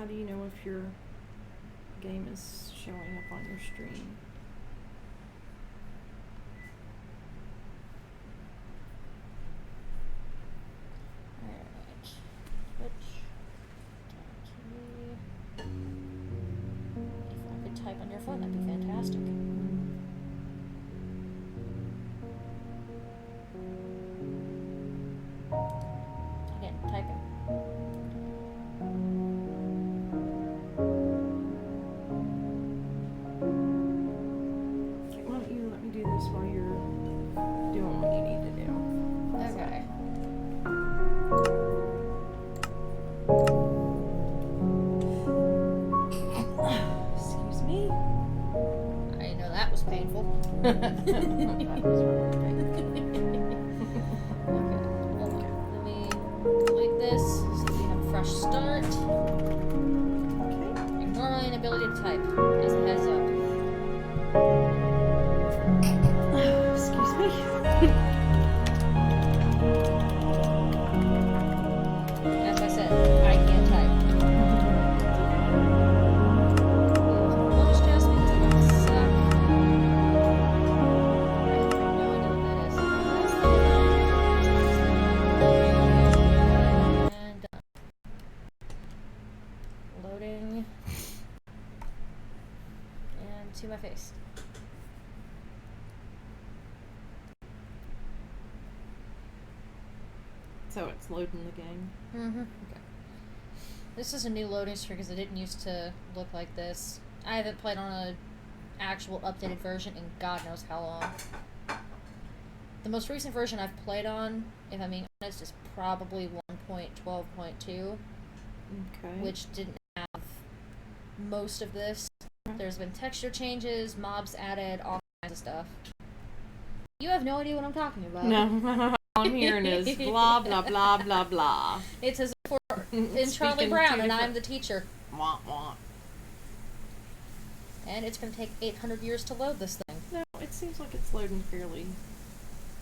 How do you know if your game is showing up on your stream? Alright. Twitch. If I could type on your phone, that'd be fantastic. Again, typing. Why don't you let me do this while you're doing what you need to do? Okay. Excuse me. I know that was painful. That was really painful. Okay, hold on. Let me delete this so we have a fresh start. Okay. Ignore my inability to type as a heads up. Excuse me. As I said, I can't type. We'll just trust me because I'm gonna suck. I have no idea what that is. And done. Loading. And to my face. So it's loading the game. Mm-hmm. Okay. This is a new loading screen because it didn't used to look like this. I haven't played on a actual updated version in God knows how long. The most recent version I've played on, if I'm being honest, is probably 1.12.2, Okay. which didn't have most of this. There's been texture changes, mobs added, all kinds of stuff. You have no idea what I'm talking about. No. All I'm hearing is blah blah blah blah blah. It's as if we're in Charlie Speaking Brown two and I'm different- the teacher. Wah wah. And it's going to take 800 years to load this thing. No, it seems like it's loading fairly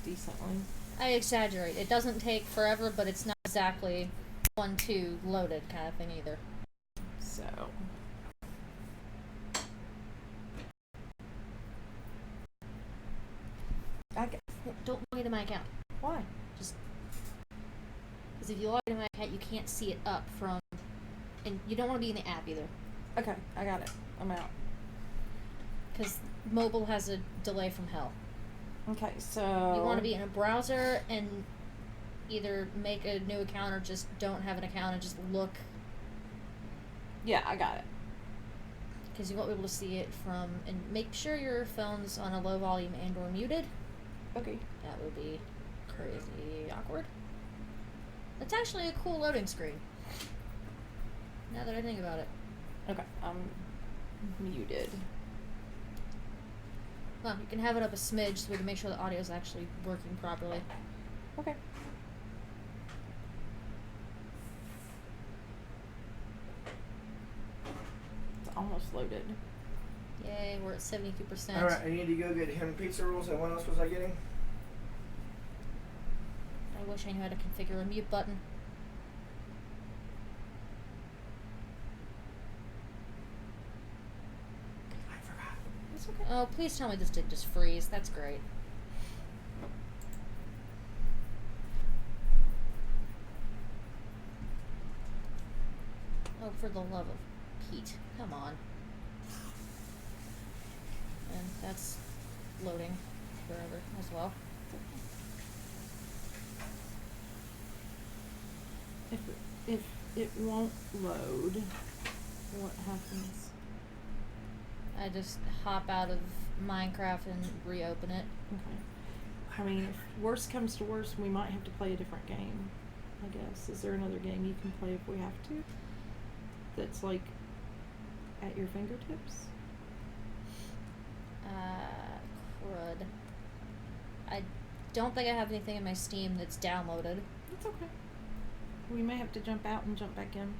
decently. I exaggerate. It doesn't take forever, but it's not exactly 1-2 loaded kind of thing either. So. Don't log into my account. Why? Just because if you log into my account, you can't see it up from, and you don't want to be in the app either, Okay, I got it. I'm out. because mobile has a delay from hell. Okay, so. You want to be in a browser and either make a new account or just don't have an account and just look, Yeah, I got it. because you won't be able to see it from, and make sure your phone's on a low volume and or muted. Okay. That would be crazy awkward. It's actually a cool loading screen. Now that I think about it. Okay, I'm muted. Well, you can have it up a smidge so we can make sure the audio is actually working properly. Okay. It's almost loaded. Yay, we're at 72%. Alright, I need to go get him pizza rolls, and what else was I getting? I wish I knew how to configure a mute button. I forgot. It's okay. Oh, please tell me this didn't just freeze. That's great. Oh, for the love of Pete. Come on. And that's loading forever as well. If it won't load, what happens? I just hop out of Minecraft and reopen it. Okay. I mean, if worst comes to worst, we might have to play a different game, I guess. Is there another game you can play if we have to? That's like at your fingertips? Crud. I don't think I have anything in my Steam that's downloaded. It's okay. We may have to jump out and jump back in.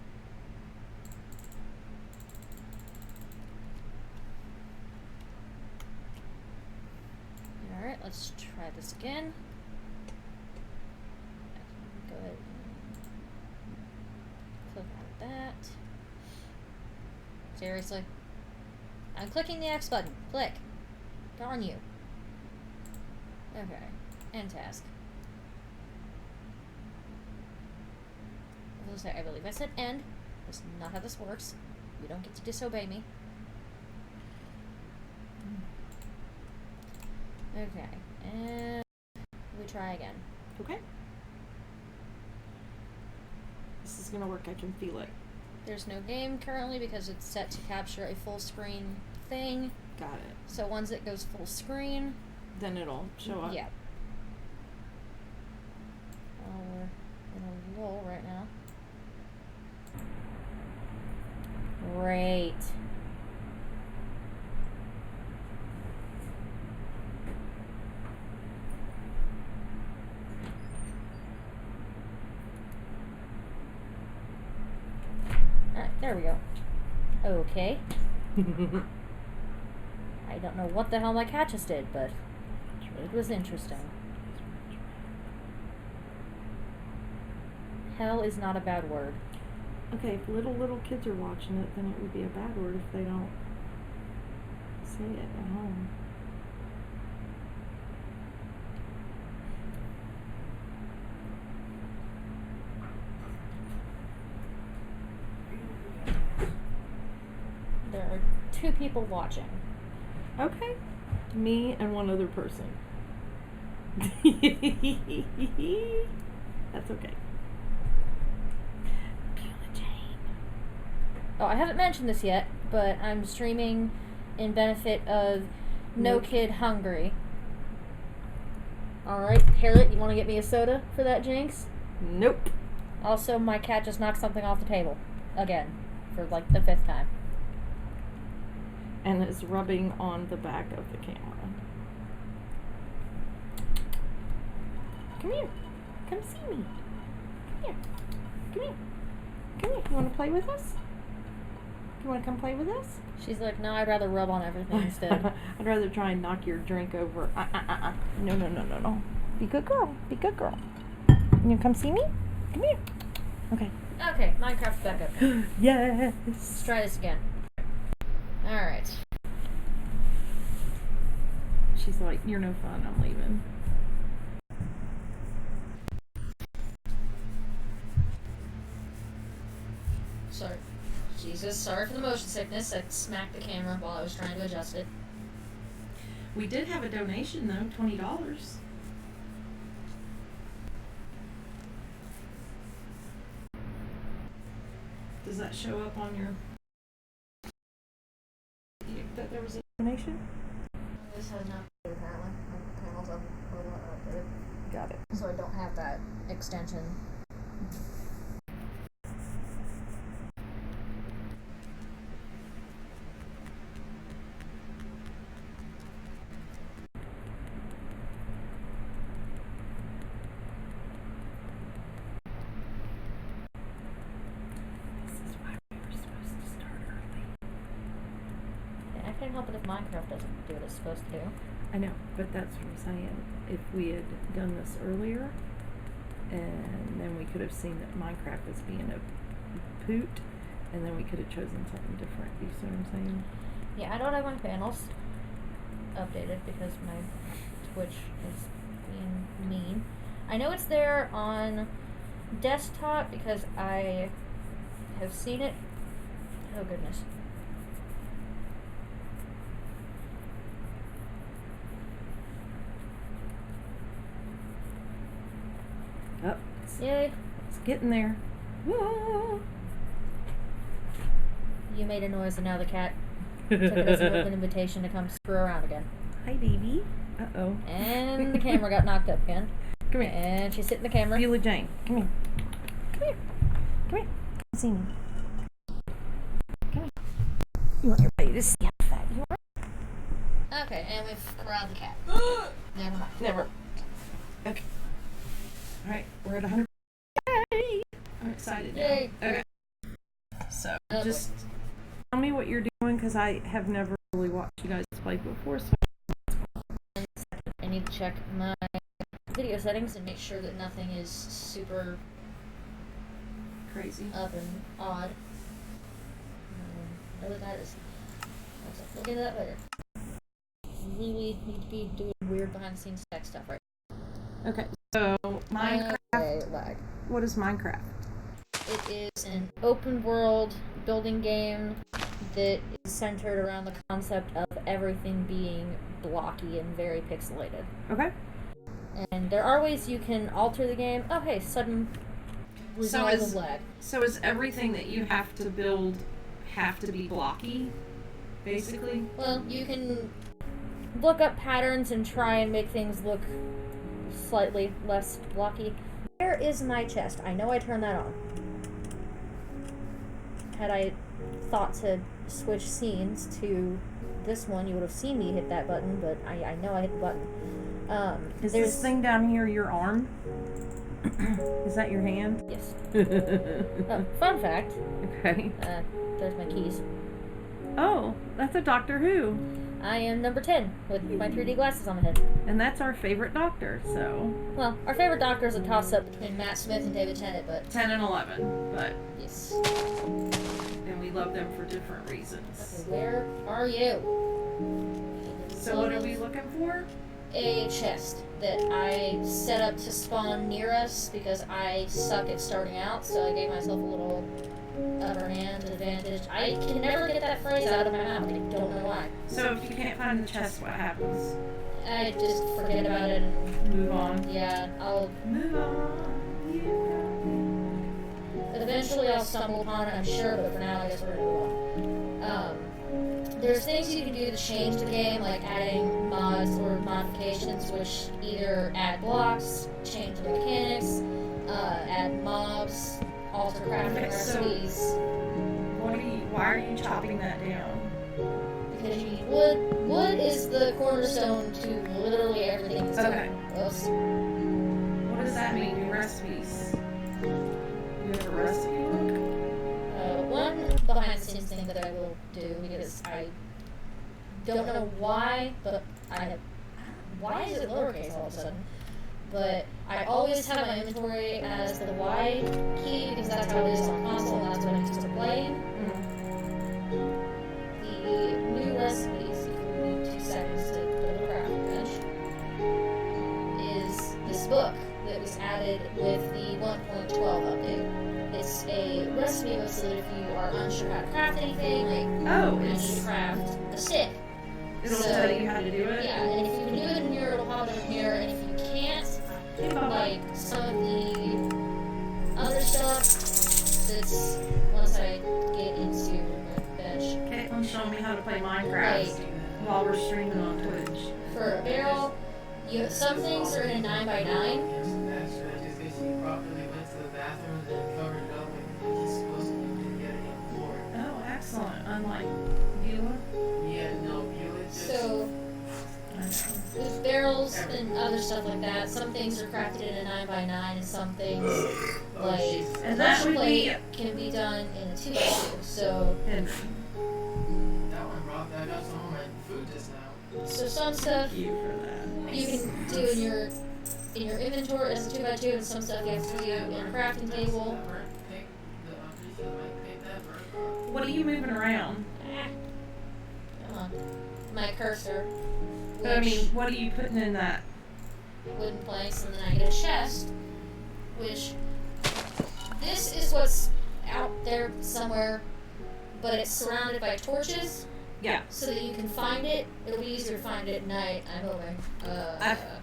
Alright, let's try this again. Go ahead and click on that. Seriously? I'm clicking the X button. Click. Darn you. Okay. End task. I believe I said end. That's not how this works. You don't get to disobey me. Okay. And we try again. Okay. This is gonna work. I can feel it. There's no game currently because it's set to capture a full screen thing. Got it. So once it goes full screen, Then it'll show up. yeah. Oh, we're in a lull right now. Great. Alright, there we go. Okay. I don't know what the hell my cat just did, but it was interesting. Hell is not a bad word. Okay, if little kids are watching it, then it would be a bad word if they don't say it at home. There are 2 people watching. Okay. Me and one other person. That's okay. Oh, I haven't mentioned this yet, but I'm streaming in benefit of No Nope. Kid Hungry. Alright, Harriet, you want to get me a soda for that, Jinx? Nope. Also, my cat just knocked something off the table. Again. For like the 5th time. And is rubbing on the back of the camera. Come here. Come see me. Come here. Come here. Come here. You want to play with us? You want to come play with us? She's like, no, I'd rather rub on everything instead. I'd rather try and knock your drink over. No, no, no, no, no. Be good girl. Be good girl. You come see me? Come here. Okay. Okay, Minecraft's back up. Yes. Let's try this again. Alright. She's like, you're no fun. I'm leaving. Sorry. Jesus, sorry for the motion sickness. I smacked the camera while I was trying to adjust it. We did have a donation though, $20. Does that show up on your that there was a donation? This has not apparently. My panels are a lot outdated. Got it. So I don't have that extension. This is why we were supposed to start early. Yeah, I can't help it if Minecraft doesn't do what it's supposed to do. I know, but that's what I'm saying. If we had done this earlier, and then we could have seen that Minecraft was being a poot, and then we could have chosen something different. You see what I'm saying? Yeah, I don't have my panels updated because my Twitch is being mean. I know it's there on desktop because I have seen it. Oh goodness. Oh, Yay. it's getting there. Whoa. You made a noise and now the cat took it as an open invitation to come screw around again. Hi, baby. Uh-oh. And the camera got knocked up again. Come here. And she's hitting the camera. Beulah Jane. Come here. Come here. Come here. See me. Come here. You want everybody to see how fat you are? Okay, and we've corralled the cat. Never mind. Never. Okay. All right, we're at 100. Yay! I'm excited now. Yay. Okay. So, Oh, just tell me what you're doing because I have never really watched you guys play before. So I need to check my video settings and make sure that nothing is super crazy. up and odd. Other than that is. We'll get into that later. We need to be doing weird behind the scenes tech stuff, right? Okay, so Minecraft. Lag. What is Minecraft? It is an open world building game that is centered around the concept of everything being blocky and very pixelated. Okay. And there are ways you can alter the game. Oh, hey, sudden resolve of lag. So is everything that you have to build have to be blocky, basically? Well, you can look up patterns and try and make things look slightly less blocky. Where is my chest? I know I turned that on. Had I thought to switch scenes to this one, you would have seen me hit that button, but I know I hit the button. Is this thing down here your arm? Is that your hand? Yes. Fun fact. Okay. There's my keys. Oh, that's a Doctor Who. I am number 10 with my 3D glasses on my head. And that's our favorite Doctor, so... Well, our favorite Doctor is a toss-up between Matt Smith and David Tennant, but... 10 and 11, but... Yes. And we love them for different reasons. Okay, where are you? So what are we looking for? A chest that I set up to spawn near us because I suck at starting out, so I gave myself a little upper hand advantage. I can never get that phrase out of my mouth. I don't know why. So if you can't find the chest, what happens? I just forget about it and Move on. yeah, I'll Move on. eventually I'll stumble upon it, I'm sure, but for now I guess we're gonna move on. There's things you can do to change the game, like adding mods or modifications, which either add blocks, change the mechanics, add mobs, alter crafting recipes. Why are you chopping that down? Because you need wood. Wood is the cornerstone to literally everything that's Okay. Oops. What does that mean? Your recipes? You have a recipe book? One behind the scenes thing that I will do because I don't know why, but I have. Why is it lowercase all of a sudden? But I always have my inventory as the Y key because that's how it is on console and that's what I'm used to playing. The new recipes, if you need 2 seconds to build a crafting bench, is this book that was added with the 1.12 update. It's a recipe book so that if you are unsure how to craft anything, like Oh, you it's... should craft a stick. It'll So- tell you how to do it? Yeah, and if you can do it in here, it'll pop up in here, and if you can't, like some of the other stuff that's once I get into my bench. Caitlin's showing me how to play Minecraft while we're streaming on Twitch. For a barrel, some things are in a 9x9. Oh, excellent. Unlike Beulah. So I know. with barrels and other stuff like that, some things are crafted in a 9x9, and some things like And that would be- plate can be done in a 2x2. So Henry. some stuff Thank you for that. you can do in your inventory as a 2x2, and some stuff you have to do in a crafting table. What are you moving around? Come on. My cursor. I Which mean, what are you putting in that? wooden planks, and then I get a chest, which this is what's out there somewhere, but it's surrounded by torches, Yeah. so that you can find it. It'll be easier to find it at night, I'm hoping.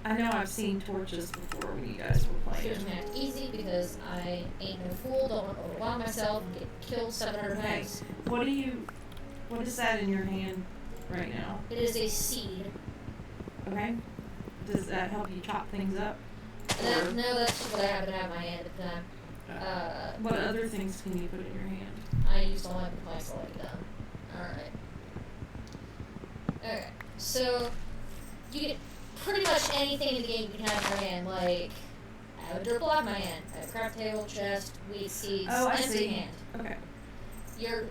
I know I've seen torches before when you guys were Here's playing. Mac easy because I ain't no fool, don't want to overwhelm myself, and get killed 700 Okay. times. What is that in your hand right now? It is a seed. Okay? Does that help you chop things up? Or No, that's what I happen to have in my hand at the time. what other things can you put in your hand? I used all my planks already done. Alright. Okay, so you get pretty much anything in the game you can have in your hand, like I have a dirt block in my hand, I have a craft table, chest, wheat seeds, Oh, I empty see. hand. Okay. Your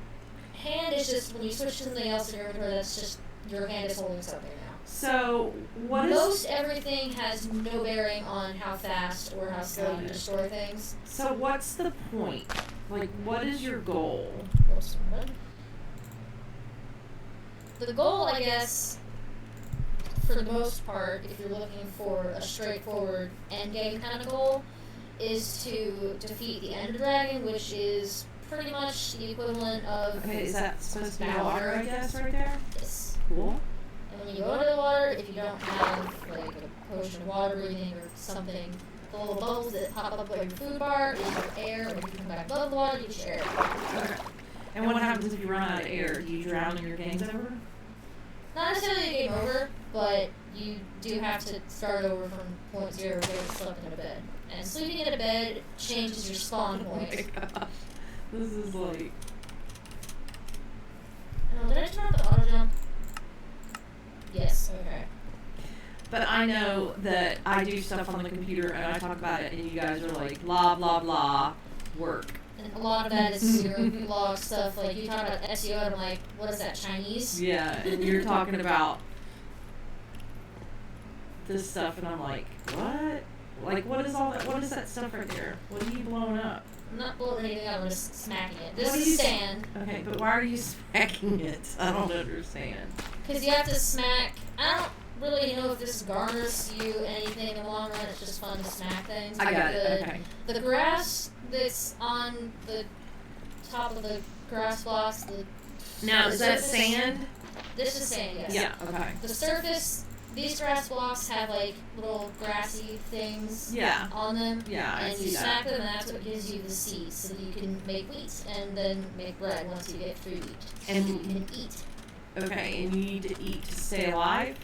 hand is just, when you switch to something else in your inventory, that's just, your hand is holding something now. So, what is... Most everything has no bearing on how fast or how slow Got you it. destroy things. So what's the point? Like, what is your goal? the goal, I guess, for the most part, if you're looking for a straightforward endgame kind of goal, is to defeat the Ender Dragon, which is pretty much the equivalent of Okay, is that supposed to be Battle water, I Water. guess, right there? this. Cool. And when you go into the water, if you don't have like a potion of water breathing or something, the little bubbles that pop up over your food bar is your air, and if you come back above the water, you get your air. Okay. And what happens if you run out of air? Do you drown and your game's over? Not necessarily a game over, but you do have to start over from point zero where you slept in a bed. And sleeping in a bed changes your spawn Oh my point. god. This is like... Oh, did I turn off the auto jump? Yes, okay. But I know that I do stuff on the computer and I talk about it and you guys are like, blah, blah, blah, work. And a lot of that is your log stuff. Like, you talk about SEO, and I'm like, what is that, Chinese? Yeah, and you're talking about this stuff and I'm like, what? Like, what is all that? What is that stuff right there? What are you blowing up? I'm not blowing anything up, I'm just smacking it. This What is are you- sand. Okay, but why are you smacking it? I don't understand. Because you have to smack. I don't really know if this garners you anything in the long run. It's just fun to smack things. I got the, it, okay. The grass that's on the top of the grass blocks. Now, the is that surface- sand? This is sand, yes. Yeah, okay. The surface, these grass blocks have like little grassy things Yeah. on them. Yeah, I And see you that. smack them, and that's what gives you the seeds, so that you can make wheat and then make bread once you get through wheat. And- you can eat. Okay, and you need to eat to stay alive?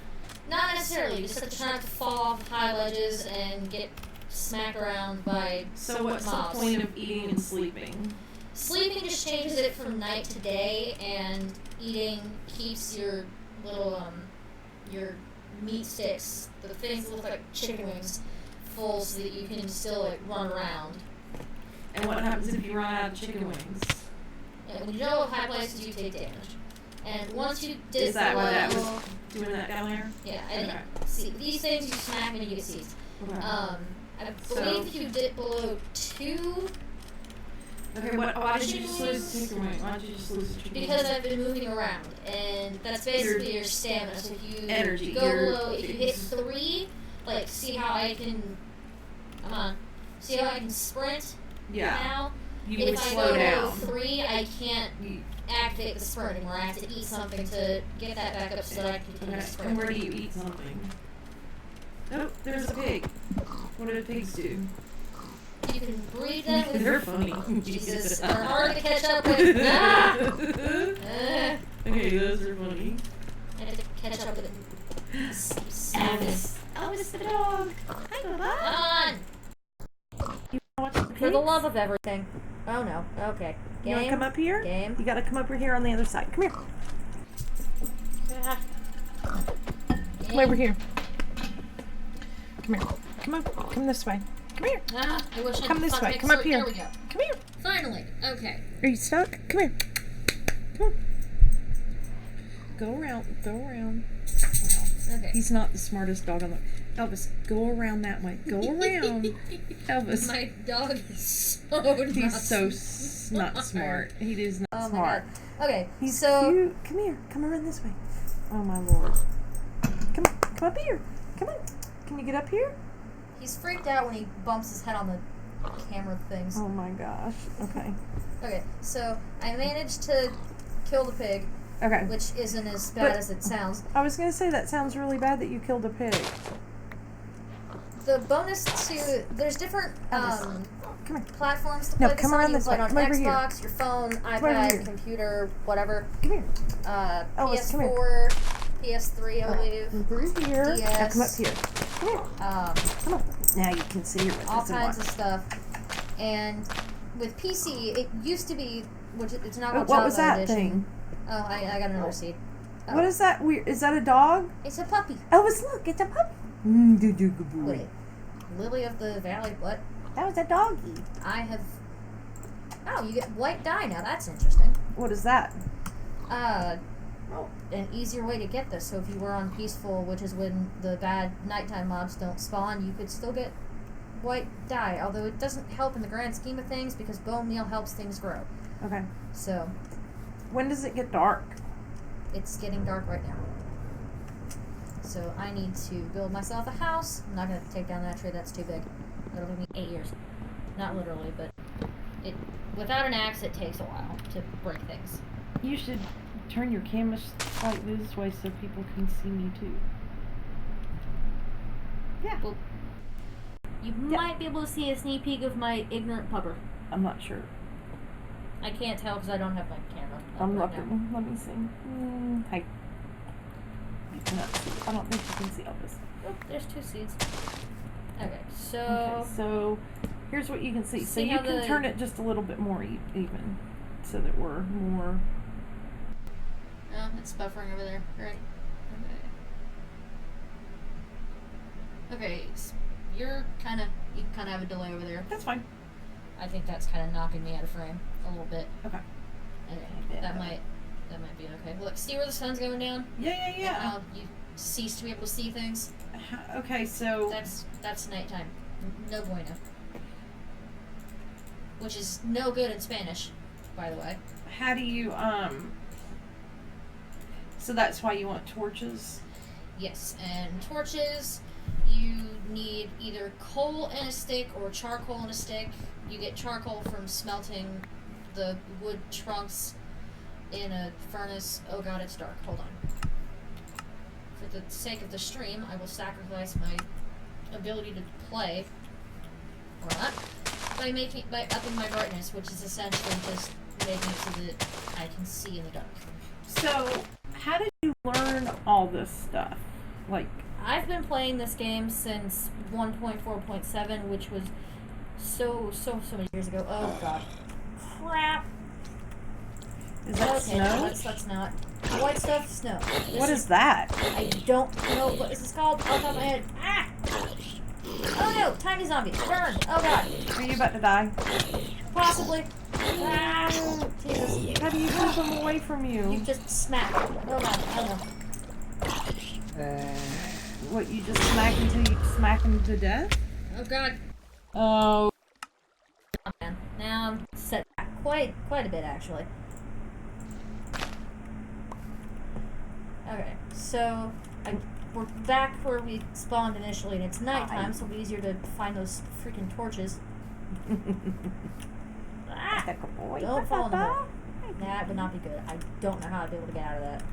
Not necessarily. You just have to try not to fall off of high ledges and get smacked around by So what's mobs. the point of eating and sleeping? Sleeping just changes it from night to day, and eating keeps your little your meat sticks, the things that look like chicken wings, full, so that you can still like run around. And what happens if you run out of chicken wings? And when you go high places, you take damage. And once you dip Is that below, what that was doing that down there? yeah, and Okay. see these things you smack and you get seized. Okay. I So- believe if you dip below 2. Okay, why did you just lose the chicken wing? Why did you just lose the chicken Because wing? I've been moving around, and that's basically your stamina. So if you Energy, go your- below, if you hit 3, like see how I can, come on, see how I can sprint Yeah, now. you would If I slow go below down. 3, I can't You- activate the sprint anymore. I have to eat something to get that back up so that I can continue Okay, to sprint. and where do you eat something? Oh, there's a pig. What do pigs do? You can breed them with. They're funny. Jesus, they're hard to catch up with. Ah! Okay, those are funny. I have to catch up with it. Elvis. Elvis the dog. Hi, Come Bubba. on! Watch the For the love of everything. Oh no. Okay. You want to come up here? Game. You got to come over here on the other side. Come here. Come over here. Come here. Come on. Come this way. Come here. Ah, I wish I Come could this fucking way. make Come up so- here. There we go. Come here. Finally. Okay. Are you stuck? Come here. Come on. Go around. Go around. Wow. Okay. He's not the smartest dog on the... Elvis, go around that way. Go around. Elvis. My dog is so not He's so not smart. He is not Oh smart. my god. Okay. He's so cute. Come here. Come around this way. Oh my lord. Come up here. Come on. Can you get up here? he's freaked out when he bumps his head on the camera things. Oh my gosh. Okay. Okay. So I managed to kill the pig, Okay. which isn't as bad But- as it sounds. I was gonna say that sounds really bad that you killed a pig. The bonus to there's different Elvis. Come here. platforms to No, play this come on. around You can this play it way. on Come over here. Xbox, your phone, over iPad, here. computer, whatever. Come here. Elvis, come here. PS4, PS3, I believe. Through here. Now DS. come up here. Come here. Come on. Now you can see your All kinds of stuff. And with PC, it used to be, which it's not called What was Java that Edition. thing? Oh, I got another seed. Oh. What is that weird? Is that a dog? It's a puppy. Elvis, look, it's a puppy. Wait, Lily of the Valley. What? That was a doggy. I have. Oh, you get white dye now. That's interesting. What is that? An easier way to get this. So if you were on peaceful, which is when the bad nighttime mobs don't spawn, you could still get white dye. Although it doesn't help in the grand scheme of things because bone meal helps things grow. Okay. So When does it get dark? it's getting dark right now. So I need to build myself a house. I'm not going to take down that tree. That's too big. It'll take me 8 years. Not literally, but without an axe, it takes a while to break things. You should turn your camera slightly this way so people can see me too. Yeah. Well, you might be able to see a sneak peek of my ignorant pupper. I'm not sure. I can't tell because I don't have my camera. I'm right looking. Let me see. Hey. You cannot see. I don't think you can see all this. Oh, there's 2 seeds. Okay, so... Okay, so here's what you can see. So See you how can the- turn it just a little bit more even so that we're more... Oh, it's buffering over there. Right. Okay. Okay, you kind of have a delay over there. That's fine. I think that's kind of knocking me out of frame a little bit. Okay. Okay, Yeah. that might be okay. Look, see where the sun's going down? Yeah. And how you cease to be able to see things? Okay, so... That's nighttime. No bueno. Which is no good in Spanish, by the way. How do you, So that's why you want torches? Yes, and torches, you need either coal and a stick or charcoal and a stick. You get charcoal from smelting the wood trunks in a furnace. Oh god, it's dark. Hold on. For the sake of the stream, I will sacrifice my ability to play, or not, by upping my brightness, which is essentially just making it so that I can see in the dark. So, how did you learn all this stuff? Like, I've been playing this game since 1.4.7, which was so many years ago. Oh god. Crap. is that Okay, snow? let's not. White stuff, snow. What is that? I don't know what this is called off the top of my head. Ah! Oh no, tiny zombie. Burn. Oh god. Are you about to die? Possibly. Ah! Jesus. How do you keep them away from You you? just smack. Oh god, oh no. What, you just smack until you smack them to death? Oh god. Oh. Oh, man. Now I'm set back quite a bit actually. Okay, so we're back where we spawned initially, and it's nighttime, so it'll be easier to find those freaking torches. Ah! Don't fall in the hole. That would not be good. I don't know how I'd be able to get out of that.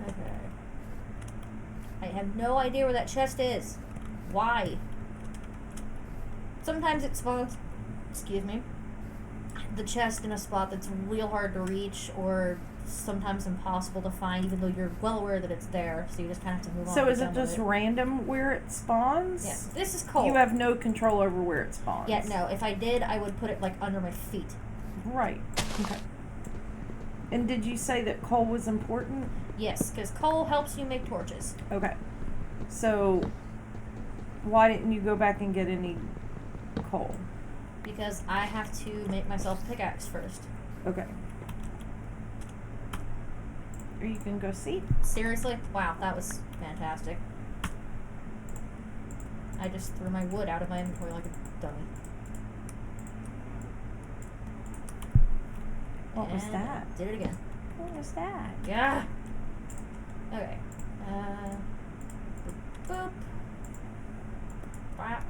Okay. I have no idea where that chest is. Why? Sometimes it spawns, excuse me, the chest in a spot that's real hard to reach or sometimes impossible to find, even though you're well aware that it's there, so you just kind of have to move on. So and is be it done with just random where it spawns? Yes. This is coal. You have no control over where it spawns. Yeah, no. If I did, I would put it like under my feet. Right. Okay. And did you say that coal was important? Yes, because coal helps you make torches. Okay. So, why didn't you go back and get any coal? Because I have to make myself a pickaxe first. Okay. Or you can go see. Seriously? Wow, that was fantastic. I just threw my wood out of my inventory like a dummy. What was And that? Did it again. What was that? Yeah. Okay. Boop. Bop.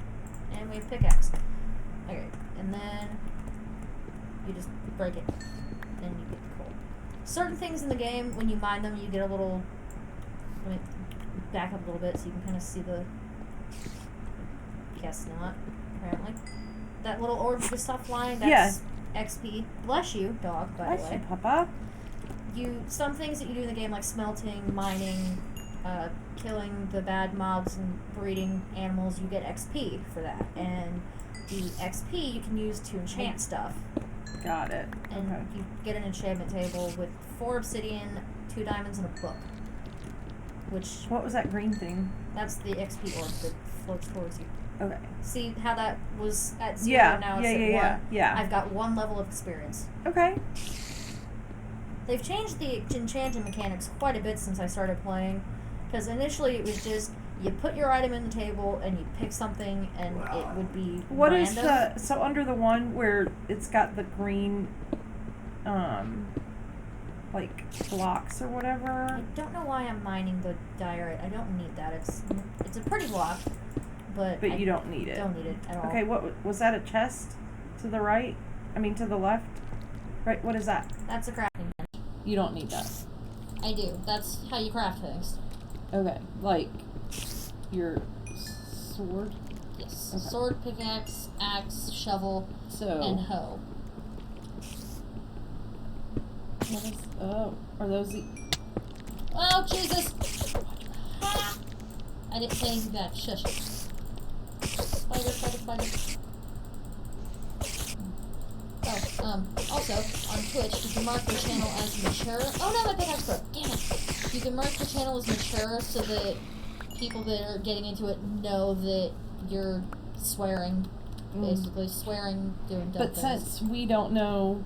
And we have pickaxe. Okay. And then you just break it. Then you get the coal. Certain things in the game, when you mine them, you get a little. Let me back up a little bit so you can kind of see the. Guess not. Apparently, that little orb you just saw flying. That's XP. Bless you, dog. By the Bless way. you, Papa. Some things that you do in the game, like smelting, mining, killing the bad mobs and breeding animals, you get XP for that. And the XP you can use to enchant stuff. Got it. And Okay. you get an enchantment table with 4 obsidian, 2 diamonds, and a book. Which, What was that green thing? that's the XP orb that floats towards you. Okay. See how that was at 0, Yeah. now it's Yeah. at Yeah. 1? Yeah. I've got 1 level of experience. Okay. They've changed the enchanting mechanics quite a bit since I started playing, because initially it was just you put your item in the table and you pick something and it would be What is random. the so under the one where it's got the green like blocks or whatever. I don't know why I'm mining the diorite. I don't need that. It's a pretty block, but You don't need it. Don't need it at all. Okay, what was that? A chest to the right? I mean to the left? Right. What is that? That's a crafting bench. You don't need that. I do. That's how you craft things. Okay, like your sword. Yes. Okay. Sword, pickaxe, axe, shovel, and hoe. What is, are those the... Oh, Jesus! Ah! I didn't say anything bad. Shush. Spider. Oh, also, on Twitch, you can mark your channel as mature. Oh no, my pickaxe broke. Damn it. You can mark your channel as mature so that people that are getting into it know that you're swearing. Basically, swearing, doing dumb But things. since we don't know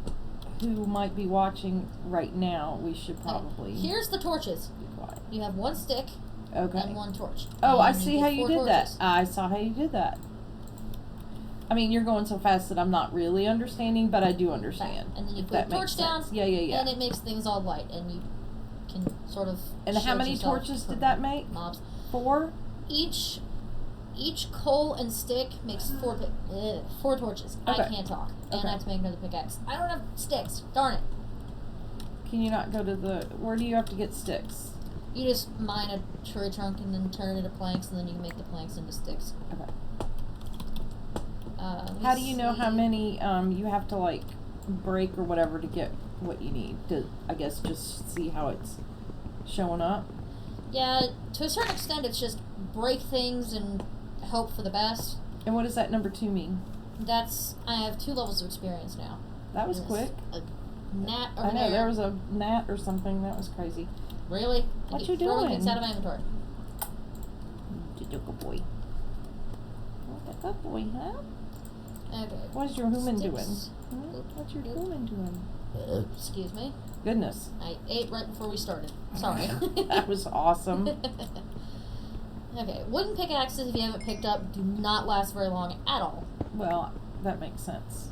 who might be watching right now, we should probably Here's the torches. be quiet. You have one stick Okay. and one torch. Oh, I And see get how you 4 did that. torches. I saw how you did that. I mean, you're going so fast that I'm not really understanding, but I do understand. And then you if put that a torch makes down, sense. Yeah. and it makes things all light, and you can sort of. And how shield many yourself torches from did that make? Mobs. 4? Each coal and stick makes 4 torches. I Okay. can't talk, and Okay. I have to make another pickaxe. I don't have sticks. Darn it! Can you not go to the... Where do you have to get sticks? You just mine a tree trunk and then turn it into planks, and then you can make the planks into sticks. Okay. Let me How do you know how see. many you have to, like, break or whatever to get what you need? To, I guess, just see how it's showing up? Yeah, to a certain extent, it's just break things and hope for the best. And what does that number 2 mean? I have 2 levels of experience now. That was Yes. quick. A gnat I over know, there there. was a gnat or something. That was crazy. Really? What I you keep throwing doing? things out of my inventory. Good boy. Good boy, huh? Okay. What's your human doing? Sticks. Huh? What's your human doing? Excuse me. Goodness. I ate right before we started. Sorry. That was awesome. Okay, wooden pickaxes, if you haven't picked up, do not last very long at all. Well, that makes sense.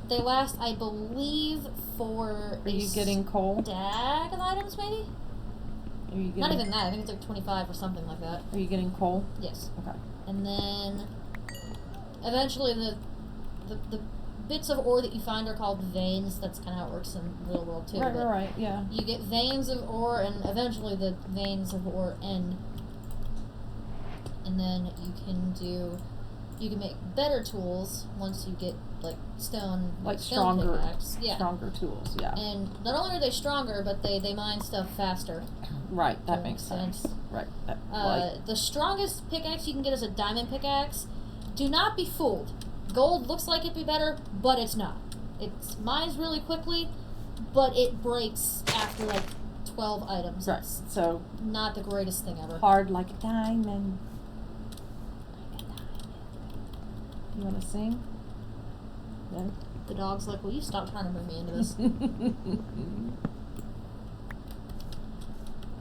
They last, I believe, for Are you getting coal? stack of items, maybe? Are you getting, Not even that. I think it's like 25 or something like that. Are you getting coal? Yes. Okay. And then eventually the bits of ore that you find are called veins. That's kind of how it works in the real world too. but Right, yeah. You get veins of ore, and eventually the veins of ore end. And then you can make better tools once you get like stone, Like stone stronger, pickaxe. Yeah. stronger tools, yeah. And not only are they stronger, but they mine stuff faster. Right, that That makes makes sense. sense. Right. Like, The strongest pickaxe you can get is a diamond pickaxe. Do not be fooled. Gold looks like it'd be better, but it's not. It mines really quickly, but it breaks after like 12 items. right. It's So not the greatest thing ever. hard like a diamond. Like a diamond. You want to sing? No. The dog's like, will you stop trying to bring me into this?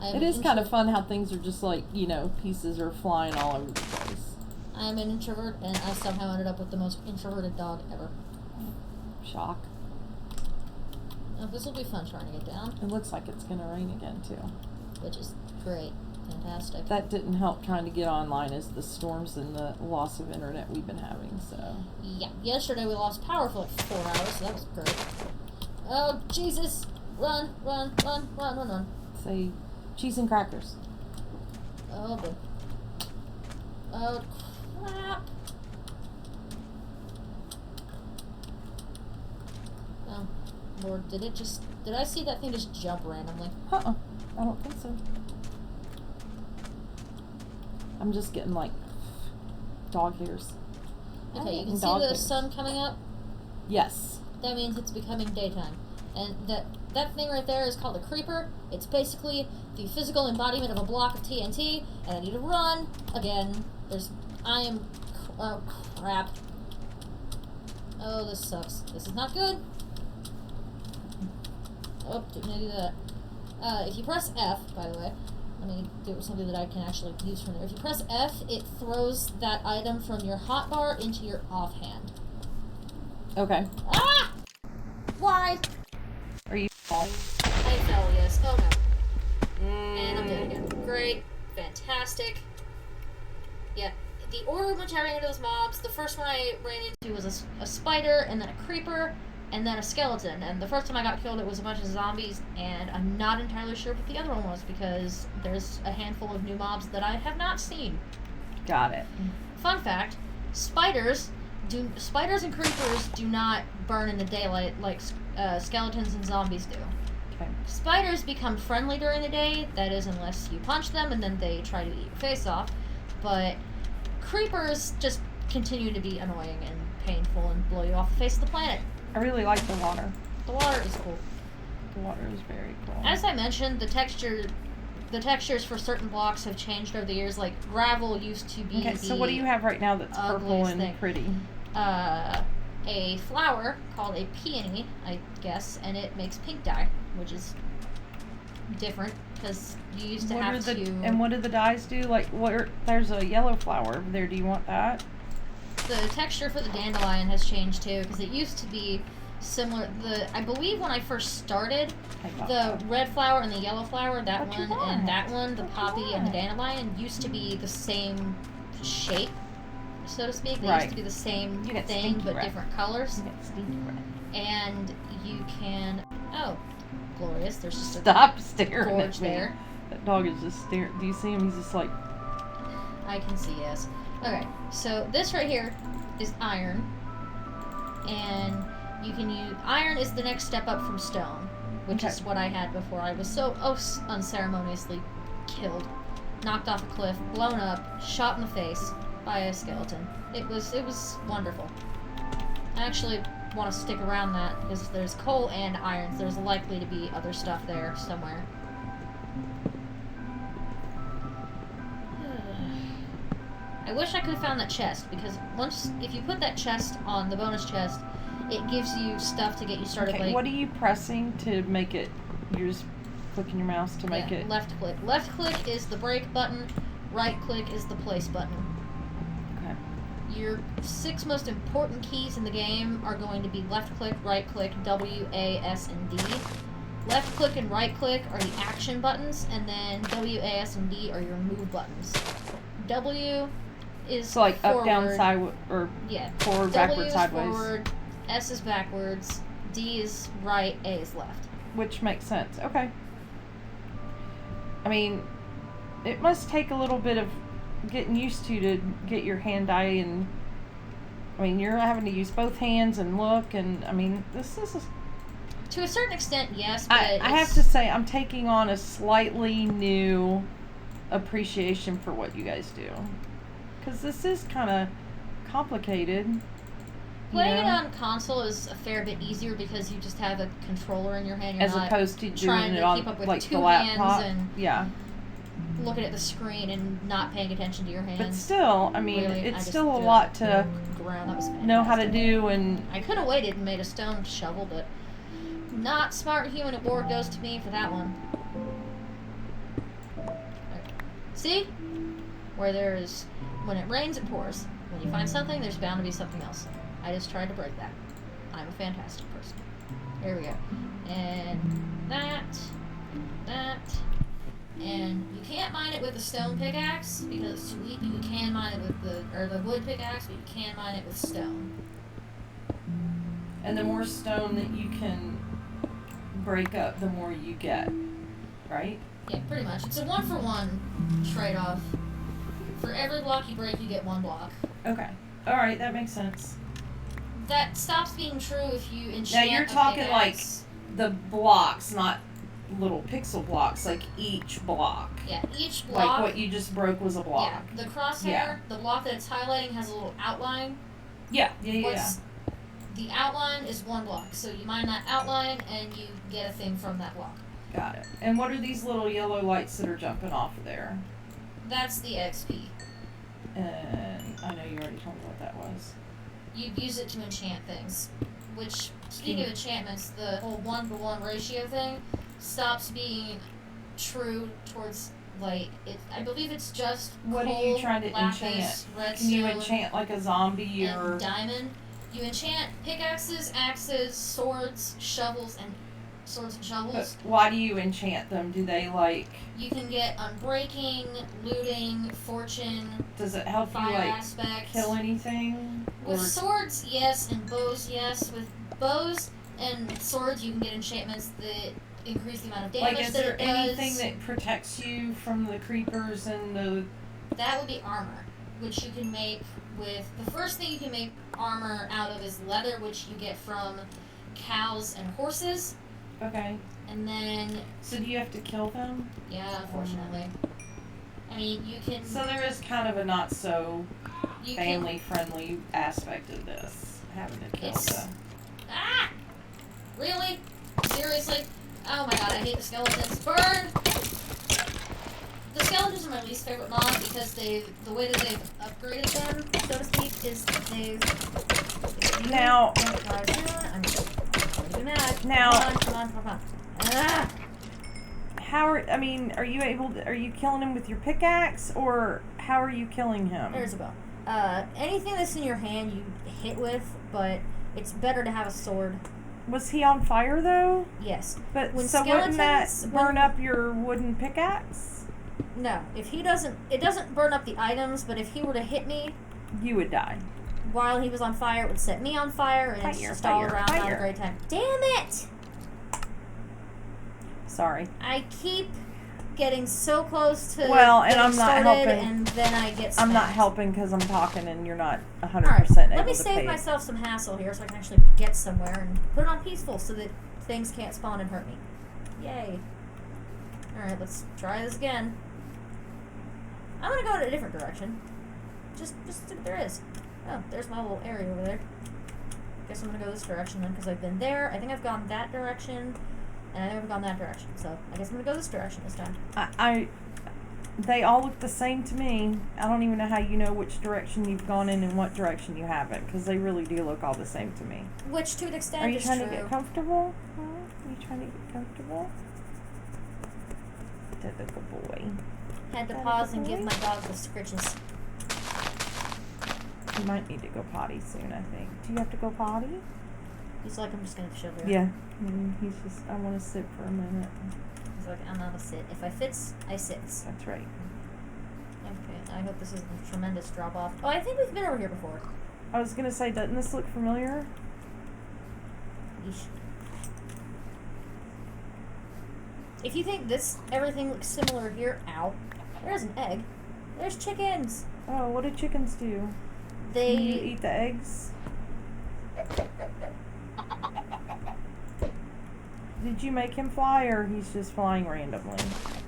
I am It an is kind of intro- fun how things are just like, pieces are flying all over the place. I'm an introvert, and I somehow ended up with the most introverted dog ever. Shock. Oh, this will be fun trying to get down, It looks like it's going to rain again, too. which is great. Fantastic. That didn't help trying to get online as the storms and the loss of internet we've been having, so. Yeah, yesterday we lost power for like 4 hours, so that was great. Oh, Jesus! Run, run, run, run, run, run. Say cheese and crackers. Oh, good. Oh, crap. Oh, Lord, did I see that thing just jump randomly? I don't think so. I'm just getting like dog hairs. I'm Okay, you getting can see dog the hairs. sun coming up? Yes. That means it's becoming daytime. And that thing right there is called a creeper. It's basically the physical embodiment of a block of TNT, and I need to run again. Oh, crap. Oh, this sucks. This is not good. Oh, didn't I do that? If you press F, by the way, let me do it with something that I can actually use from there. If you press F, it throws that item from your hotbar into your offhand. Okay. Ah! Why? Are you falling? I fell, yes. Oh no. And I'm dead again. Great. Fantastic. Yeah. The order in which I ran into those mobs, the first one I ran into was a spider, and then a creeper, and then a skeleton. And the first time I got killed, it was a bunch of zombies, and I'm not entirely sure what the other one was, because there's a handful of new mobs that I have not seen. Got it. Fun fact, spiders and creepers do not burn in the daylight like skeletons and zombies do. Okay. Spiders become friendly during the day, that is unless you punch them and then they try to eat your face off, but creepers just continue to be annoying and painful and blow you off the face of the planet. I really like the water. The water is cool. The water is very cool. As I mentioned, the textures for certain blocks have changed over the years. Like gravel used to be Okay, so what do you have right now that's purple ugliest and thing. pretty? A flower called a peony, I guess, and it makes pink dye, which is different because you used to have to. And what do the dyes do? Like, there's a yellow flower over there. Do you want that? The texture for the dandelion has changed too, because it used to be similar. I believe when I first started, the red flower and the yellow flower, that What you one want? and that one, the What you poppy and the want? dandelion, used to be the same shape, so to speak. They Right. used to be the same You get thing, stinky but breath. different colors. You get stinky breath. And you can. Oh, glorious! There's just a Stop staring gorge at me. there. That dog is just staring. Do you see him? He's just like. I can see, yes. Okay, so this right here is iron, and you can use iron is the next step up from stone, which is what I had before. I was so unceremoniously killed, knocked off a cliff, blown up, shot in the face by a skeleton. It was wonderful. I actually want to stick around that because there's coal and irons. There's likely to be other stuff there somewhere. I wish I could have found that chest, because if you put that chest on the bonus chest, it gives you stuff to get you started. Okay, like, what are you pressing to make it? You're just clicking your mouse to make it. left click. Left click is the break button. Right click is the place button. Okay. Your 6 most important keys in the game are going to be left click, right click, W, A, S, and D. Left click and right click are the action buttons, and then W, A, S, and D are your move buttons. W is So like up, down, forward. side, or Yeah. forward, W backward, is sideways. forward, S is backwards, D is right, A is left. Which makes sense. Okay. I mean, it must take a little bit of getting used to get your hand eye, and I mean, you're having to use both hands and look, and I mean, this is. To a certain extent, yes, but I have to say, I'm taking on a slightly new appreciation for what you guys do, because this is kind of complicated. playing you it know? on console is a fair bit easier because you just have a controller in your hand. You're As not opposed to trying doing it to on keep up with like 2 the laptop. hands and Yeah, looking at the screen and not paying attention to your hands. but still, I mean, Really, I it's just still a threw lot that to ground. That was know how to fantastic. do, and I could have waited and made a stone shovel, but not smart human award goes to me for that one. Okay. See? Where there's... When it rains, it pours. When you find something, there's bound to be something else. I just tried to break that. I'm a fantastic person. There we go. And that. And you can't mine it with a stone pickaxe because it's too weak. You can mine it with the wood pickaxe, but you can mine it with stone. and the more stone that you can break up, the more you get, right? Yeah, pretty much. It's a 1-for-1 trade-off. For every block you break, you get 1 block. Okay. All right, that makes sense. That stops being true if you enchant. Now you're a talking pickaxe. The blocks, not little pixel blocks, like each block. Yeah, each block. Like what you just broke was a block. Yeah, the crosshair, Yeah. the block that it's highlighting has a little outline. Yeah. The outline is 1 block, so you mine that outline and you get a thing from that block. Got it. And what are these little yellow lights that are jumping off of there? That's the XP. And I know you already told me what that was. You use it to enchant things. Which, speaking of enchantments, the whole 1-to-1 ratio thing stops being true towards, like, I believe it's just What coal, are you trying to lapis, enchant? redstone, Can you enchant like a zombie and or? diamond. You enchant pickaxes, axes, swords, shovels, and swords and shovels. But why do you enchant them? Do they like? You can get unbreaking, looting, fortune, Does it help you fire like aspects. kill anything? With Or- swords, yes, and bows, yes. With bows and swords, you can get enchantments that increase the amount of damage like, is that there it does. anything that protects you from the creepers and the? That would be armor, which you can make with... The first thing you can make armor out of is leather, which you get from cows and horses. Okay. And then, So do you have to kill them? yeah, unfortunately. I mean, you can... So there is kind of a not so you family friendly aspect of this, having to kill It's- them. Ah! Really? Seriously? Oh my god, I hate the skeletons. Burn! The skeletons are my least favorite mod because the way that they've upgraded them, so to speak, is they've... Now- I'm really mad. Now- Come on. Ah! Are you able to, are you killing him with your pickaxe, or how are you killing him? There's a bow. Anything that's in your hand you hit with, but it's better to have a sword. Was he on fire though? Yes. But When so wouldn't that skeletons- burn when- up your wooden pickaxe? No. If he doesn't... It doesn't burn up the items, but if he were to hit me You would die. while he was on fire, it would set me on fire, and it's Fire, just all fire, around not fire. a great time. Damn it! Sorry. I keep getting so close to Well, and getting I'm not started, helping. and then I get I'm not smacked. helping because I'm talking and you're not 100% Alright, able let me to save pay. myself some hassle here so I can actually get somewhere and put it on peaceful so that things can't spawn and hurt me. Yay. Alright, let's try this again. I'm gonna go in a different direction. Just see what there is. Oh, there's my little area over there. Guess I'm gonna go this direction then because I've been there. I think I've gone that direction. And I think I've gone that direction. So I guess I'm gonna go this direction this time. They all look the same to me. I don't even know how you know which direction you've gone in and what direction you haven't, because they really do look all the same to me. Which to an extent Are you is trying true. to get comfortable? Huh? Are you trying to get comfortable? Typical boy. Had to That pause is and give boy. my dog the scritches. You might need to go potty soon, I think. Do you have to go potty? He's like, I'm just gonna chill here. Yeah. He's just, I want to sit for a minute. He's like, I'm not a sit. If I fits, I sits. That's right. Okay, I hope this isn't a tremendous drop off. Oh, I think we've been over here before. I was going to say, doesn't this look familiar? Yeesh. If you think everything looks similar here, ow, there's an egg. There's chickens. Oh, what do chickens do? They Can you eat the eggs? Did you make him fly, or he's just flying randomly?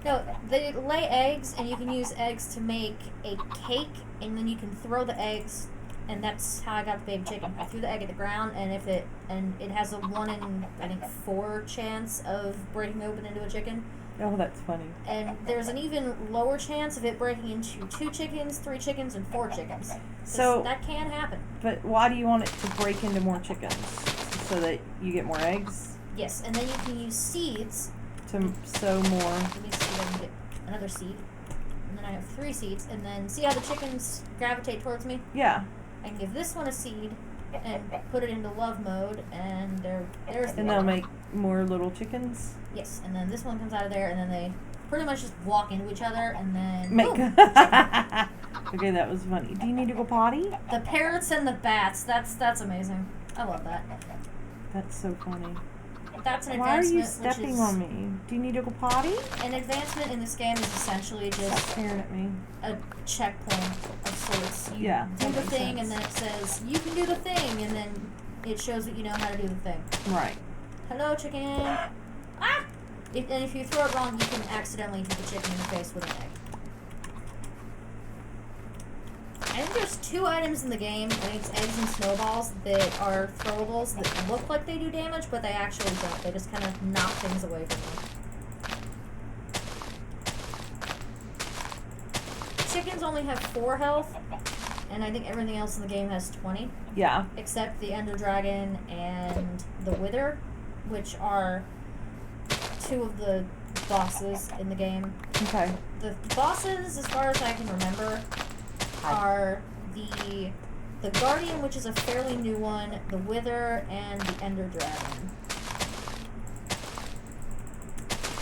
No, they lay eggs, and you can use eggs to make a cake, and then you can throw the eggs, and that's how I got the baby chicken. I threw the egg at the ground, and it has a 1 in, I think, 4 chance of breaking open into a chicken, Oh, that's funny. and there's an even lower chance of it breaking into 2 chickens, 3 chickens, and 4 chickens. So, That can happen. but why do you want it to break into more chickens? So that you get more eggs? Yes, and then you can use seeds. To sow more? Let me see if I can get another seed. And then I have 3 seeds, and then see how the chickens gravitate towards me? Yeah. I can give this one a seed and put it into love mode, and there's the And they'll one. make more little chickens? Yes, and then this one comes out of there, and then they pretty much just walk into each other, and then Make. boom. Okay, that was funny. Do you need to go potty? The parrots and the bats. That's amazing. I love that. That's so funny. That's an Why are you advancement. stepping which is, on me? Do you need to go potty? An advancement in this game is essentially Stop just staring at me. a checkpoint of sorts. You Yeah, do that the makes thing, sense. and then it says you can do the thing, and then it shows that you know how to do the thing. Right. Hello, chicken. Ah! And if you throw it wrong, you can accidentally hit the chicken in the face with an egg. I think there's 2 items in the game, I think it's eggs and snowballs, that are throwables that look like they do damage, but they actually don't. They just kind of knock things away from you. Chickens only have 4 health, and I think everything else in the game has 20. Yeah. Except the Ender Dragon and the Wither, which are 2 of the bosses in the game. Okay. The bosses, as far as I can remember, are the Guardian, which is a fairly new one, the Wither, and the Ender Dragon.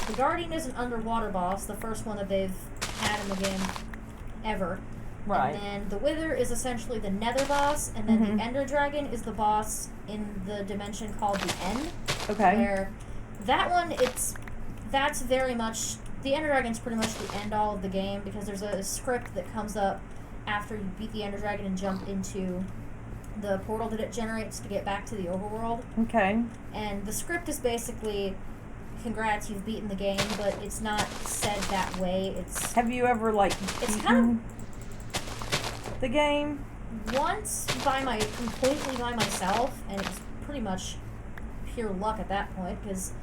the Guardian is an underwater boss, the first one that they've had in the game ever. Right. And then the Wither is essentially the Nether boss, and then Mhm. the Ender Dragon is the boss in the dimension called the End. Okay. Where that one, that's very much, the Ender Dragon's pretty much the end all of the game, because there's a script that comes up after you beat the Ender Dragon and jump into the portal that it generates to get back to the overworld. Okay. And the script is basically, congrats, you've beaten the game, but it's not said that way. It's Have you ever like It's beaten kind the game? once completely by myself, and it was pretty much pure luck at that point, because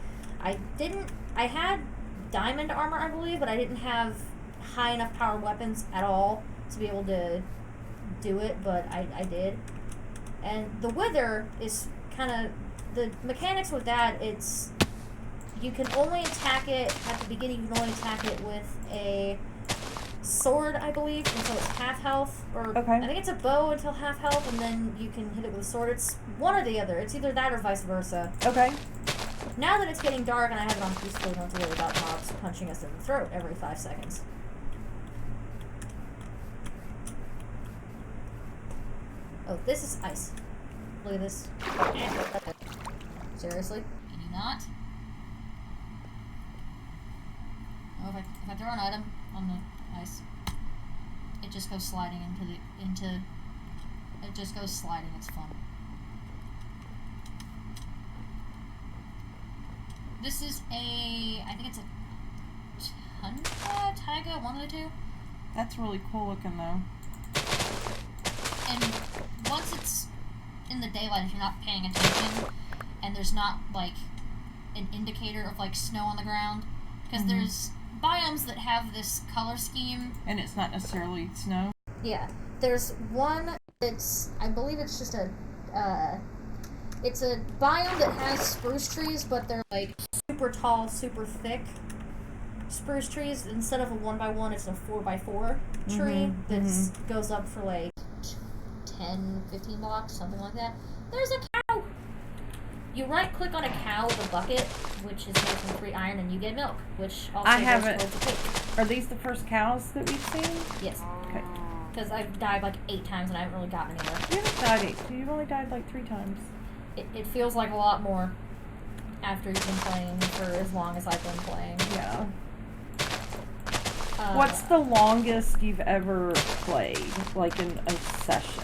I had diamond armor, I believe, but I didn't have high enough powered weapons at all to be able to do it, but I did. And the Wither is kind of, the mechanics with that, it's, you can only attack it, at the beginning you can only attack it with a sword, I believe, until it's half health, or Okay. I think it's a bow until half health, and then you can hit it with a sword. It's one or the other. It's either that or vice versa. Okay. Now that it's getting dark and I have it on peaceful, don't have to worry about mobs punching us in the throat every 5 seconds. Oh, this is ice. Look at this. Seriously? Can you not? Oh, if I throw an item on the ice, it just goes sliding it just goes sliding. It's fun. This is I think it's a Tundra, Taiga, one of the two. That's really cool looking though. And once it's in the daylight, if you're not paying attention, and there's not like an indicator of like snow on the ground, because there's biomes that have this color scheme. And it's not necessarily snow. Yeah, there's one that's, I believe it's just it's a biome that has spruce trees, but they're like super tall, super thick spruce trees. Instead of a 1x1, it's a 4x4 tree that goes up for like 10, 15 blocks, something like that. There's a cow! You right-click on a cow with a bucket, which is made from 3 iron, and you get milk, which also I goes haven't- towards the pig. Are these the first cows that we've seen? Yes, Okay. because I've died like 8 times and I haven't really gotten anywhere. You haven't died 8. You've only died like 3 times. It feels like a lot more after you've been playing for as long as I've been playing. Yeah. Uh, What's the longest you've ever played, like in a session?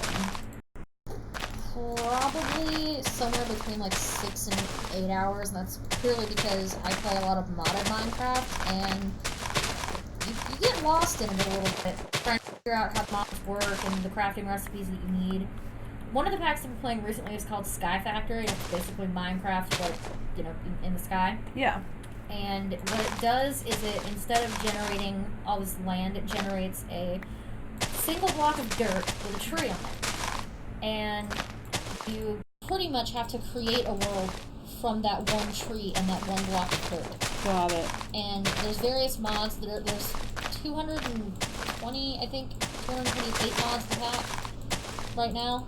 Probably somewhere between like 6 and 8 hours, and that's purely because I play a lot of modded Minecraft, and you get lost in it a little bit, trying to figure out how mods work and the crafting recipes that you need. One of the packs I've been playing recently is called Sky Factory, and it's basically Minecraft, but, you know, in the sky. Yeah. And what it does is it, instead of generating all this land, it generates a single block of dirt with a tree on it. And you pretty much have to create a world from that one tree and that one block of dirt. Got it. And there's various mods that are, there's 220, I think, 228 mods for that right now.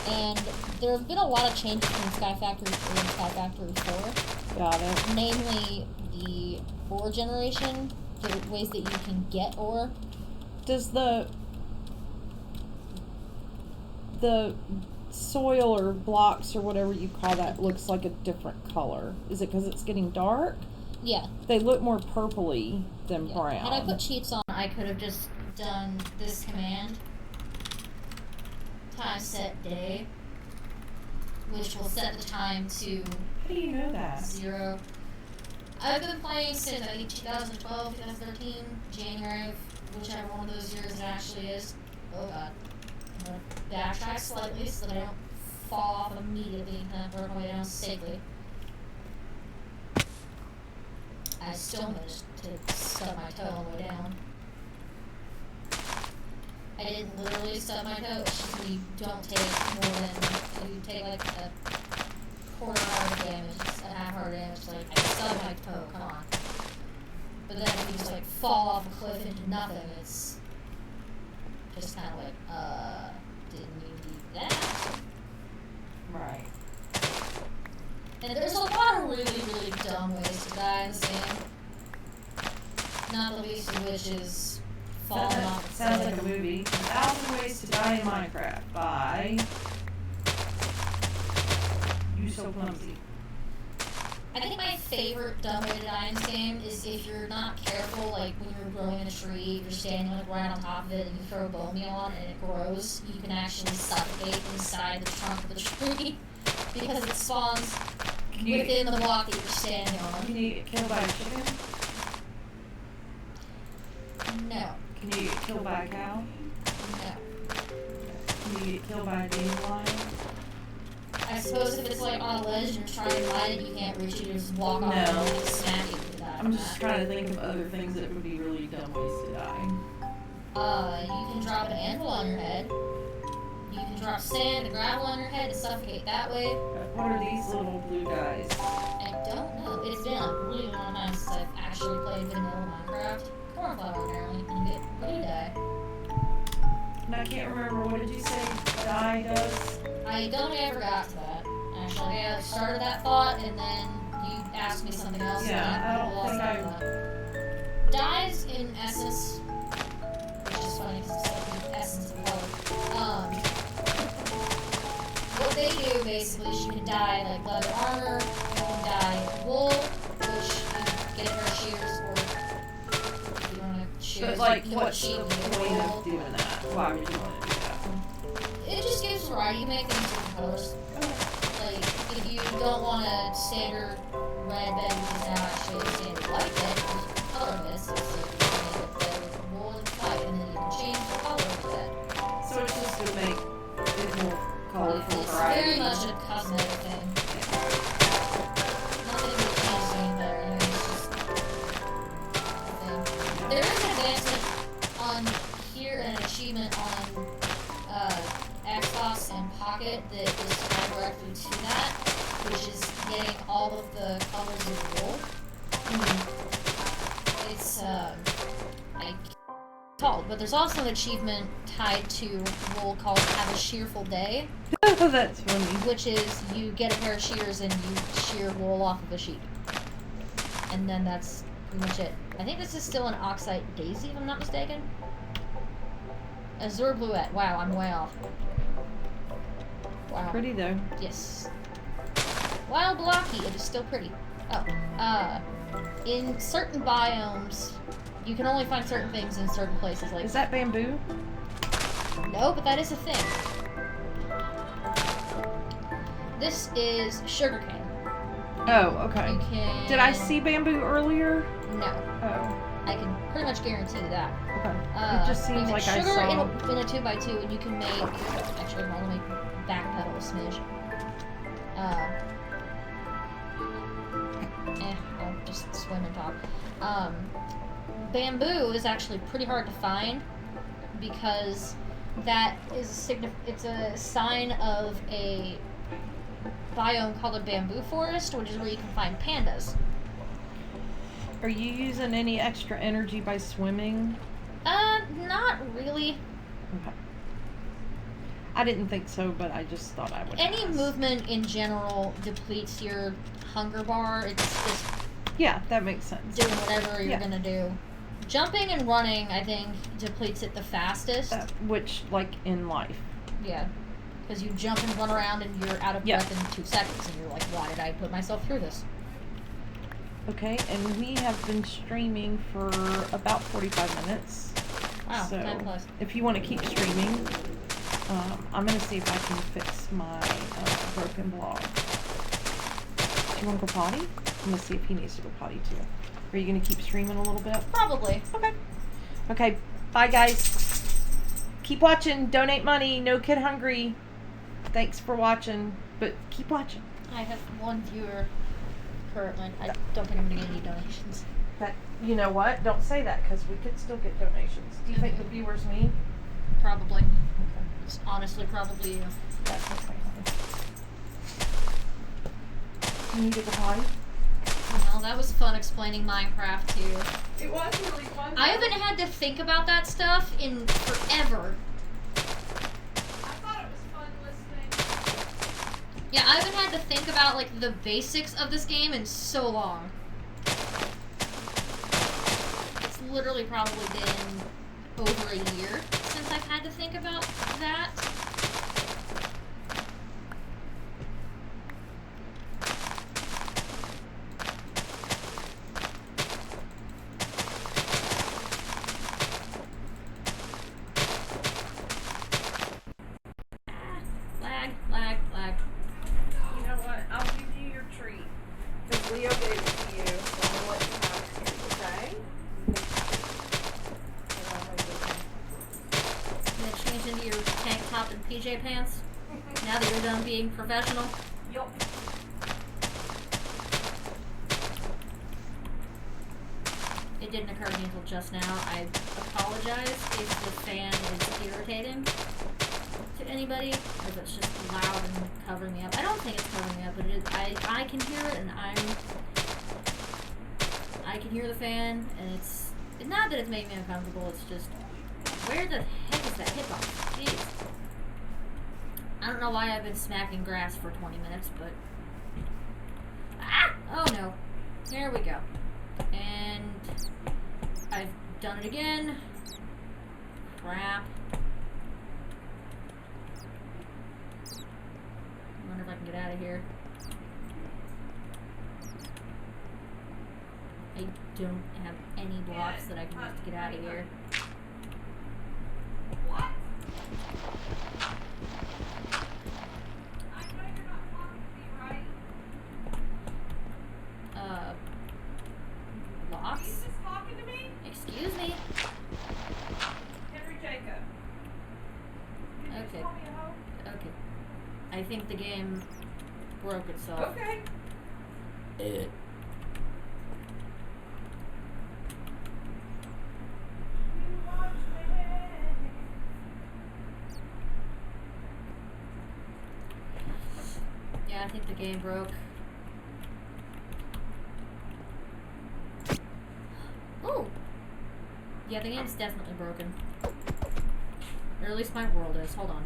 And there have been a lot of changes between Sky Factory 3 and Sky Factory 4. Got it. Namely, the ore generation, the ways that you can get ore. Does the soil or blocks or whatever you call that looks like a different color? Is it because it's getting dark? Yeah. They look more purpley than brown. Had I put cheats on, I could have just done this command, time set day, which will set the time to How do you know that? 0. I've been playing since, I think, 2012, 2013, January, whichever one of those years it actually is. Oh god. I'm going to backtrack slightly so that I don't fall off immediately and work my way down safely. I still managed to stub my toe on the way down. I didn't literally stub my toe, it's just that you don't take more than, you take like a quarter heart of damage, a half heart of damage, like, I stubbed my toe, come on. But then if you just like fall off a cliff into nothing, it's just kind of like, didn't you need that? Right. And there's a lot of really, really dumb ways to die in this game. Release of Witches falling off. Sounds like a movie. 1,000 Ways to Die in Minecraft by You So Clumsy. I think my favorite dumb way to die in this game is if you're not careful, like when you're growing in a tree, you're standing like right on top of it and you throw bone meal on it and it grows, you can actually suffocate inside the trunk of the tree because it spawns within the block that you're standing on. Can you get killed by a chicken? No. Can you get killed by a cow? No. Can you get killed by a dandelion? I suppose if it's like on a ledge and you're trying to light it, you can't reach it, you just walk off No. and you smack it to die. I'm just trying to think of other things that would be really dumb ways to die. You can drop an anvil on your head. You can drop sand and gravel on your head and suffocate that way. What are these little blue guys? I don't know. It's been a really long time since I've actually played vanilla Minecraft. Cornflower apparently, and you get blue dye. And I can't remember, what did you say dye does? I don't think I ever got to that. Actually, I started that thought and then you asked me something else. Yeah, and I don't lost think that I- thought. Dyes in essence, which is funny because it's like the essence of color. What they do basically is you can dye like leather armor, you can dye wool, which you get a pair of shears, or if you want to shears, But like, you know what what's sheet the you get point wool. of doing that? Why would you want to do that? It just gives variety. You make things different colors. Like, if you don't want a standard red bed, you can now actually a standard white bed. There's color mist. It's like you can make a bed with wool and white, and then you can change the color of the bed. So it's just to make it more colorful It's variety. very much a cosmetic thing. Nothing really changes any better. I mean, it's just a thing. There is an advancement on here, an achievement on Xbox and Pocket that is tied directly to that, which is getting all of the colors of wool. It's I called, but there's also an achievement tied to wool called Have a Shearful Day, Oh, that's funny. which is you get a pair of shears and you shear wool off of a sheep. And then that's pretty much it. I think this is still an Oxide Daisy, if I'm not mistaken. Azure Bluette. Wow, I'm way off. Wow. Pretty though. Yes. While blocky, it is still pretty. Oh, in certain biomes, you can only find certain things in certain places. Like Is that bamboo? no, but that is a thing. This is sugarcane. Oh, okay. You can. Did I see bamboo earlier? No, Oh, I can pretty much guarantee you that. okay. It just you seems can like I sugar saw. in a 2x2, and you can make. Actually, hold on, let me backpedal a smidge. I'll just swim and talk. Bamboo is actually pretty hard to find because that is it's a sign of a biome called a bamboo forest, which is where you can find pandas. Are you using any extra energy by swimming? Not really. Okay. I didn't think so, but I just thought I would Any ask. movement in general depletes your hunger bar. It's just Yeah, that makes sense. doing whatever you're Yeah. gonna do. Jumping and running, I think, depletes it the fastest. Which, like, in life. Yeah. Because you jump and run around and you're out of Yeah. breath in 2 seconds, and you're like, why did I put myself through this? Okay, and we have been streaming for about 45 minutes. Wow, So, 10 plus. if you want to keep streaming, I'm going to see if I can fix my broken blog. Do you want to go potty? I'm going to see if he needs to go potty too. Are you going to keep streaming a little bit? Probably. Okay. Okay, bye guys. Keep watching. Donate money. No Kid Hungry. Thanks for watching, but keep watching. I have 1 viewer currently. I don't think I'm gonna get any donations. That, you know what? Don't say that because we could still get donations. Do you think the viewers need? Probably. Okay. It's honestly probably you. That's okay. You need to go potty? Well, that was fun explaining Minecraft to you. It was really fun. I haven't had to think about that stuff in forever. I thought it was fun listening. Yeah, I haven't had to think about, like, the basics of this game in so long. It's literally probably been over a year since I've had to think about that. Lag. You know what? I'll give you your treat. Because Leo gave it to you, so I'm going to let you have it. Okay? I'm gonna change into your tank top and PJ pants now that you're done being professional. Yup. It didn't occur to me until just now. I apologize if the fan is irritating to anybody, or if it's just loud and covering me up. I don't think it's covering me up, but it is. I can hear it, and I can hear the fan, and it's not that it's making me uncomfortable. It's just, where the heck is that hitbox? Jeez. I don't know why I've been smacking grass for 20 minutes, but oh no. There we go. And I've done it again. Crap. I wonder if I can get out of here. I don't have any blocks that I can use to get out of here. What? Blocks? He's just talking to me? Excuse me. Henry Jacob. You just Okay. call me a hoe? Okay. I think the game broke itself. Okay. Yeah, I think the game broke. Oh! Yeah, the game's definitely broken. Or at least my world is. Hold on.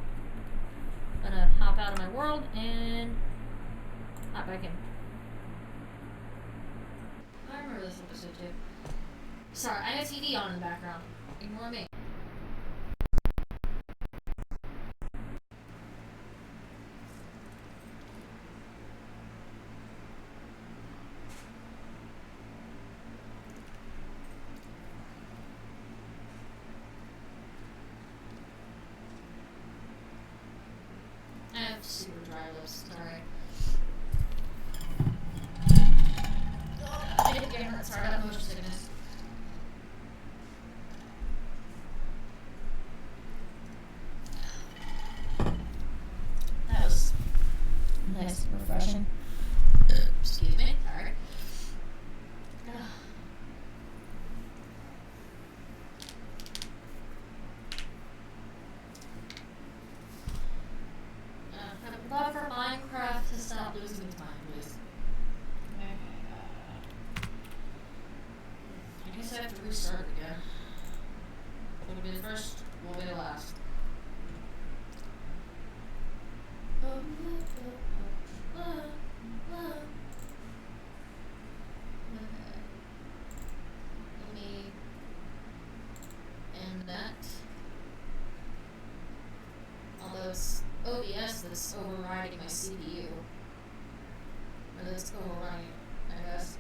I'm gonna hop out of my world and hop back in. I remember this episode too. Sorry, I have TV on in the background. Ignore me. I have super dry lips, sorry. I didn't get hurt, sorry, I got motion sickness. That was nice and refreshing. Excuse me, sorry. I would love for Minecraft to stop losing time, please. I guess I have to restart again. What'll be the first, will be the last. Let me end that. Although it's OBS that's overriding my CPU. Or that's overriding it, I guess.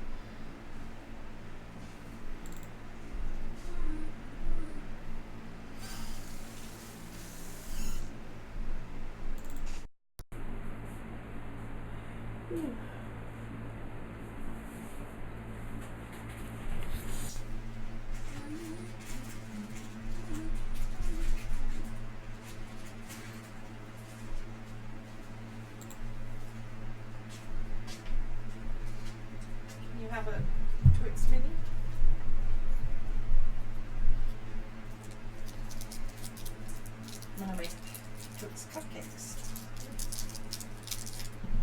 Can you have a Twix mini? I'm gonna make Twix cupcakes.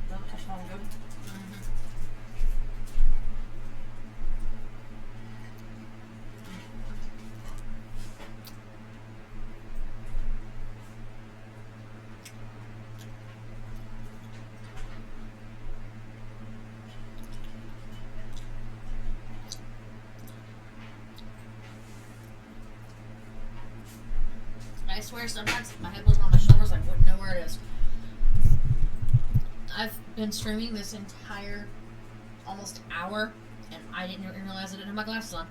Those sound good. swear sometimes if my head wasn't on my shoulders, I wouldn't know where it is. I've been streaming this entire almost hour, and I didn't even realize I didn't have my glasses on.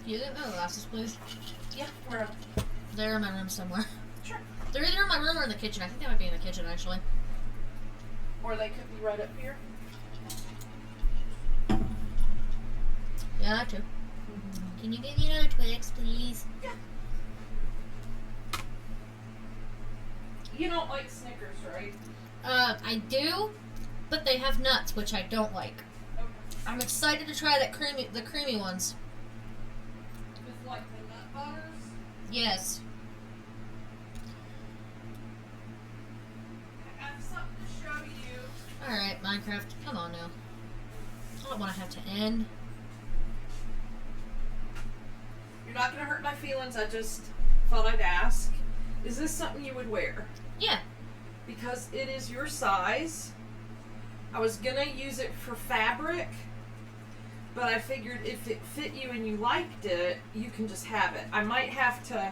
You get my glasses, please? Yeah, where? They're in my room somewhere. Sure. They're either in my room or in the kitchen. I think they might be in the kitchen, actually. Or they could be right up here. Yeah, that too. Can you give me another Twix, please? Yeah. You don't like Snickers, right? I do, but they have nuts, which I don't like. Okay. I'm excited to try the creamy ones. With like the nut butters? Yes. I have something to show you. Alright, Minecraft, come on now. I don't want to have to end. You're not gonna hurt my feelings, I just thought I'd ask. Is this something you would wear? Yeah. Because it is your size. I was gonna use it for fabric, but I figured if it fit you and you liked it, you can just have it. I might have to...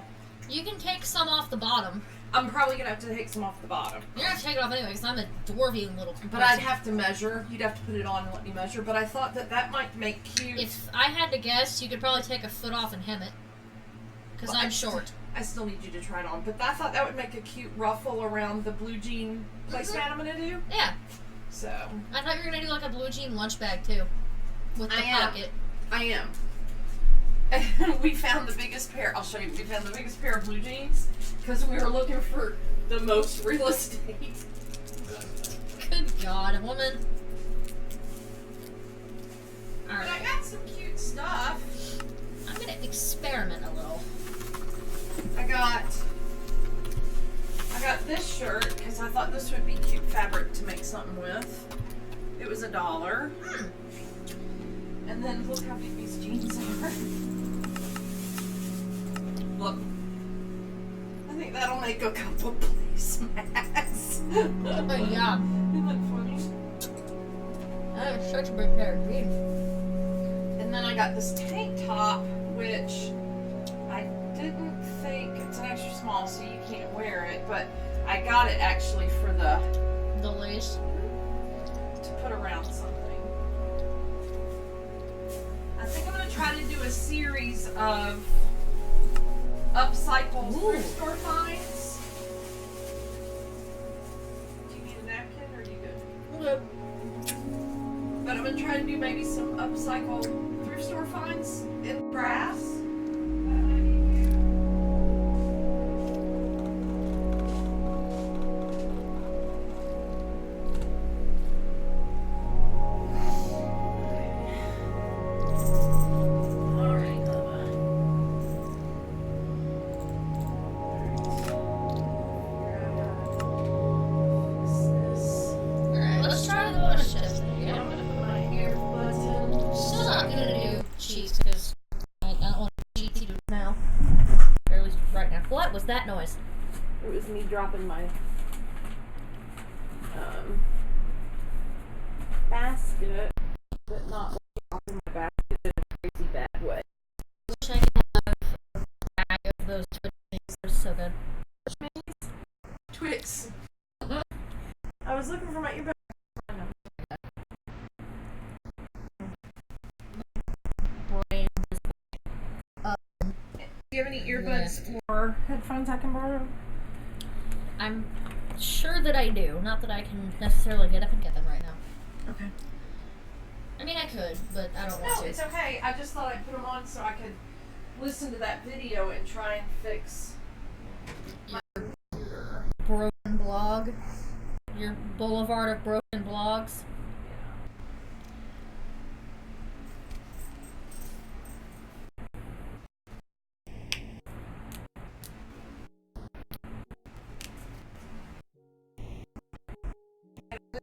You can take some off the bottom. I'm probably gonna have to take some off the bottom. You're gonna have to take it off anyway, because I'm a dwarvy little person. But I'd have to measure. You'd have to put it on and let me measure. But I thought that that might make cute... If I had to guess, you could probably take a foot off and hem it. Because Well, I'm short. I still need you to try it on. But I thought that would make a cute ruffle around the blue jean placemat I'm gonna do. Yeah. So... I thought you were gonna do like a blue jean lunch bag too. With the I am. pocket. I am. We found the biggest pair. I'll show you. We found the biggest pair of blue jeans because we were looking for the most real estate. Good God, woman. But I Alright. got some cute stuff. I'm gonna experiment a little. I got this shirt because I thought this would be cute fabric to make something with. It was $1. And then look how big these jeans are. Look. I think that'll make a couple placemats. Oh, yeah. Isn't that funny? That is such a big pair of jeans. And then I got this tank top, which I didn't think it's an extra small, so you can't wear it, but I got it actually for the lace. to put around something. I think I'm gonna try to do a series of upcycle thrift store finds. Do you need a napkin or are you good? Okay. But I'm gonna try to do maybe some upcycle thrift store finds in grass. Alright, let's try the wash test again. I'm gonna put my earbuds in. Still not gonna do cheese because I don't want to cheat you now. Or at least right now. What was that noise? It was me dropping my basket, but not like dropping my basket in a crazy bad way. Wish I could have a bag of those Twix things. They're so good. Twix. I was looking for my earbuds. Brain. Do you have any earbuds or headphones I can borrow? I'm sure that I do. Not that I can necessarily get up and get them right now. Okay. I mean, I could, but I don't No, want to. it's okay. I just thought I'd put them on so I could listen to that video and try and fix. Broken blog. Your boulevard of broken blogs.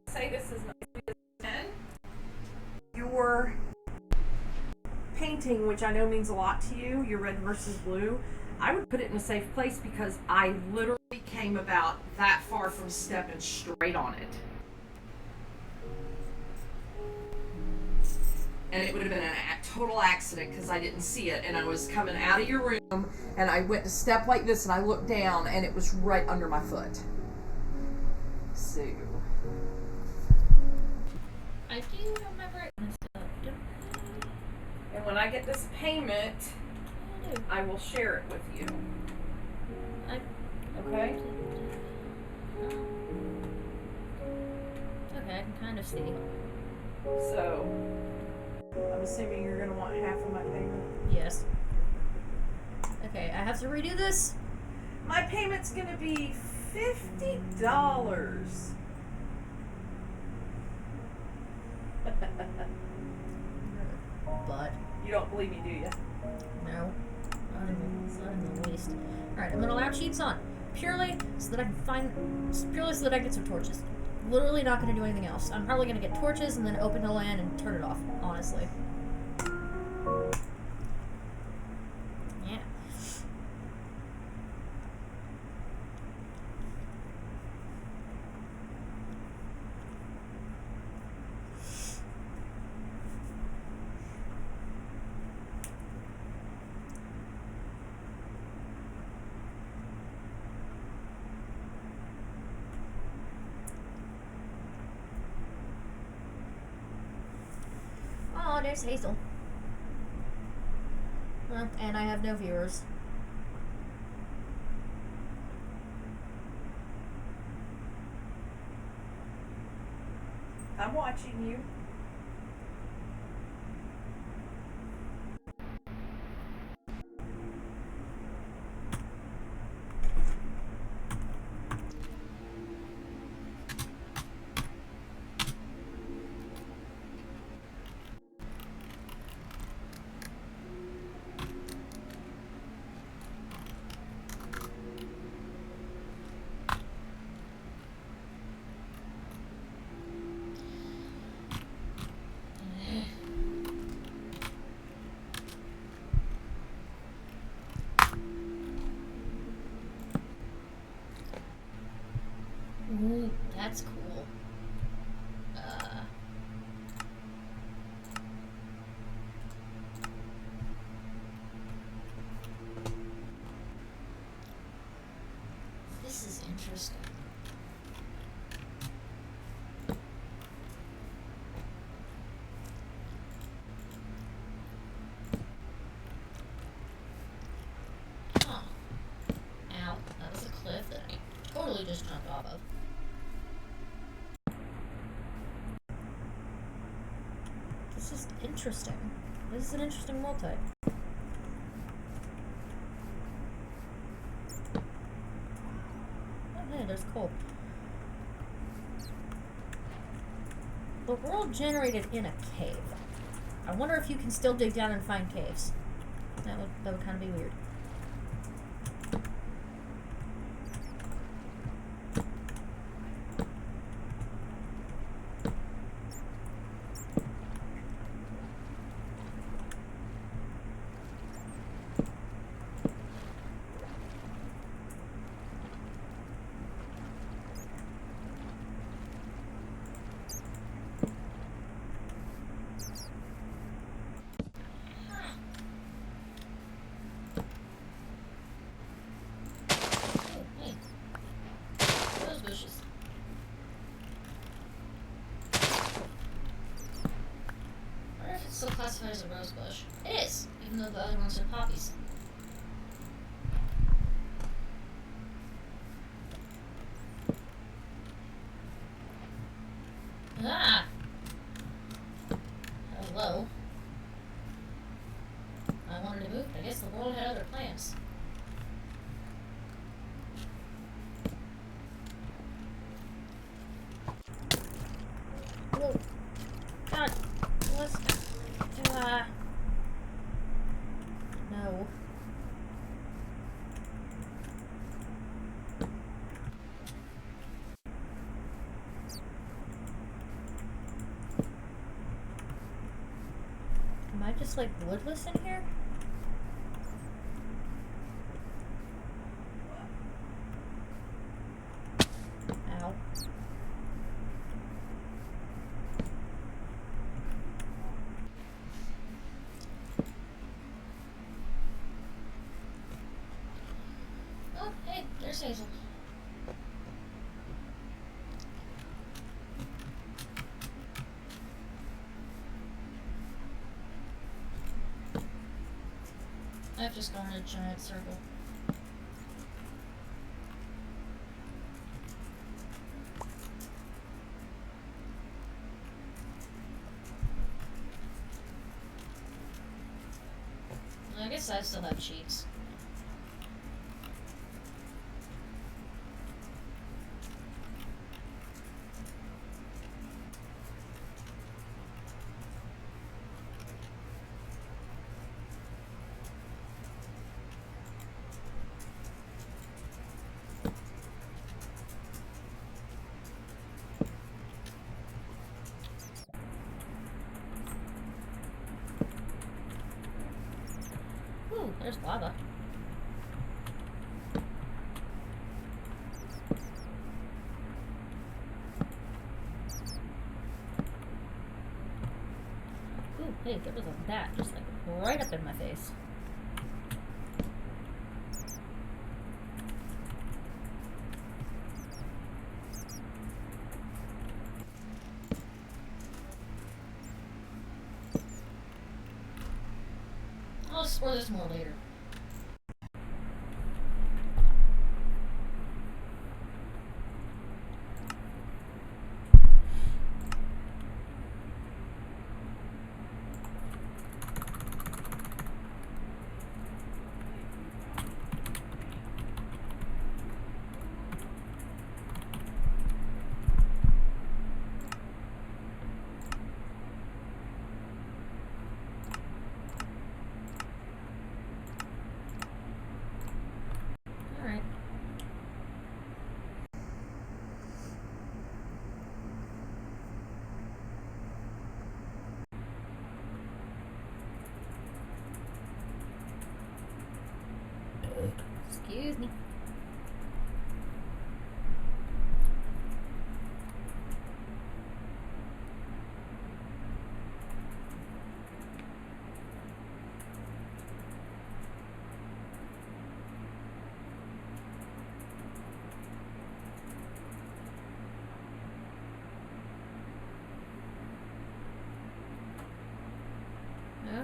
Say say this is nicely a 10. Your painting, which I know means a lot to you, your red versus blue, I would put it in a safe place because I literally came about that far from stepping straight on it. And it would have been a total accident because I didn't see it, and I was coming out of your room and I went to step like this and I looked down and it was right under my foot. So I do remember it. and when I get this payment, I do. I will share it with you. Okay? Okay, I can kind of see. So I'm assuming you're gonna want half of my payment. Yes. Okay, I have to redo this. My payment's gonna be $50. But You don't believe me, do you? no, not in the least. All right, I'm gonna allow cheats on purely so that I can get some torches. Literally not gonna do anything else. I'm probably gonna get torches and then open the LAN and turn it off. Honestly. Yeah. Oh, there's Hazel. Well, and I have no viewers. I'm watching you. Ooh, that's cool. This is interesting. Huh. Ow, that was a cliff that I totally just jumped off of. This is interesting. This is an interesting world type. Oh, hey, there's coal. The world generated in a cave. I wonder if you can still dig down and find caves. That would kind of be weird. Still classified as a rose bush. It is, even though the other ones are poppies. Ah! Hello. I wanted to move, but I guess the world had other plans. Whoa. God. Let's... No. just like woodless in here? Ow. Oh, hey, there's Hazel. I've just gone in a giant circle. I guess I still have cheats. Ooh, there's lava. Ooh, hey, there was a bat just like right up in my face. I'll explore this more later. Alright. Excuse me.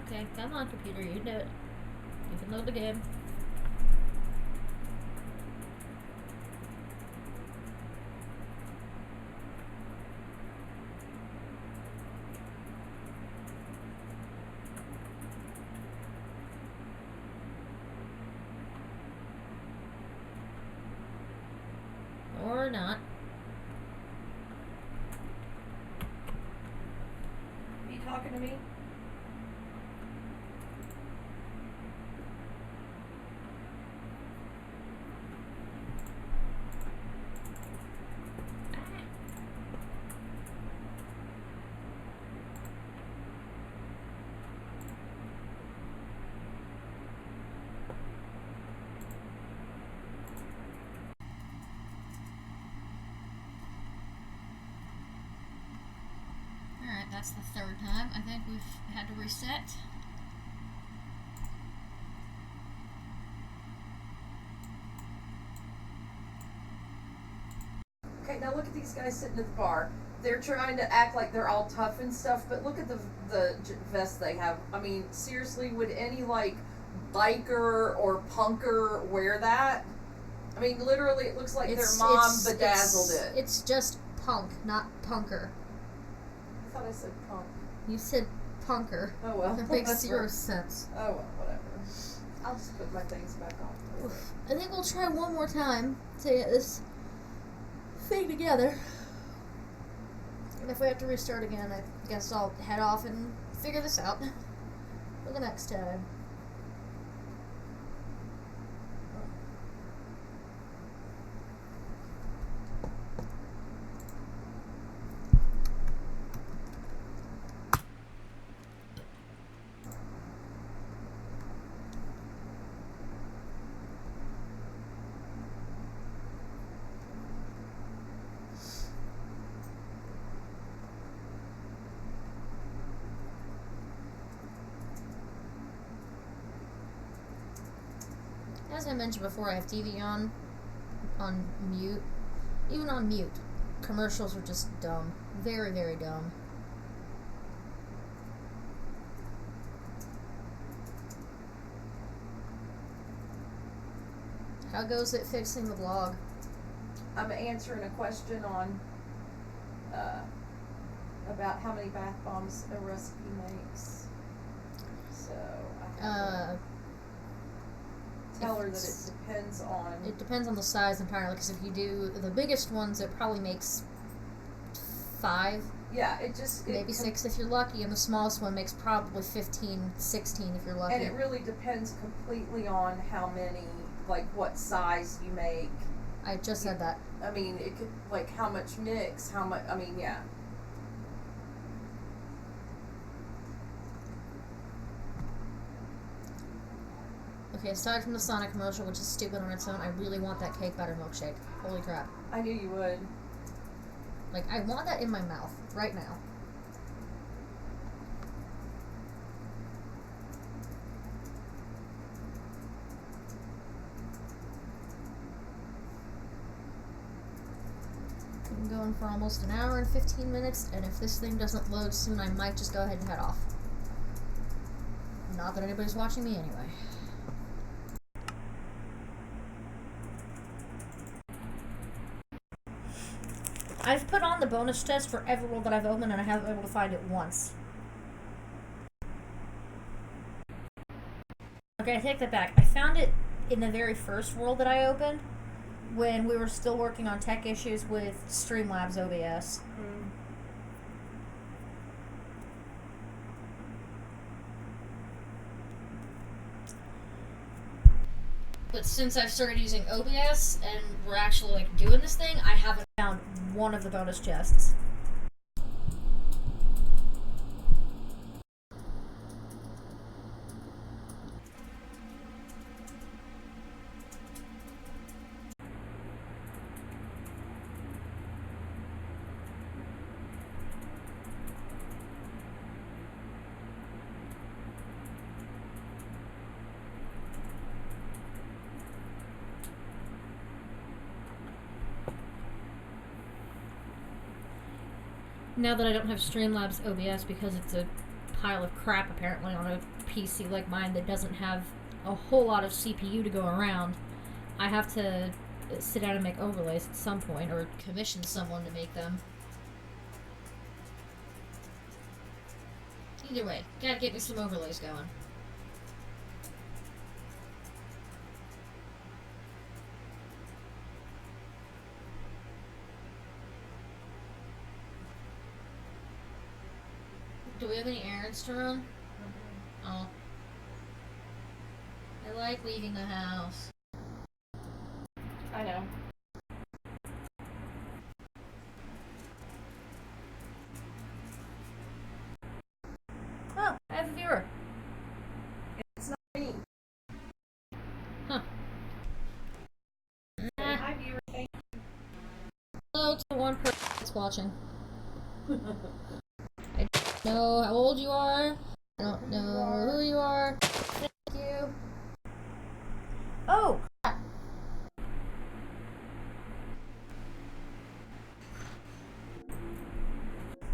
Okay, come on, computer, you do it. You can load the game. Or not. Are you talking to me? Alright, that's the third time. I think we've had to reset. Okay, now look at these guys sitting at the bar. They're trying to act like they're all tough and stuff, but look at the vest they have. I mean, seriously, would any like biker or punker wear that? I mean, literally, it looks like their mom bedazzled it. It's just punk, not punker. I thought I said punk. You said punker. Oh well. That makes That's zero right. sense. Oh well, whatever. I'll just put my things back on. I think we'll try one more time to get this thing together. And if we have to restart again, I guess I'll head off and figure this out for the next time. as I mentioned before, I have TV on mute. Even on mute, commercials are just dumb. Very, very dumb. How goes it fixing the blog? I'm answering a question on about how many bath bombs a recipe makes. So I have to tell her that it depends on. It depends on the size entirely, because if you do the biggest ones, it probably makes 5. Yeah, it just Maybe 6 if you're lucky, and the smallest one makes probably 15, 16 if you're lucky. And it really depends completely on how many, like what size you make. I just said that. I mean, it could, like, how much mix, how much, I mean, yeah. Okay, aside from the Sonic commercial, which is stupid on its own, I really want that cake batter milkshake. Holy crap. I knew you would. Like, I want that in my mouth right now. I'm going for almost an hour and 15 minutes, and if this thing doesn't load soon, I might just go ahead and head off. Not that anybody's watching me anyway. I've put on the bonus test for every world that I've opened, and I haven't been able to find it once. Okay, I take that back. I found it in the very first world that I opened, when we were still working on tech issues with Streamlabs OBS. But since I've started using OBS and we're actually like doing this thing, I haven't found one of the bonus chests. Now that I don't have Streamlabs OBS because it's a pile of crap apparently on a PC like mine that doesn't have a whole lot of CPU to go around, I have to sit down and make overlays at some point, or commission someone to make them. Either way, gotta get me some overlays going. Do we have any errands to run? Oh. I like leaving the house. I know. Oh, I have a viewer. It's not me. Huh. Hi, viewer. Hello to the one person that's watching. I don't know how old you are. I don't know who you are. Thank you. Oh, crap.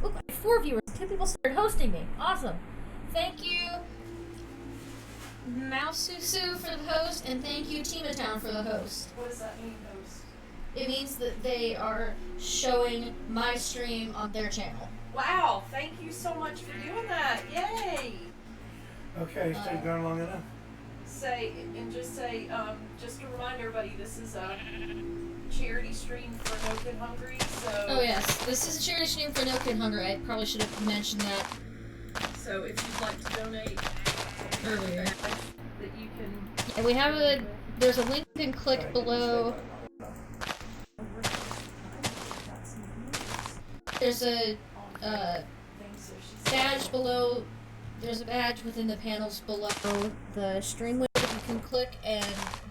Look, I have 4 viewers. 2 people started hosting me. Awesome. Thank you, Moususu for the host, and thank you, Timatown for the host. What does that mean, host? It means that they are showing my stream on their channel. Wow, thank you so much for doing that. Yay! Okay, stay going long enough. Say, just to remind everybody, this is a charity stream for No Kid Hungry, so... Oh yes, this is a charity stream for No Kid Hungry. I probably should have mentioned that So if you'd like to donate, earlier. that you can... And we have there's a link you can click below. There's a badge below. There's a badge within the panels below the stream link that you can click and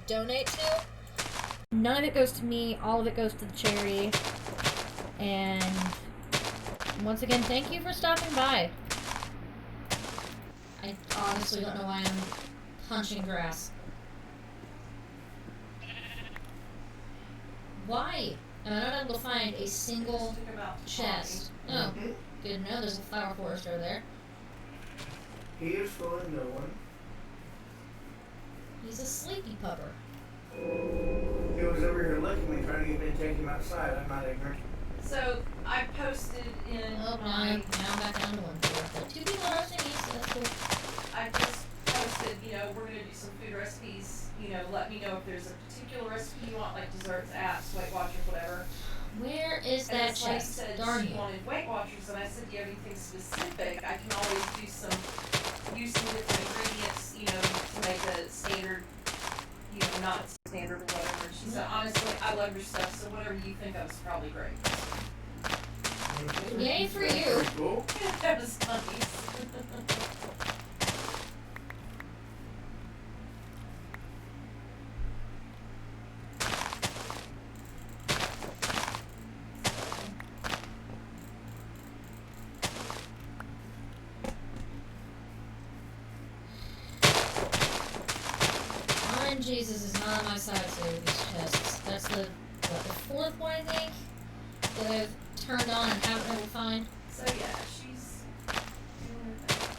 donate to. None of it goes to me, all of it goes to the charity. And once again, thank you for stopping by. I honestly don't know why I'm punching grass. Why am I not able to find a single Just took him out to chest? potty. Oh, Mhm. good to know. There's a flower forest over there. He is full of no one. He's a sleepy pupper. He was over here licking me, trying to get me to take him outside. I'm not ignorant. So I posted in Oh, now I'm back down to 1-4. But 2 people are roasting me, so that's cool. I just posted, we're gonna do some food recipes. Let me know if there's a particular recipe you want, like desserts, apps, Weight Watchers, whatever. Where is And that then Slade chest? said Darn she you. wanted Weight Watchers, and I said, do you have anything specific? I can always use some different ingredients, to make a standard, not standard or whatever. She said, honestly, I love your stuff, so whatever you think of is probably great. Yay for That's you. pretty cool. That was nice. Jesus is not on my side today with these chests. That's the 4th one, I think, that I've turned on and haven't been able to find. So yeah, she's doing her thing.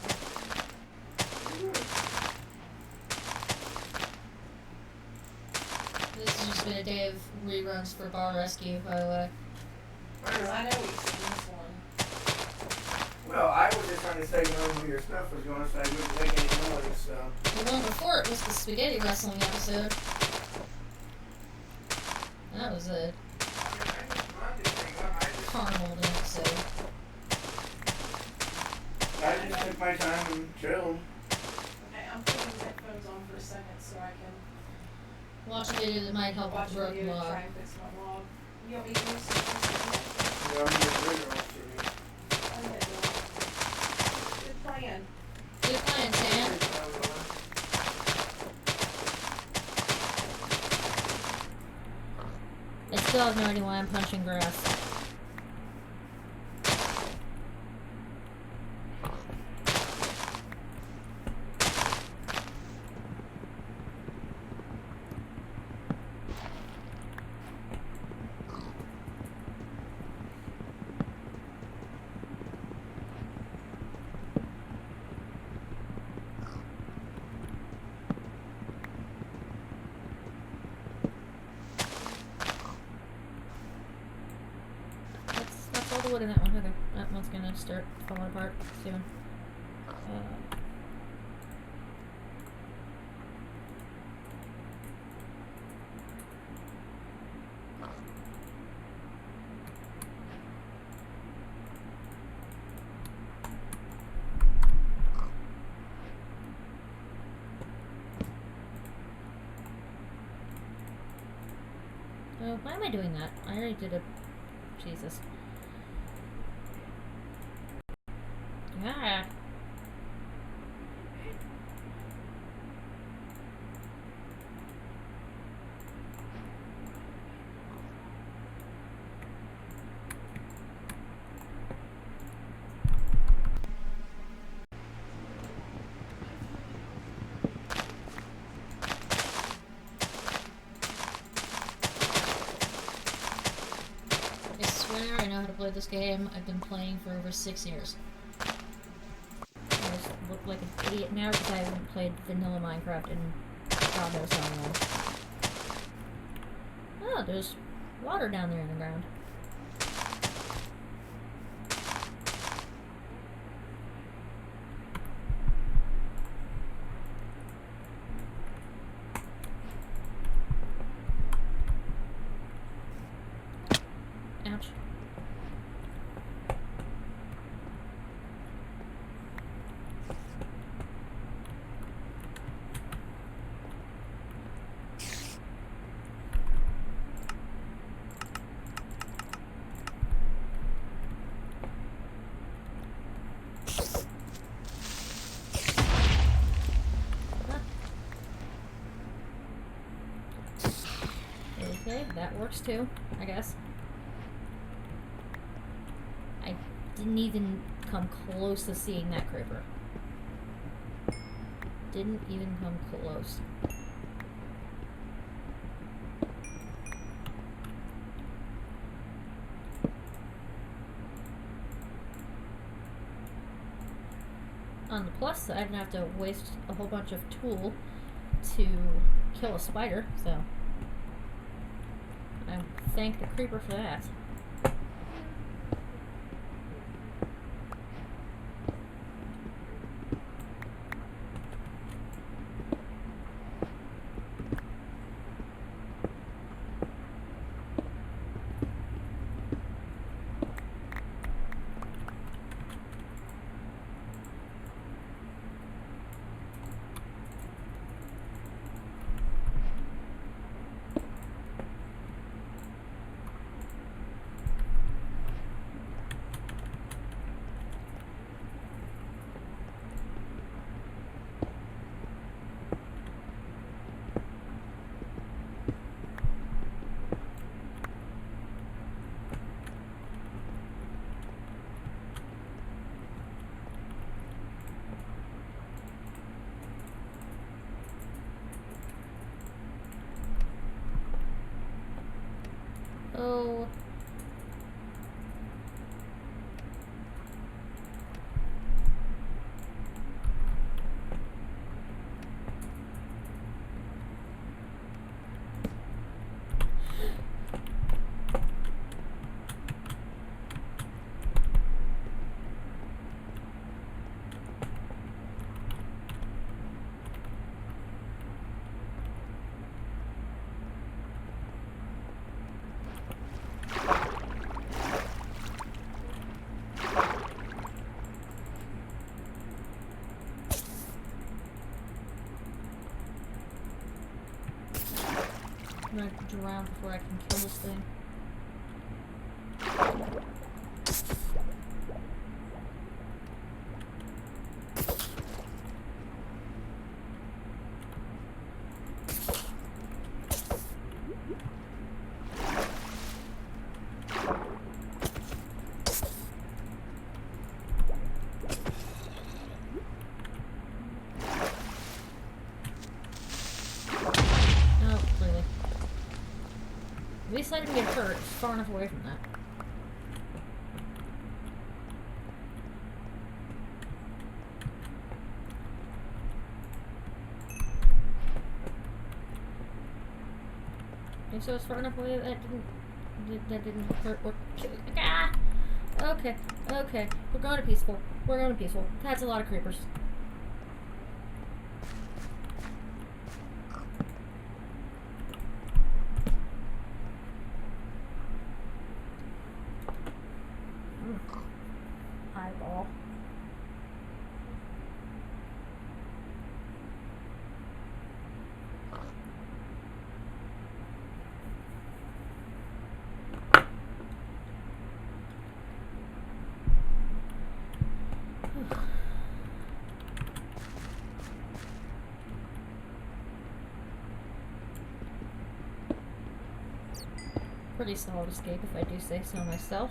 This has just been a day of reruns for Bar Rescue, by the way. I know we've seen this one. Well, I was just trying to stay on where your stuff was going, so I wouldn't make any noise, so. The one before it was the spaghetti wrestling episode. That was a caramel episode. I just took my time and chilled. Okay, I'm putting headphones on for a second so I can Watch a video that might help watch with a the broken video and log. try and fix my log. You want me to use something? You know, I'm just rigor on TV. Oh, yeah, good plan. Good plan, Sam. I still have no idea why I'm punching grass. That's all the wood in that one. Okay, that one's gonna start falling apart soon. Why am I doing that? I already did a... Jesus. Ah. I swear I know how to play this game. I've been playing for over 6 years. I just look like an idiot now because I haven't played vanilla Minecraft in God knows how long. Oh, there's water down there in the ground. Ouch. Okay, that works too, I guess. I didn't even come close to seeing that creeper. Didn't even come close. on the plus side, I didn't have to waste a whole bunch of tool to kill a spider, so I thank the creeper for that. Oh. I'm gonna drown before I can kill this thing. At least I didn't get hurt. It's far enough away from that. Okay, so it's far enough away that didn't hurt or kill. Ah! Okay, okay. We're going to peaceful. We're going to peaceful. That's a lot of creepers. Eyeball. Pretty solid escape, if I do say so myself.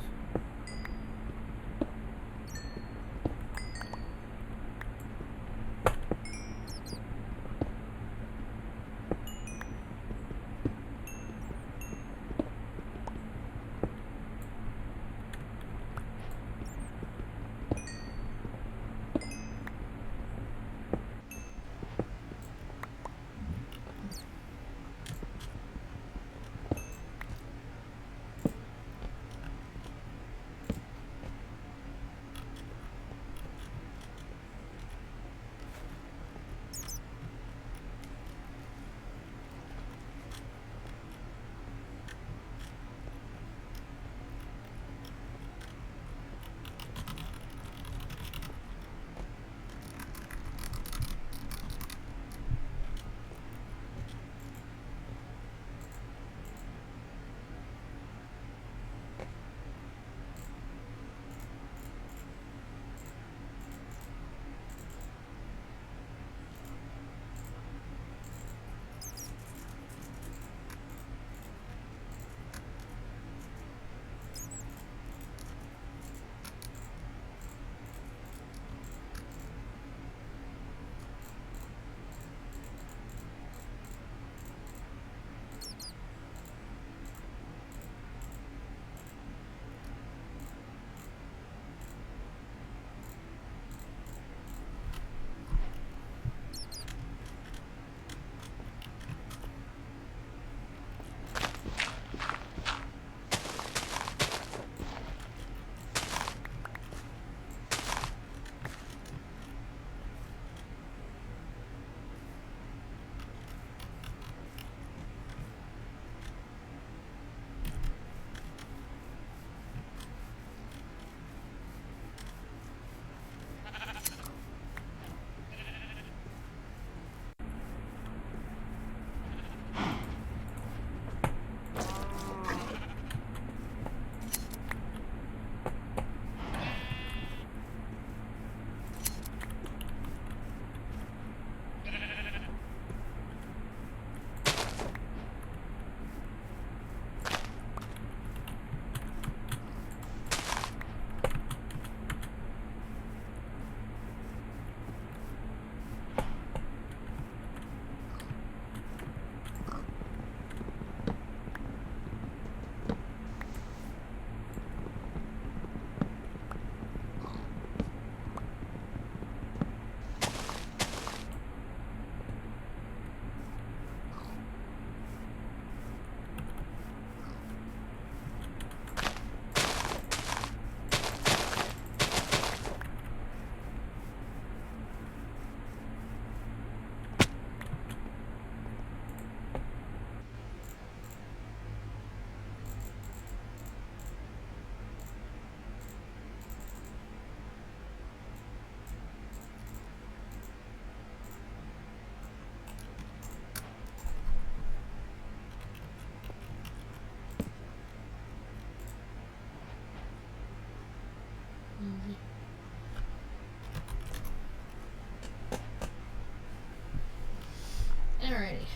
Alrighty.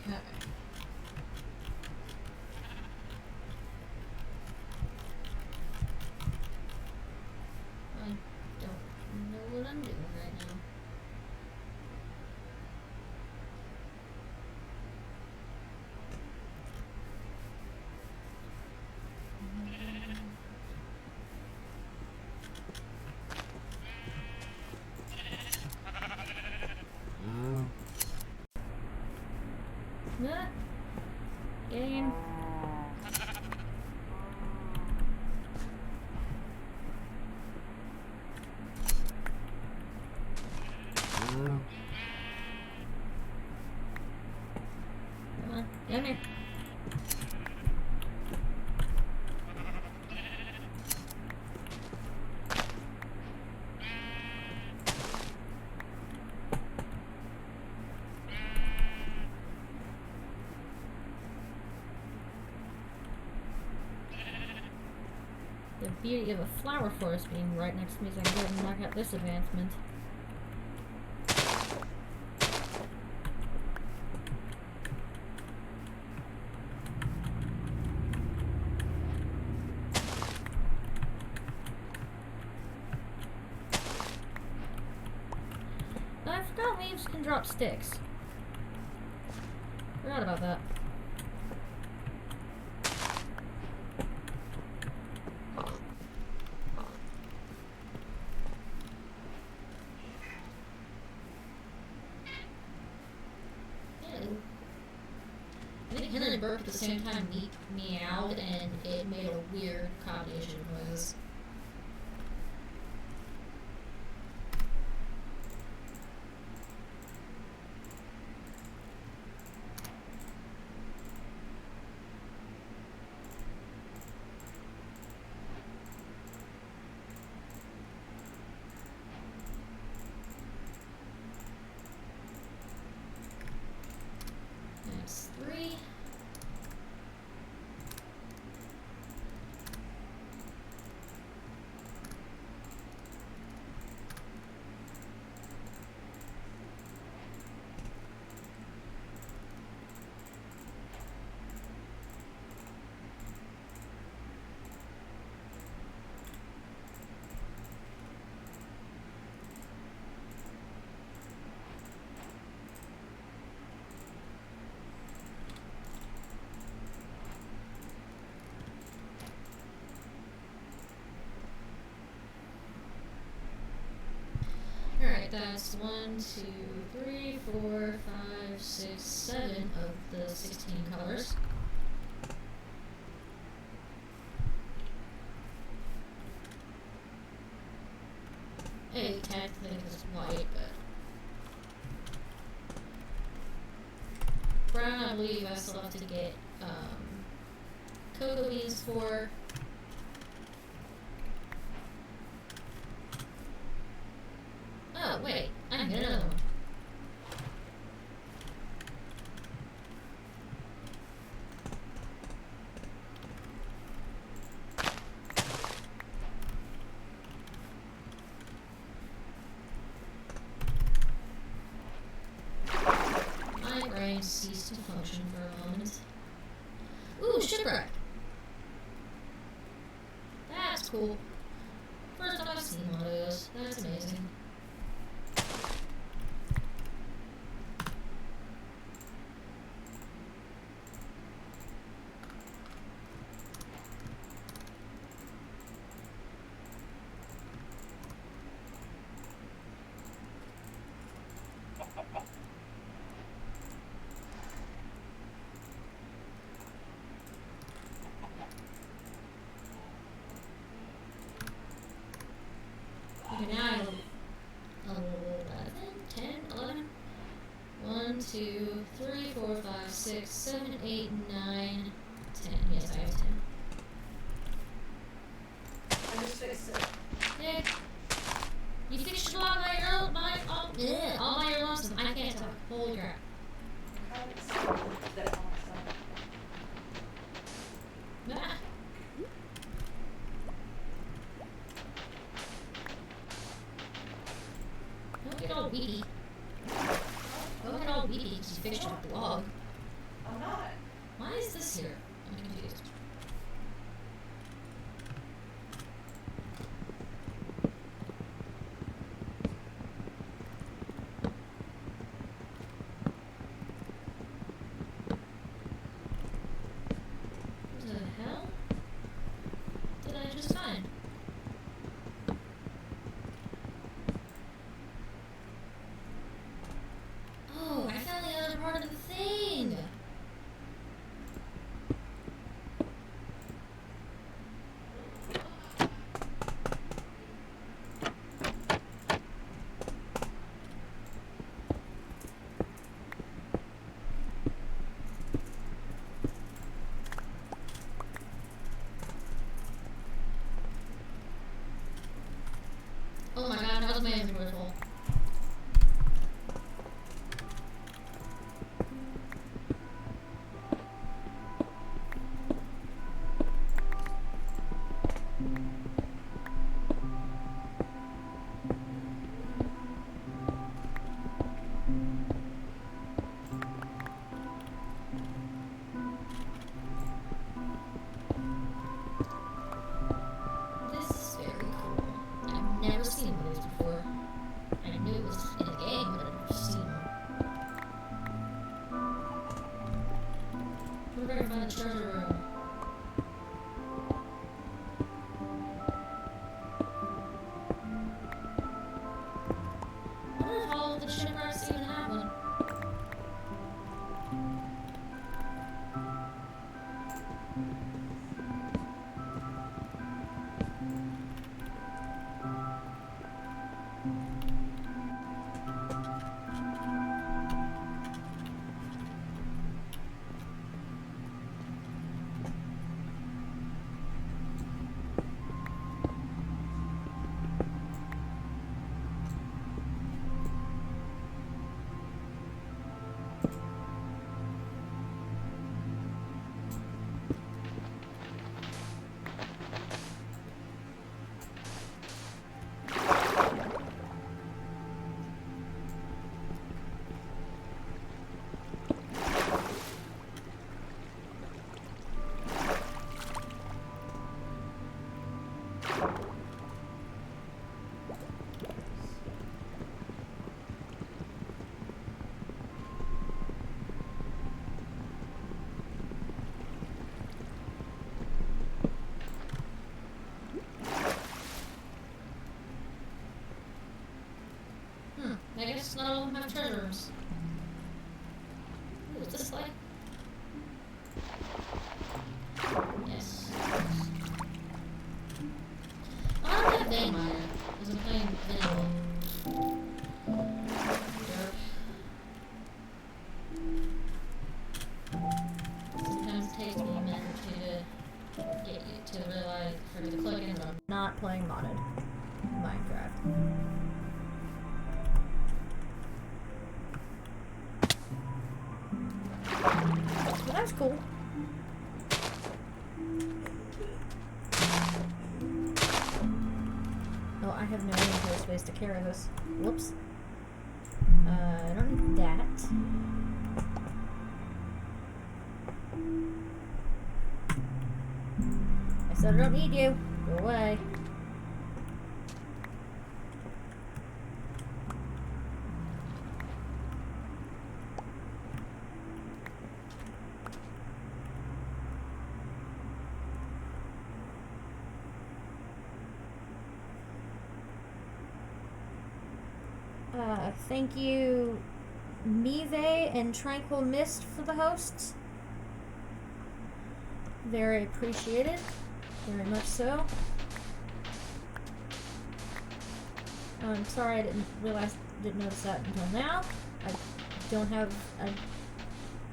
Okay. I don't know what I'm doing right now. Ah, game. Come on, down here. The beauty of a flower forest being right next to me is I can go ahead and knock out this advancement. I forgot leaves can drop sticks. Forgot about that. I think Henry and Burke at the same time meowed, and it made a weird combination of noises. That's 3. Alright, that's 1, 2, 3, 4, 5, 6, 7 of the 16 colors. Technically it's white, but brown I believe I still have to get cocoa beans for. Oh, wait, I can get another one. My brain ceased to function for a moment. Ooh, shipwreck! That's cool. First time I've seen one of those. That's amazing. 6, 7, 8, 9, 10. Yes, I have 10. I just fixed it. Nick, you fixed your log by your own, all by your lonesome. I can't talk. Holy crap. I'm excited that it's almost done. Ah. Don't get all weedy. Don't get all weedy because you fixed your blog. I'm not. Why is this here? I'm confused. What the hell did I just find? Oh, I found the other part of the thing! Oh my god, how's my inventory full? This is very cool. I've never seen one of these before. I knew it was in the game, but I've never seen one. We're gonna find the treasure room. I wonder if all of the shipwrecks even have one. I guess not all of them have treasures. Ooh, is this like? Yes. I don't have Vein Miner, because I'm playing Vanilla. Derp. Sometimes it takes me a minute or two to get you to realize, for you to click in that I'm not playing modded Minecraft. Well, that's cool. Oh, I have no inventory space to carry this. Whoops. I don't need that. I said I don't need you. Go away. Thank you, Mive and Tranquil Mist, for the hosts. Very appreciated. Very much so. I'm sorry I didn't notice that until now. I don't have a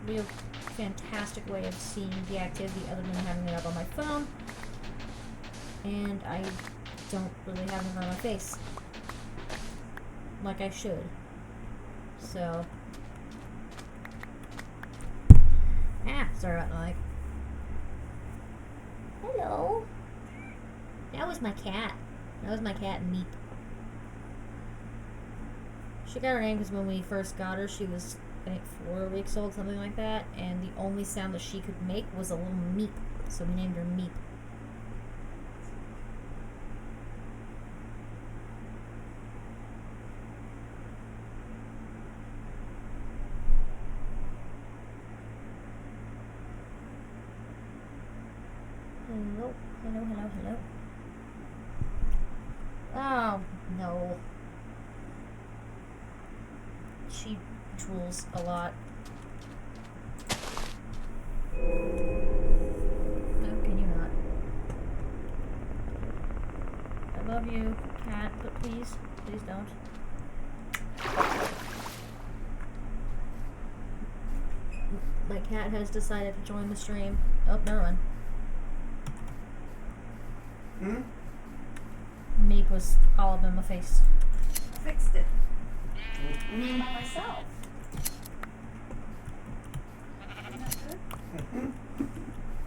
real fantastic way of seeing the activity other than having it up on my phone. And I don't really have it in front of my face like I should. So, sorry about the mic. Hello. That was my cat. That was my cat, Meep. She got her name because when we first got her, she was, I think, 4 weeks old, something like that, and the only sound that she could make was a little meep, so we named her Meep. Hello, hello, hello, hello. Oh, no. She drools a lot. No, can you not? I love you, cat, but please, please don't. My cat has decided to join the stream. Oh, never mind. Meep was all up in my face. Fixed it. By myself. Isn't that good?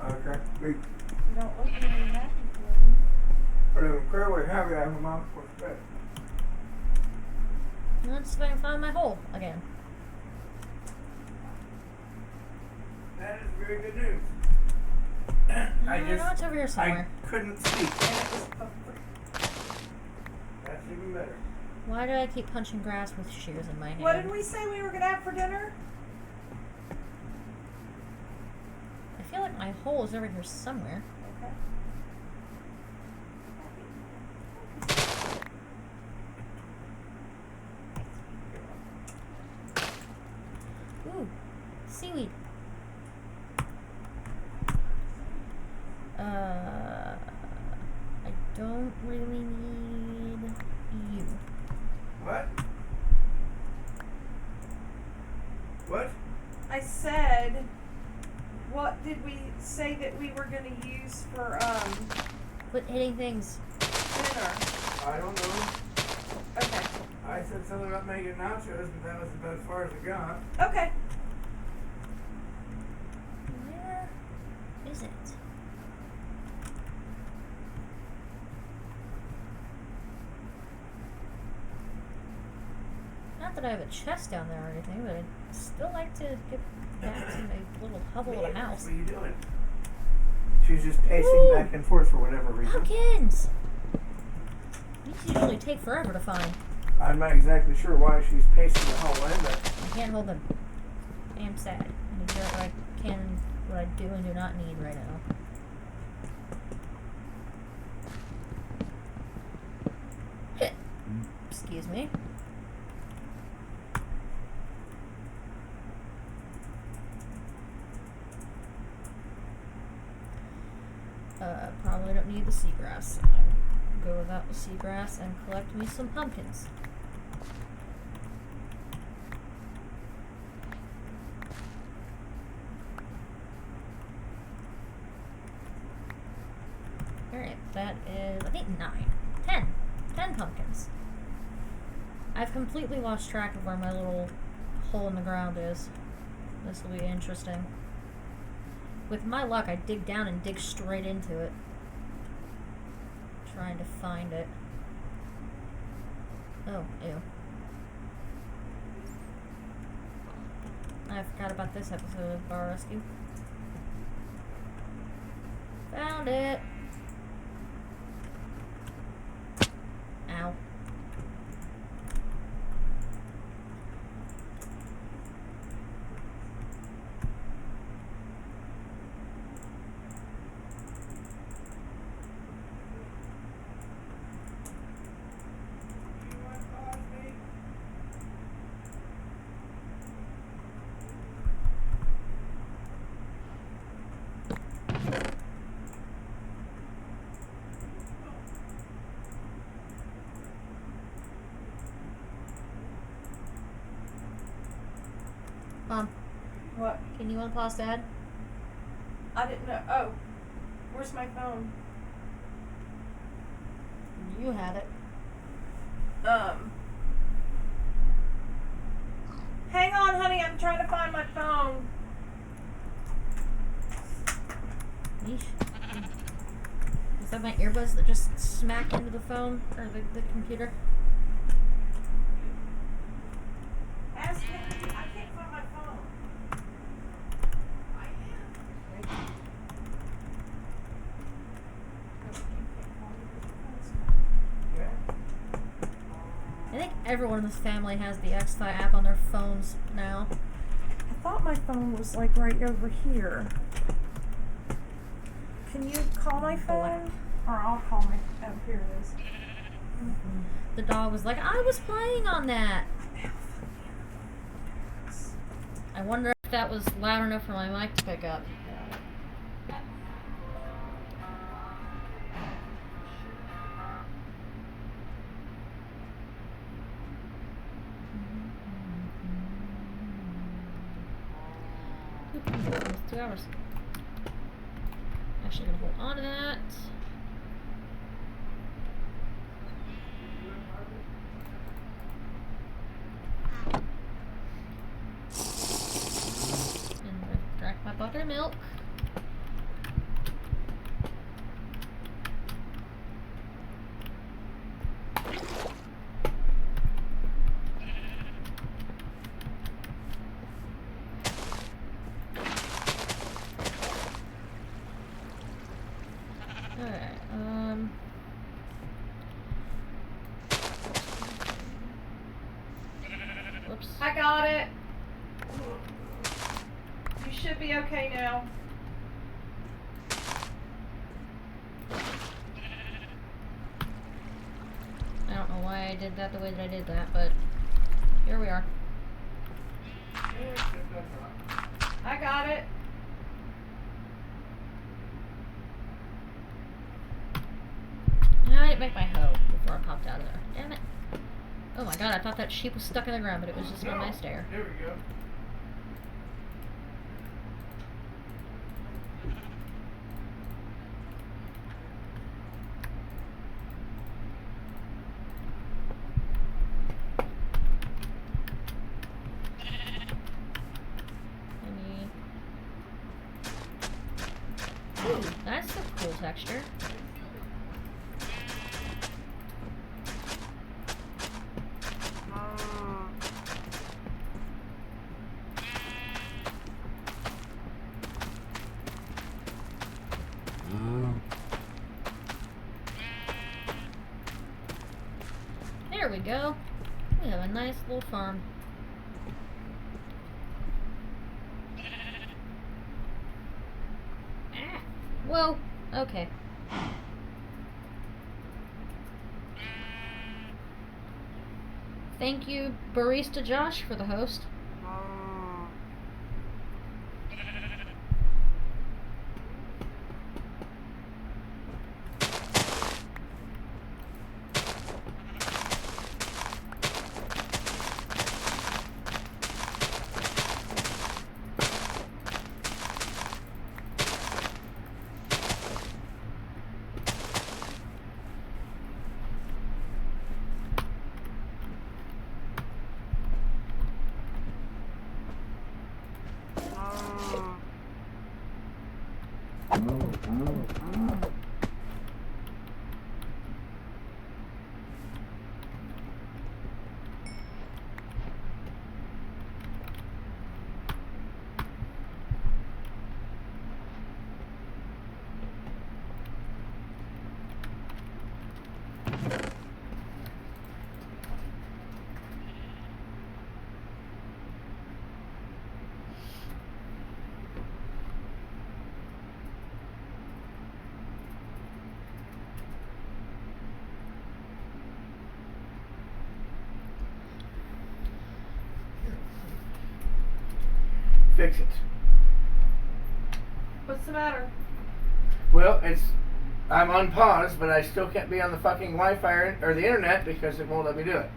Okay. We You don't look really happy for me. put them incredibly happy out of my mouth for bed. Let's see if I can find my hole again. That is very good news. I No, it's over here somewhere. I couldn't speak. And it was That's even better. Why do I keep punching grass with shears in my hand? What did we say we were going to have for dinner? I feel like my hole is over here somewhere. Okay. Ooh, seaweed. I don't really need you. What? What? I said, what did we say that we were going to use for Quit hitting things. dinner? I don't know. Okay. I said something about making nachos, but that was about as far as it got. Okay. Where is it? Not that I have a chest down there or anything, but I'd still like to get back to my little hovel of a house. What are you doing? She's just pacing Ooh. back and forth for whatever reason. Pumpkins! These usually take forever to find. I'm not exactly sure why she's pacing the hallway, but I can't hold them. I am sad. I need to figure out what I can, what I do and do not need right now. Excuse me. Probably don't need the seagrass. I'll go without the seagrass and collect me some pumpkins. Alright, that is, I think 10 pumpkins. I've completely lost track of where my little hole in the ground is. This will be interesting. With my luck, I dig down and dig straight into it. Trying to find it. Oh, ew. I forgot about this episode of Bar Rescue. Found it! Ow. Can you unpause Dad? I didn't know. Oh, where's my phone? You had it. Hang on, honey. I'm trying to find my phone. Yeesh. Is that my earbuds that just smack into the phone or the computer? Ask him. I can't find my phone. I am. I think everyone in this family has the X-Fi app on their phones now. I thought my phone was like right over here. Can you call my phone? Or I'll call my. Oh, here it is. The dog was like, I was playing on that. I wonder if that was loud enough for my mic to pick up. Almost 2 hours. Actually gonna hold on to that. And I drank my buttermilk. Whoops. I got it. You should be okay now. I don't know why I did that the way that I did that, but here we are. I got it. I didn't make my hoe before I popped out of there. Damn it. Oh my god, I thought that sheep was stuck in the ground, but it was just on my stair. There we go. Ooh, that's a cool texture. There we go. We have a nice little farm. Ah, whoa, okay. Thank you, Barista Josh, for the host. Fix it. What's the matter? Well, I'm on pause, but I still can't be on the fucking Wi-Fi or the internet because it won't let me do it.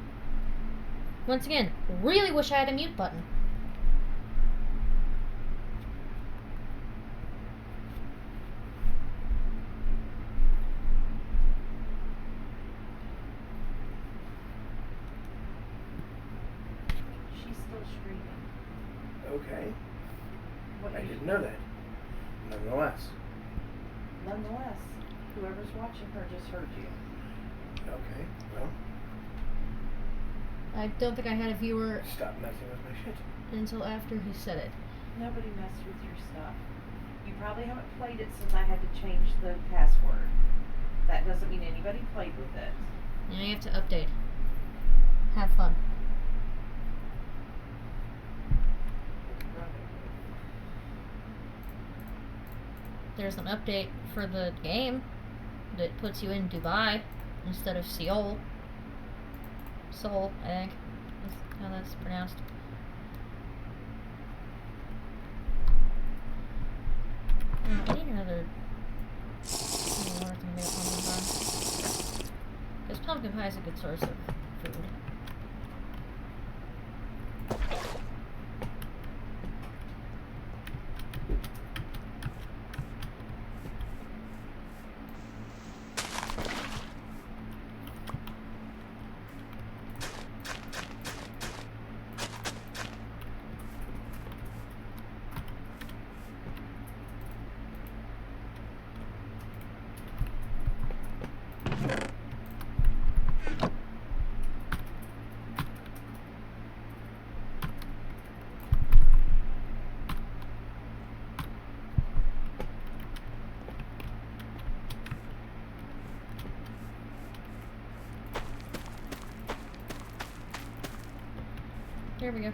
Once again, really wish I had a mute button. Okay. What I you- didn't know that. Nonetheless. Nonetheless, whoever's watching her just heard you. Okay. Well, I don't think I had a viewer stop messing with my shit. until after he said it. Nobody messed with your stuff. You probably haven't played it since I had to change the password. That doesn't mean anybody played with it. Now you have to update. Have fun. There's an update for the game that puts you in Dubai instead of Seoul. Seoul, I think. That's how that's pronounced. I need another water to make pumpkin pie. Because pumpkin pie is a good source of food. There we go.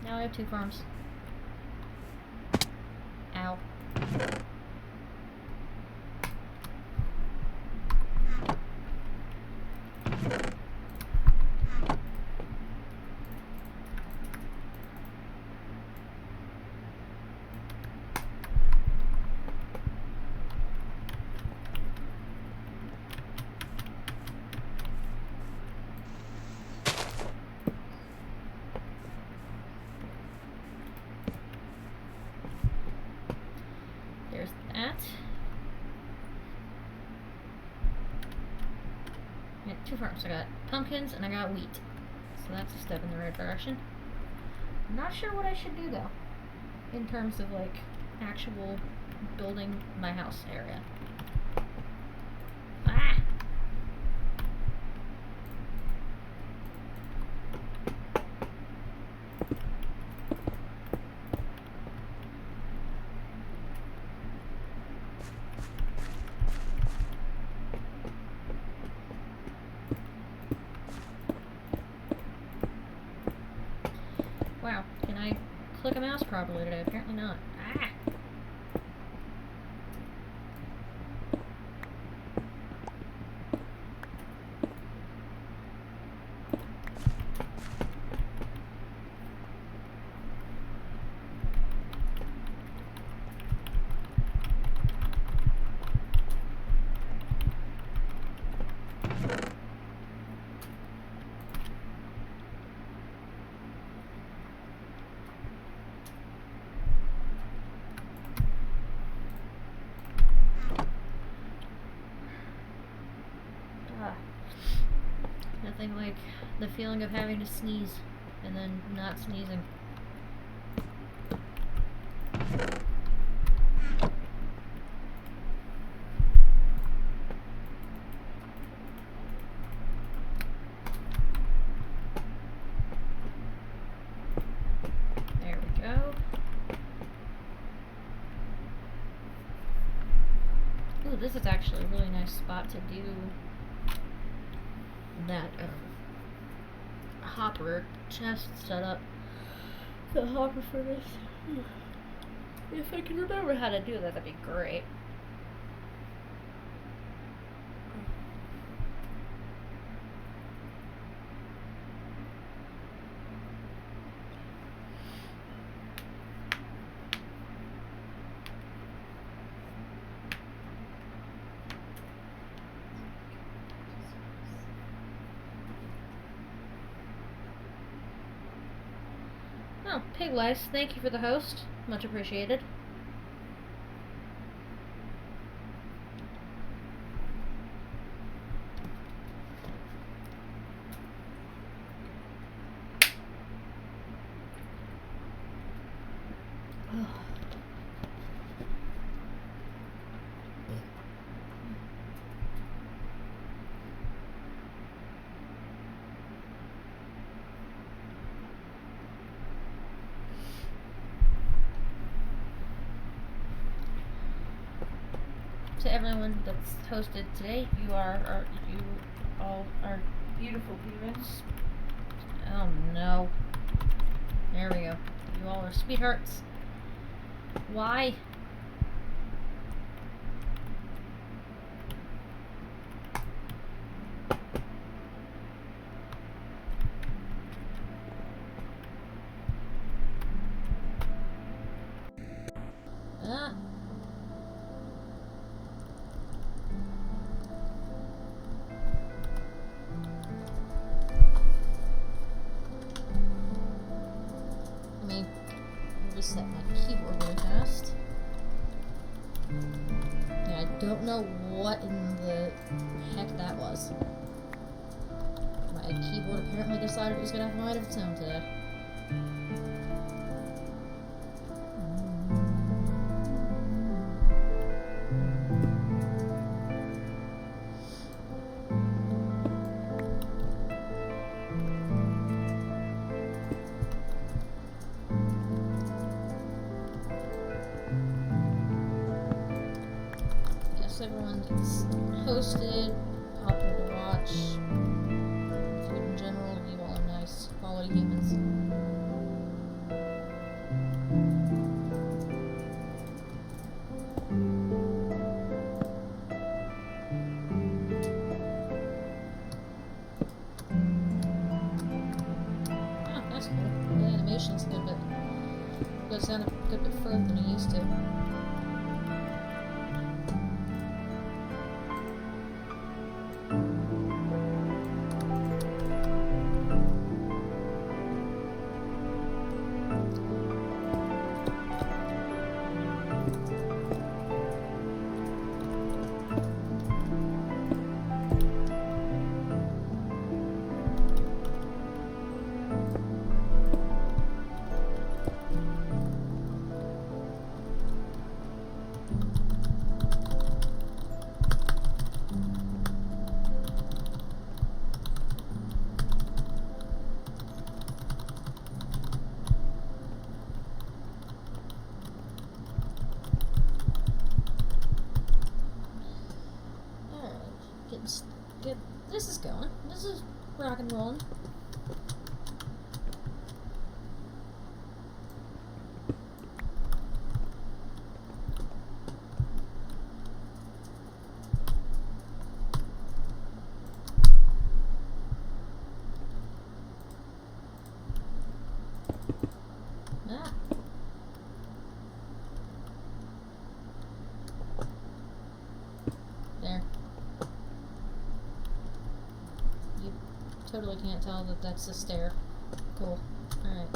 Now I have 2 farms. Ow. There's that. I got 2 farms. I got pumpkins and I got wheat. So that's a step in the right direction. I'm not sure what I should do though. In terms of like actual building my house area. Ah! Wow, can I click a mouse properly today? Apparently not. Ah! Ah. Nothing like the feeling of having to sneeze and then not sneezing. There we go. Ooh, this is actually a really nice spot to do that hopper chest setup. The hopper furnace. If I can remember how to do that, that'd be great. Oh, Pig Lice, thank you for the host. Much appreciated. to everyone that's hosted today. You all are. Beautiful humans. Oh no. There we go. You all are sweethearts. Why? Ah. Let me reset my keyboard really fast. Yeah, I don't know what in the heck that was. My keyboard apparently decided it was gonna have a mind of its own today. Everyone that's hosted, popular to watch, food in general, you all are nice, quality humans. Oh, that's cool. The animation's a good bit, goes down a good bit further than it used to. Get this is going. This is rock and rolling. Ah. There. You totally can't tell that that's a stair. Cool. Alright.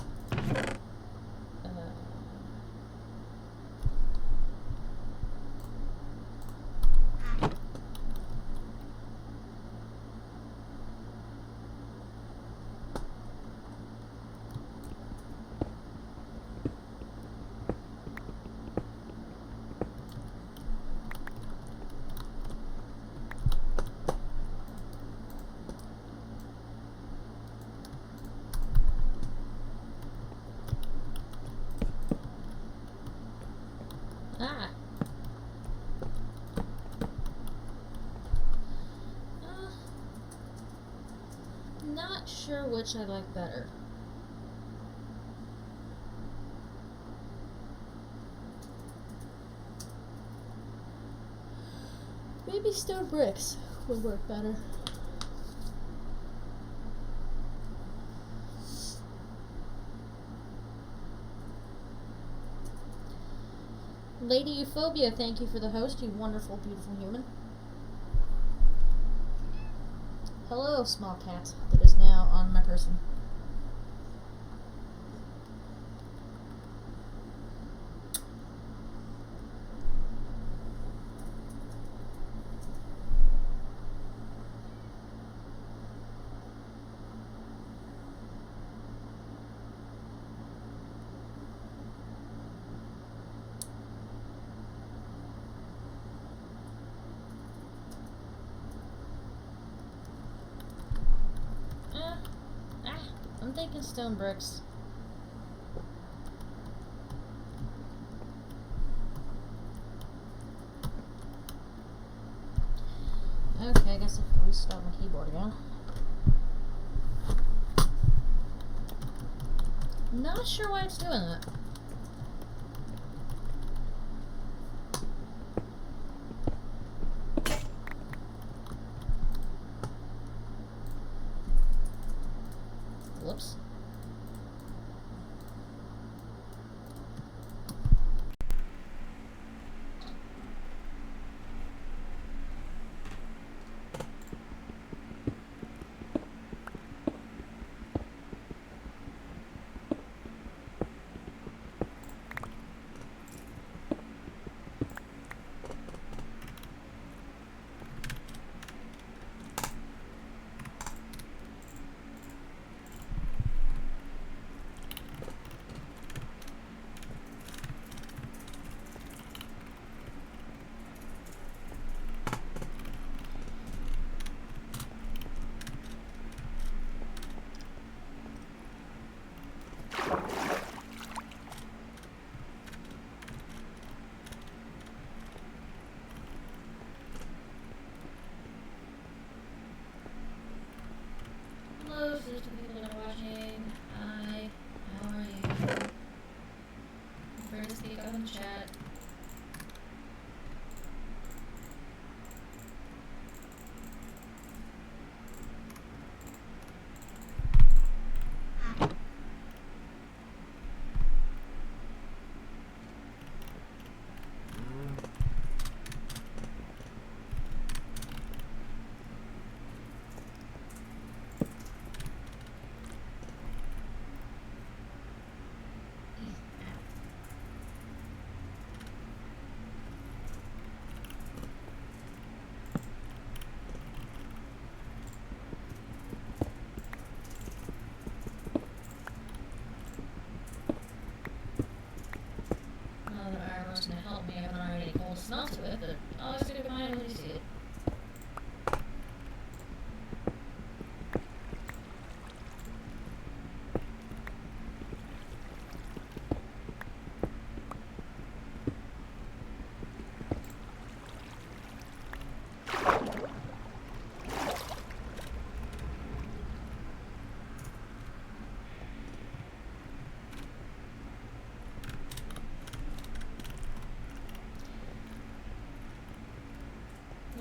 Ah. Not sure which I like better. Maybe stone bricks would work better. Lady Euphobia, thank you for the host, you wonderful, beautiful human. Hello, small cat that is now on my person. I'm thinking stone bricks. Okay, I guess I can restart my keyboard again. Not sure why it's doing that. Whoops. Hello, to the people that are watching. Hi, how are you? Feel free to speak up in the chat. Not that Iroh's gonna help me, I haven't already cold smell to it, but always a good mind when you see it.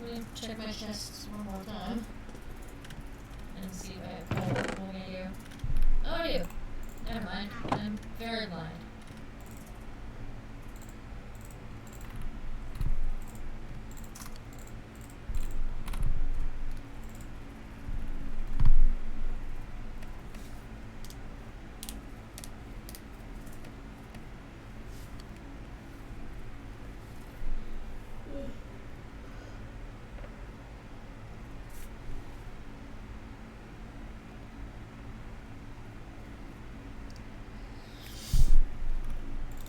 Let me check my chests one more time and see if I have cold. What am I gonna do? Oh, I do. Never mind. I'm very blind.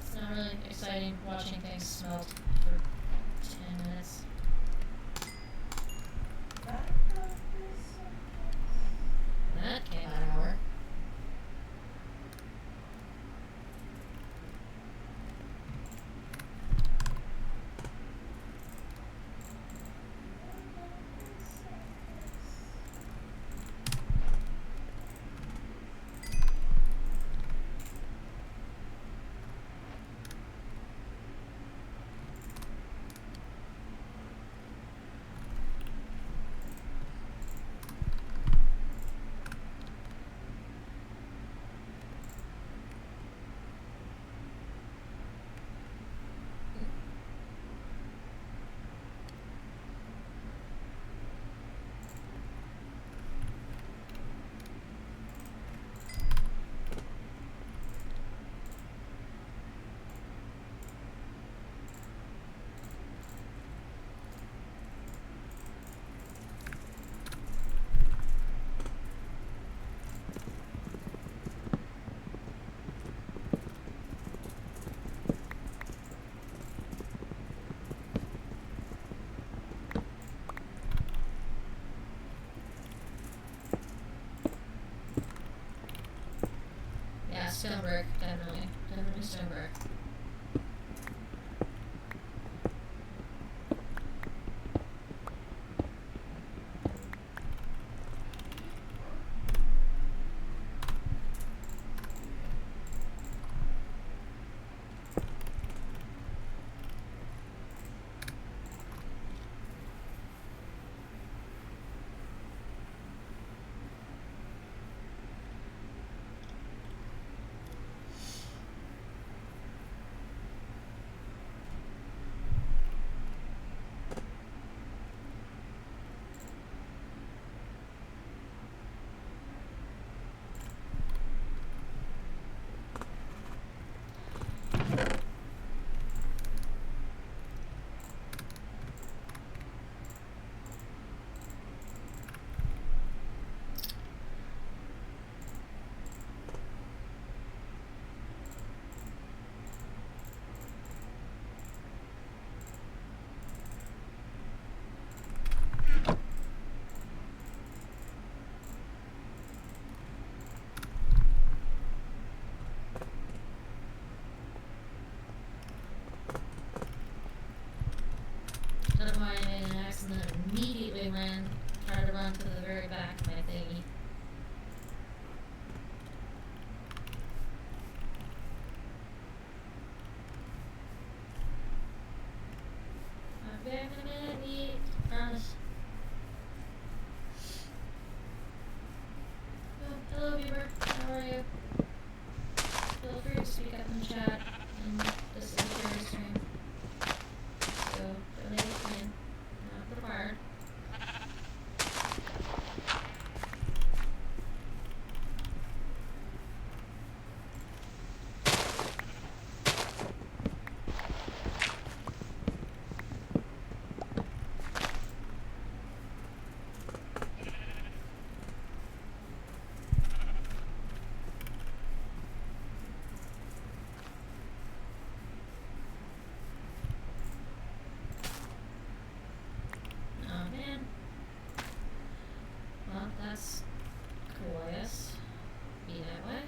It's not really exciting watching things smelt for 10 minutes. That came out of nowhere. Yeah, stone brick, definitely. Definitely stone brick. try to run to the very back of my thingy. I'll be back in a minute, Pete. Promise. Oh, hello, Beaver. How are you? Feel free to speak up in the chat. And this is a charity stream. So, donate if you can. Not required. Oh man. Well, that's cool, I guess. Be that way.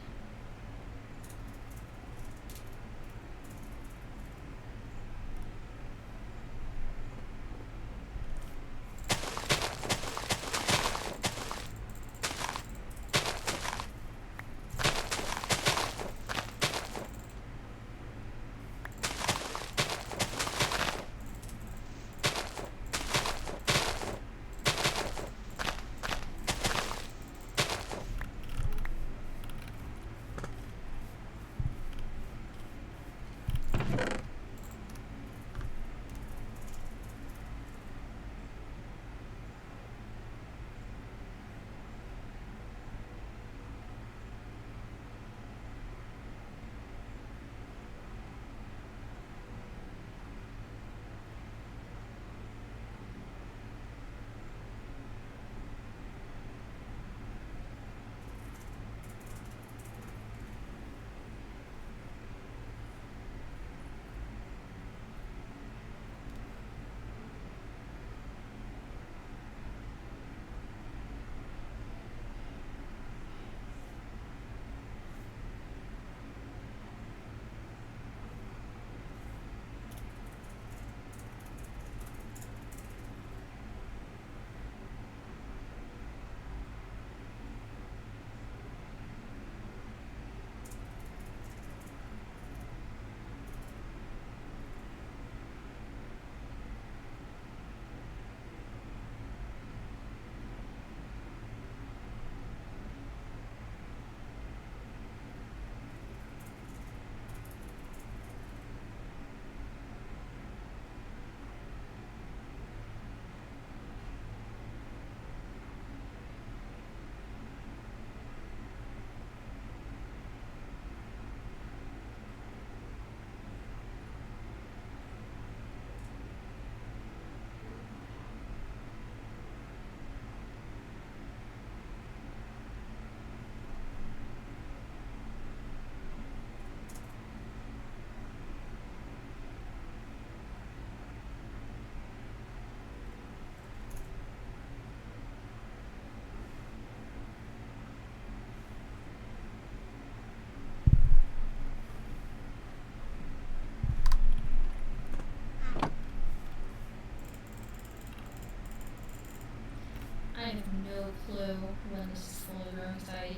I have no clue when this is fully grown because I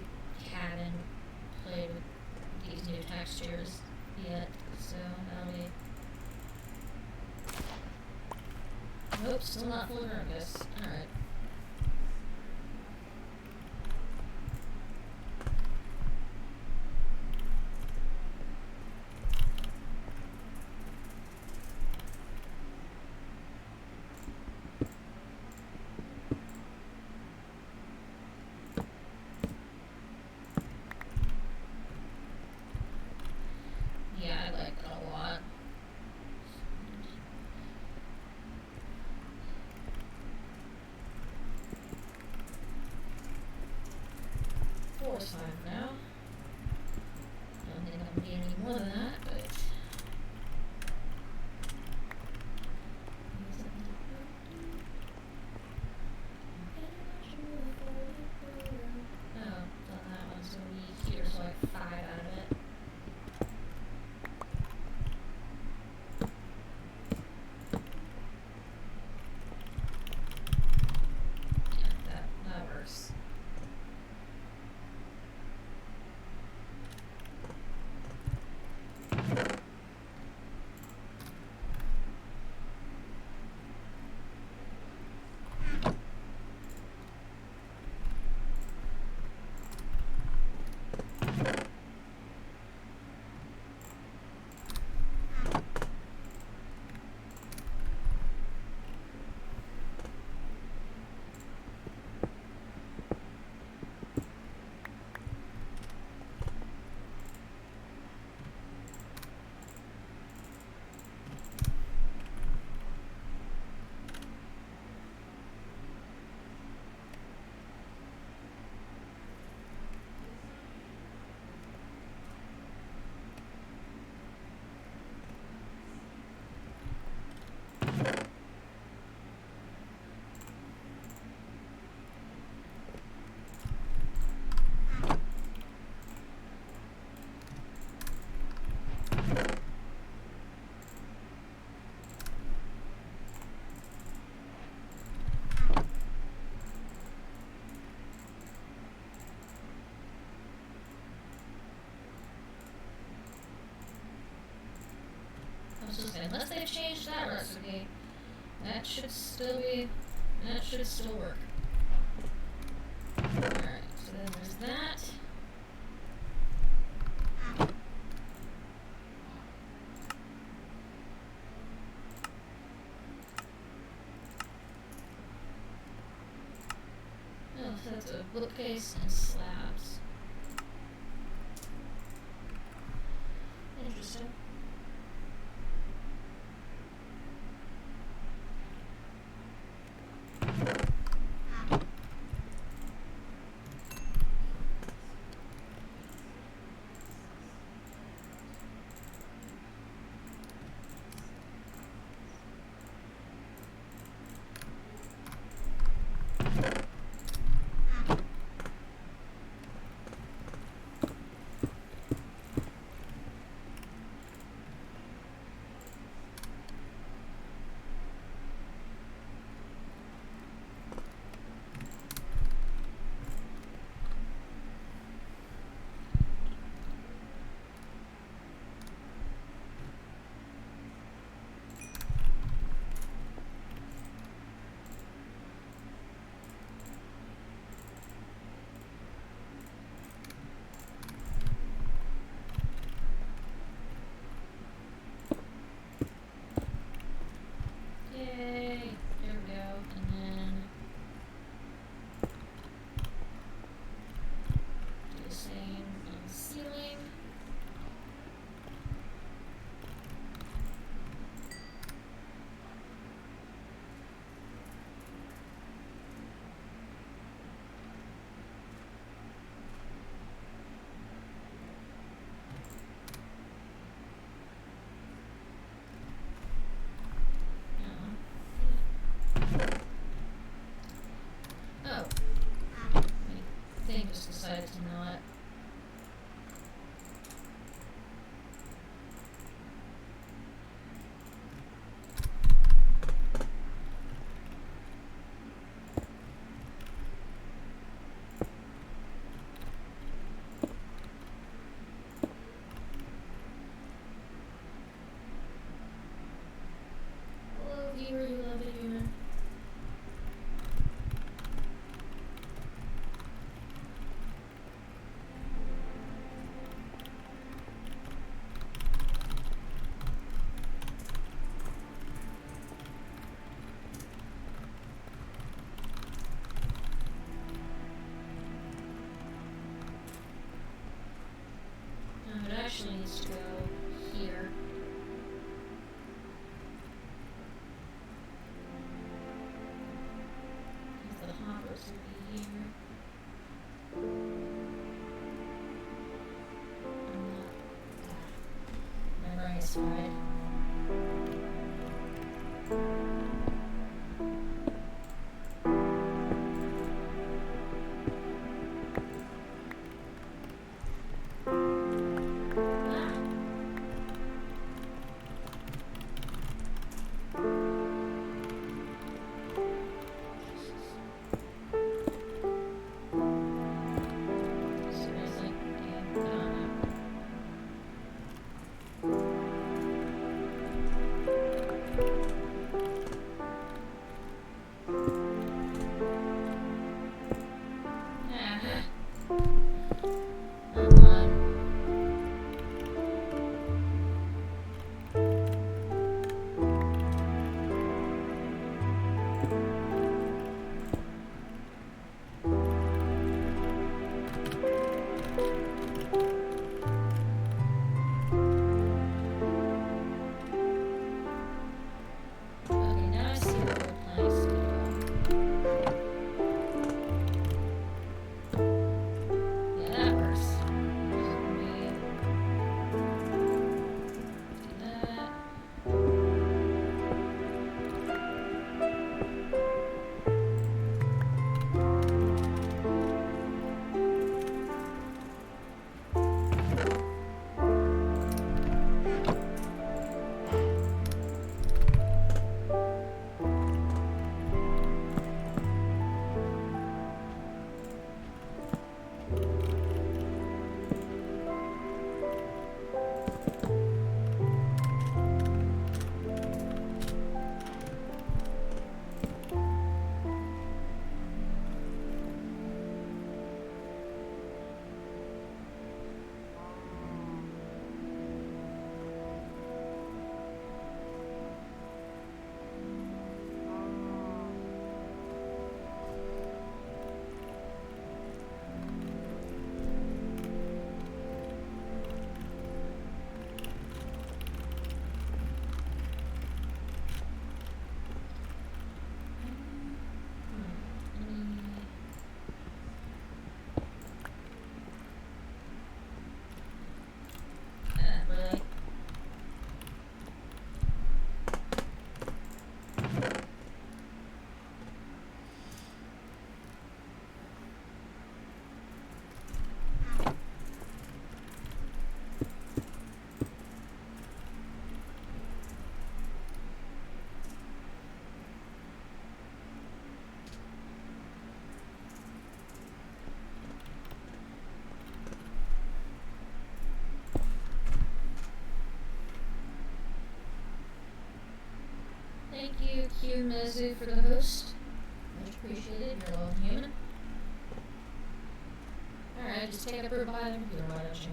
haven't played with these new textures yet, so that'll be... Nope, still not fully grown, guys. Alright. Yeah, I like that a lot. Force 5 now. Don't think I'm gonna be any more than that, but... Oh, thought that one's gonna be here, so like 5 out of it. Yeah, change that recipe. That should still work. Alright, so then there's that. Oh, so that's a bookcase and slabs. Interesting. Yay! There we go. And then do the same on the ceiling. Oh. My thing just decided to not. Hello, viewer, you love it, viewer. No, it actually needs to go here. Because the hoppers will be here. My brain is fried. Ah. Seriously? Yeah, I don't know. Ah. Come on. Okay, now I see what we're planning to do. Yeah, that works. Let me do that. you, Mizu, for the host. Much appreciated. You're a lovely human. Alright, just take up her by the computer, why don't you?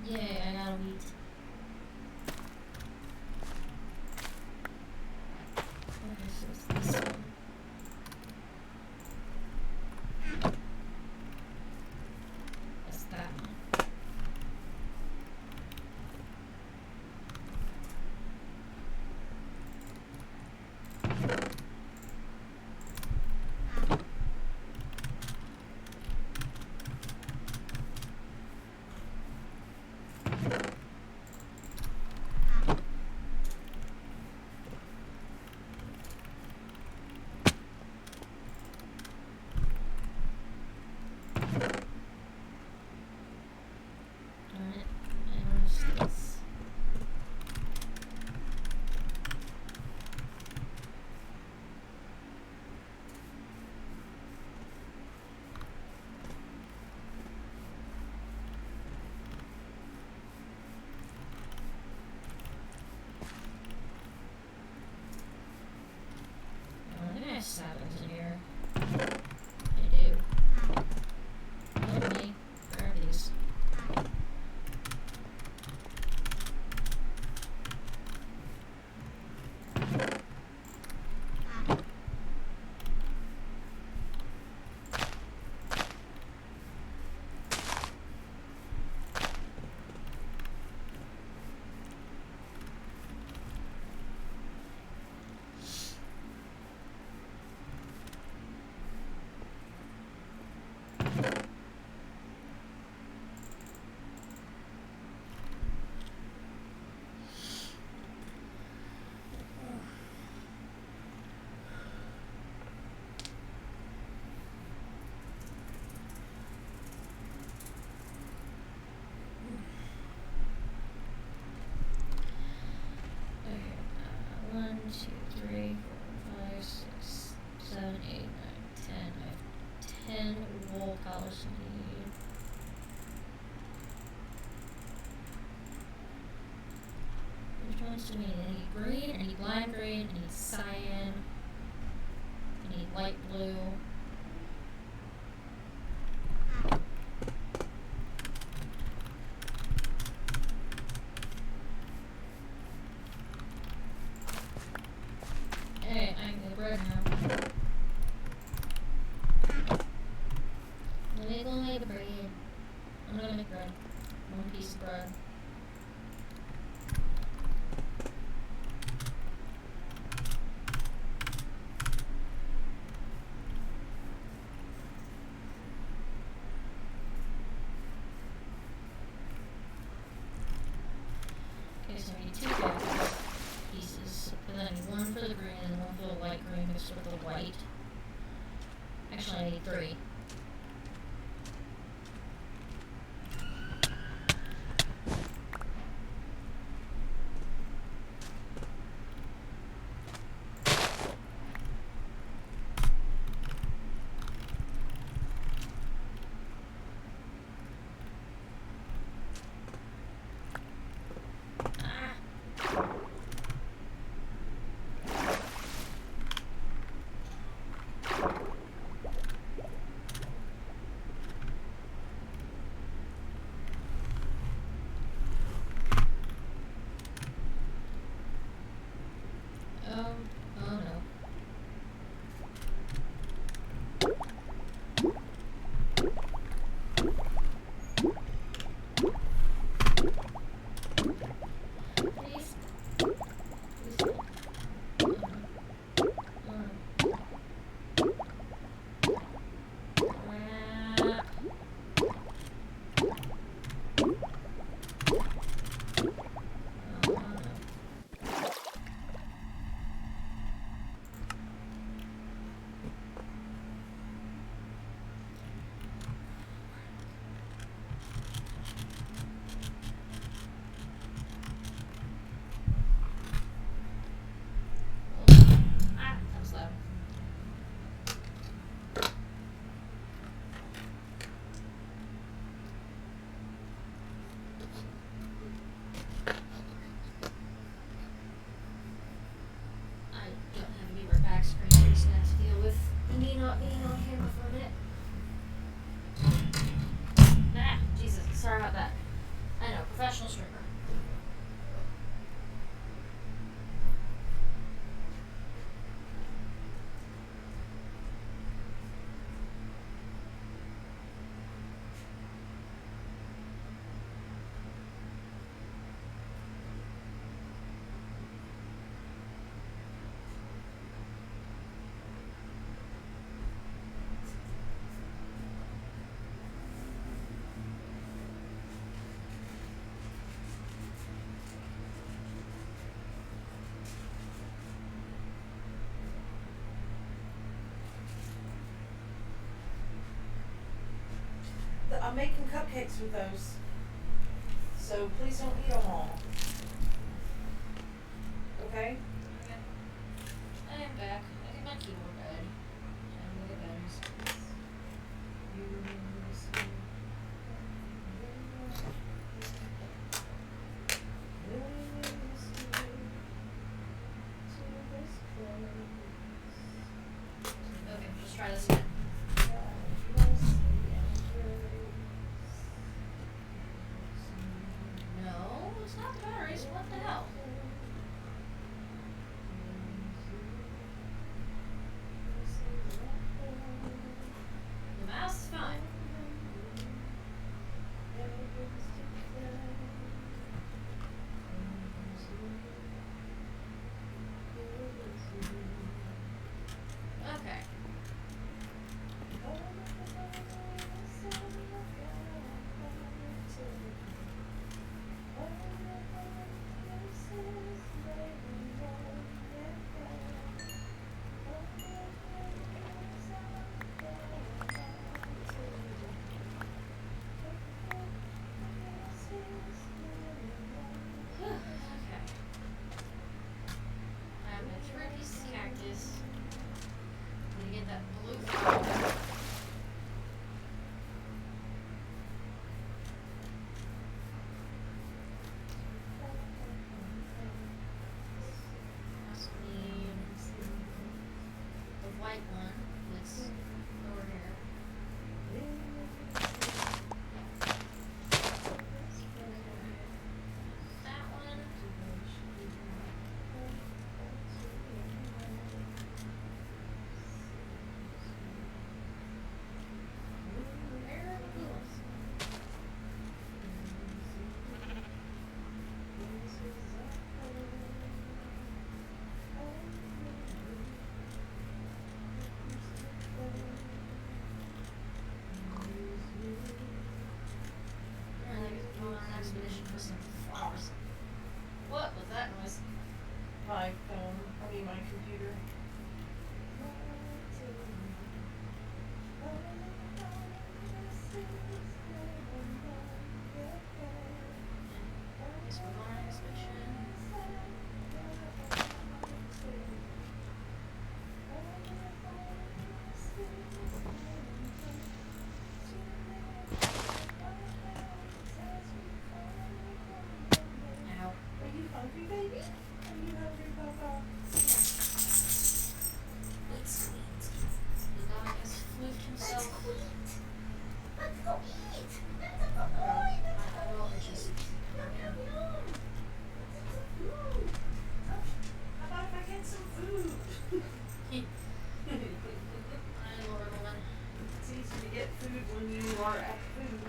Yay, I got a wheat. Okay, so it's this one. That's that one. Alright, and what's this? Oh, I think I have sabins in here. I do. Let me grab these. Okay, 1, 2, 3, 4, 5, 6, 7, 8, 9, 10. I have 10 wool collars I need. Which ones do we need? I need green, I need lime green, I need cyan, I need light blue. Hey, I can get bread now. Let me go make bread. I'm gonna make bread. One piece of bread. Okay, so I need 2 bread pieces. And then I need 1 for the green and 1 for the light green mixed with the white. Actually, I need 3. Ah! I'm making cupcakes with those. So please don't eat them all. Okay? Okay. I am back. I think my keyboard died. I'm gonna get batteries. Okay, let's try this again. No, it's not the batteries. What the hell? The mouse is fine. Okay. Okay. I have my 3-piece cactus. I'm gonna get that blue flower. Also need the white one that's over here. That one. Where are the blue ones? Yeah, I think it's going on an expedition for some flowers. What was that noise? My phone. I mean my computer. Guess we're going on an expedition. Ow. Are you hungry, baby? Are you hungry, Papa? It's sweet. The dog has floofed himself. Let's go eat. Let's go My eat. eyeball itches. Yum, yum, yum. Let's have some food. How about if I get some food? My lord, woman. It's easy to get food when you are at food.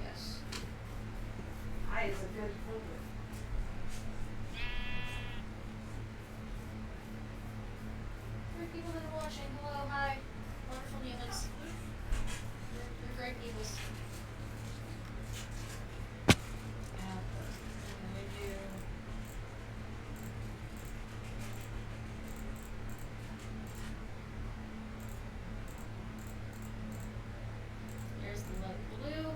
Yes. I is a good food. For people that are watching, hello, hi. Wonderful humans. You're great people. There's the light blue.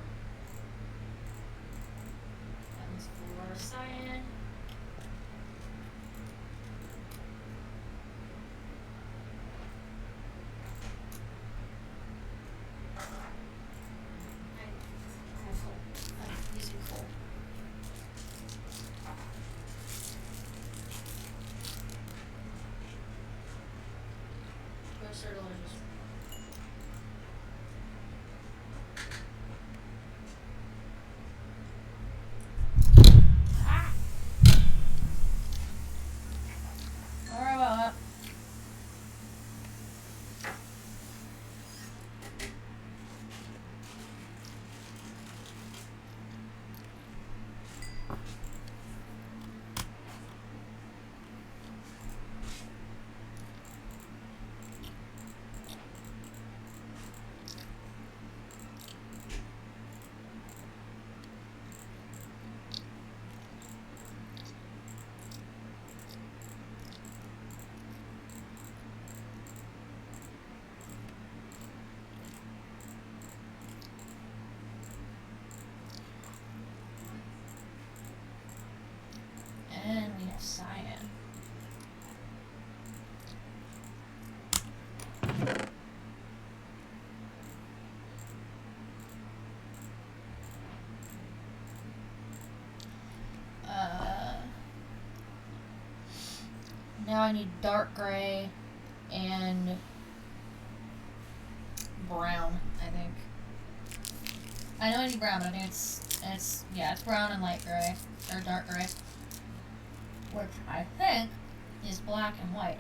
That one's for cyan. I have coal. I'm using coal. Those are delicious. Ah! Sorry about that. probably need dark gray and brown, I think. I know I need brown, but I think it's brown and light gray, or dark gray. Which I think is black and white.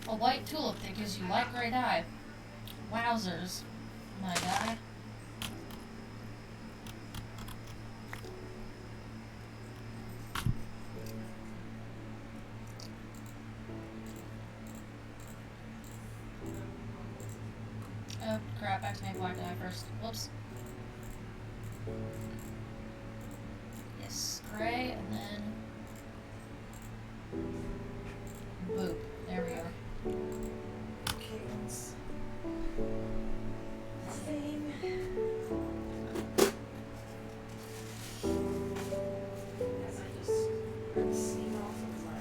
A white tulip that gives you light gray dye. Wowzers, my guy. Oh crap, I have to make black dye first. Whoops. Yes, gray, and then boop. There we go. Okay, let's thing. As I just rip the steam off of my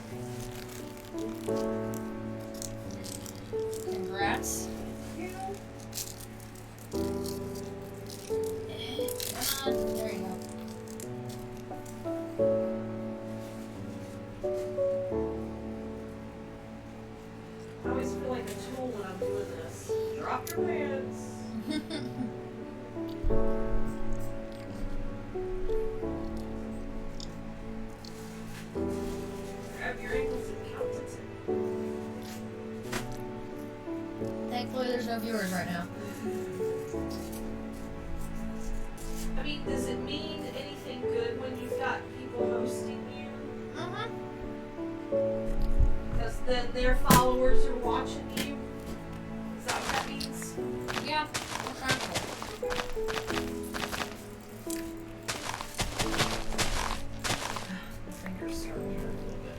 Congrats. Come on, there you go. I always feel like a tool when I'm doing this. Drop your pants. Grab your ankles and count to 10. Thankfully, there's no viewers right now. I mean, does it mean anything good when you've got people hosting you? Because then their followers are watching you? Is that what that means? Yeah, I'm trying to. My fingers start to hurt a little bit.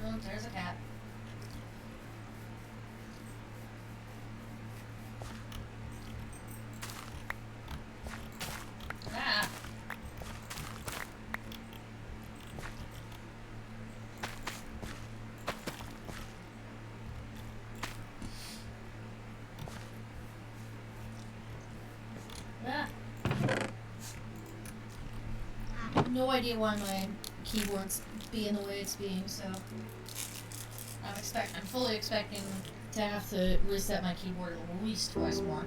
Oh, there's a cat. Ah. Ah. No idea why my keyboard's being the way it's being, so I'm fully expecting to have to reset my keyboard at least twice more.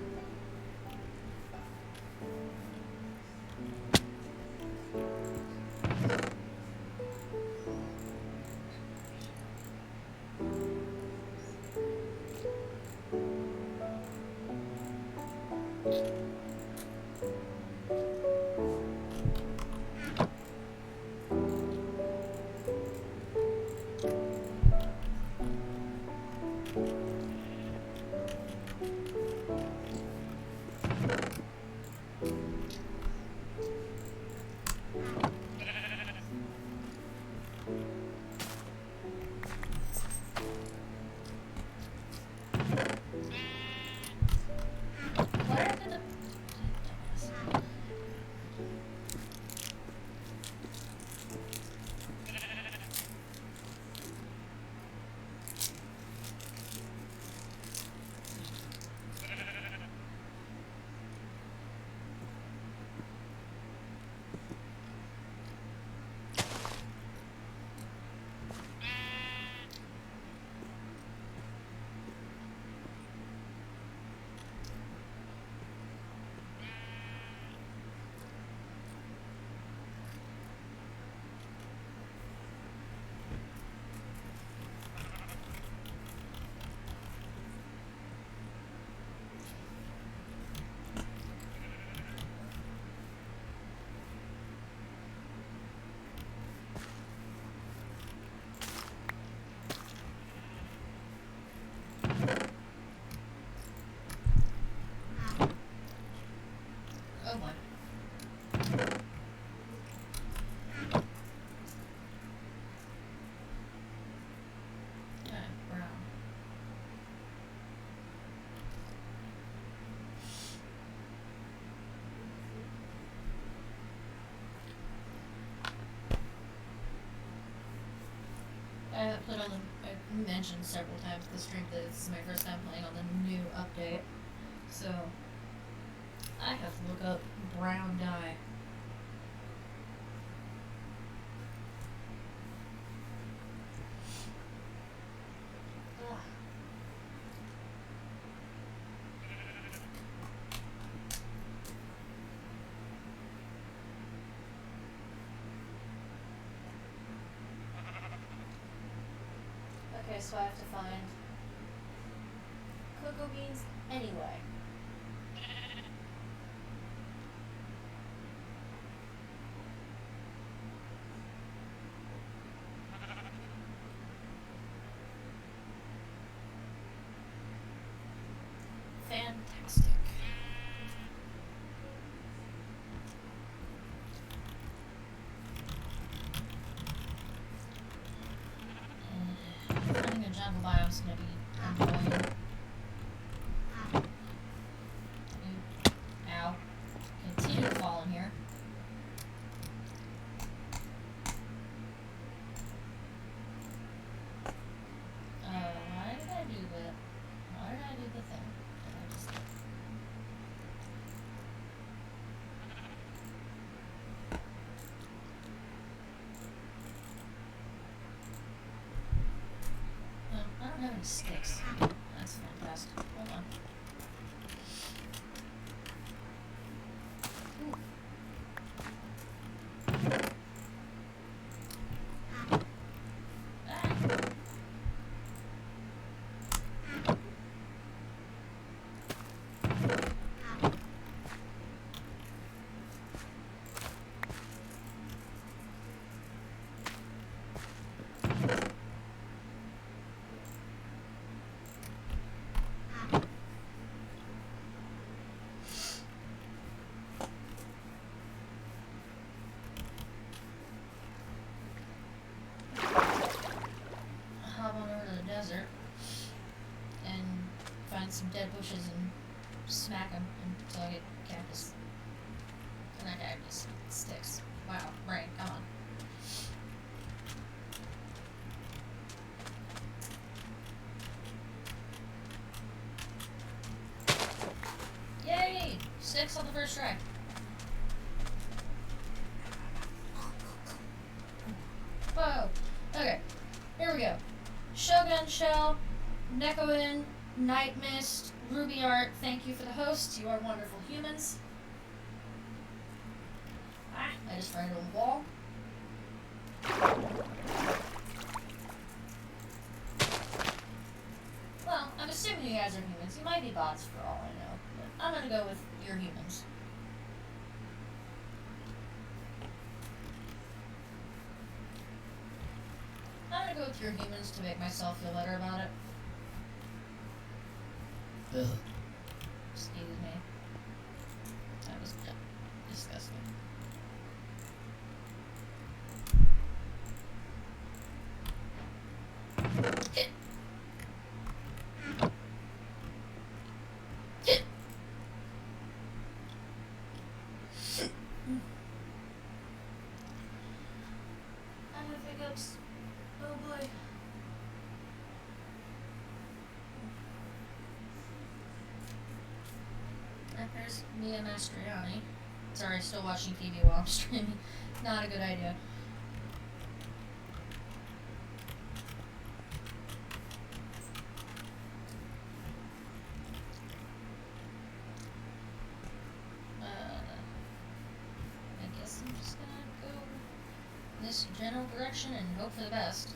mentioned several times this stream that this is my first time playing on the new update. So I have to look up brown dye. Ah. Okay, so I have to find cocoa beans anyway. Fantastic. Finding a jungle biome is gonna be annoying. Ow. Continue to fall in here. Why did I do that? Why did I do the thing? Did I just... I don't have any sticks. That's fantastic. Hold on. Ooh. Ah. Hop on over to the desert and find some dead bushes and smack them until I get cactus. Not cactus, sticks. Wow, brain, come on. Yay! 6 on the first try. Whoa. Okay. Here we go. Shogun Shell, Nekoin, Night Mist, Ruby Art, thank you for the host. You are wonderful humans. Ah, I just ran into a wall. Well, I'm assuming you guys are humans. You might be bots for all I know, but I'm gonna go with you're humans. I'm gonna go with your humans to make myself feel better about it. Ugh. Excuse me. That was disgusting. Hit. Hit. I have hiccups. Oh boy. There's Mia Mastriani. Sorry, still watching TV while I'm streaming. Not a good idea. I guess I'm just gonna go this general direction and hope for the best.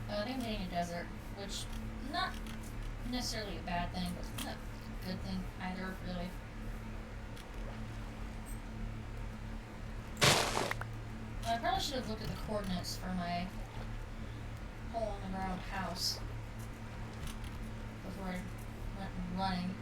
I think I'm hitting a desert, which not necessarily a bad thing, but not a good thing either, really. I probably should have looked at the coordinates for my hole in the ground house before I went running.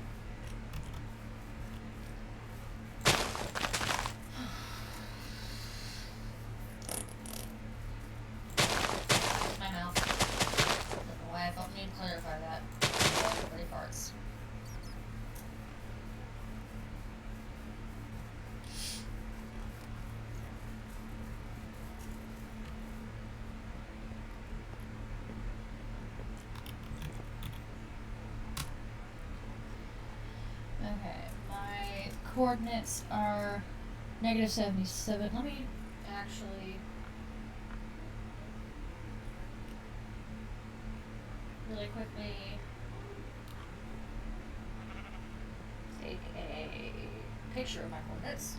Okay, my coordinates are -77. Let me actually really quickly take a picture of my coordinates.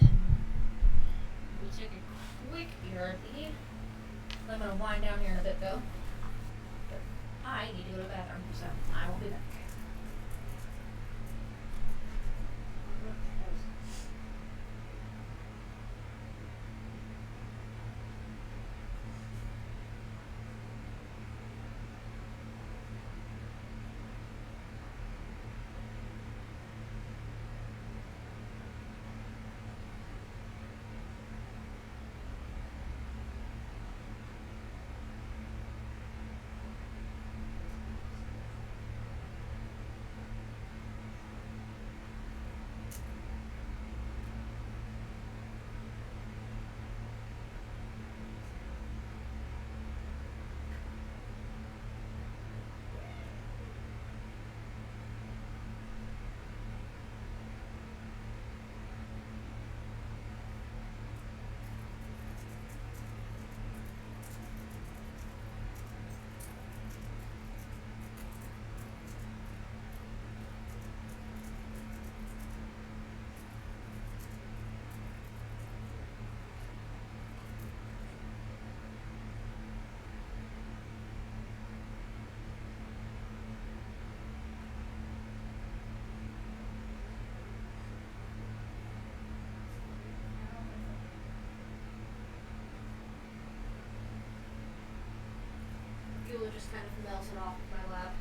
And we'll take a quick BRB. I'm gonna wind down here in a bit though. But I need to go to the bathroom, so I will be back. Beulah just kind of melted off of my lap.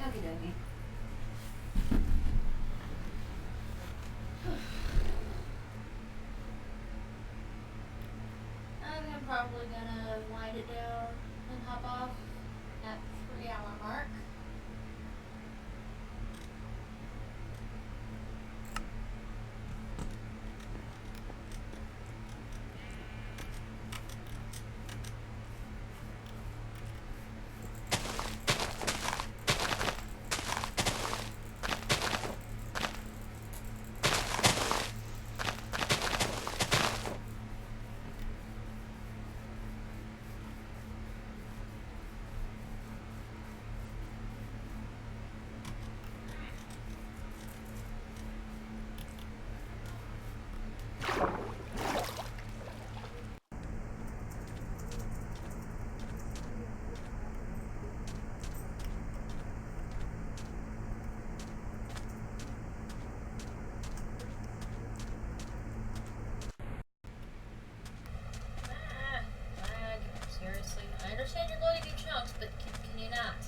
Okie dokie. I think I'm probably gonna wind it down and hop off at 3-hour mark. Seriously, I understand you're loading in chunks, but can you not?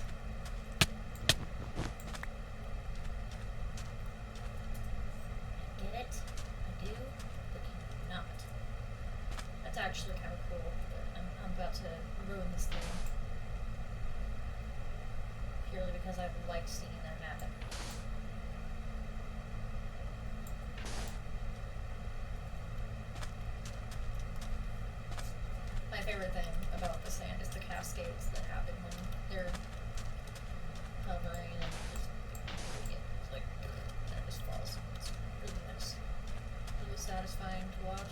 I get it, I do, but can you not? That's actually kind of cool, but I'm about to ruin this thing. Purely because I like seeing that happen. My favorite thing about the sand is the cascades that happen when they're hovering and just it's like and it just falls. It's really nice. Really satisfying to watch.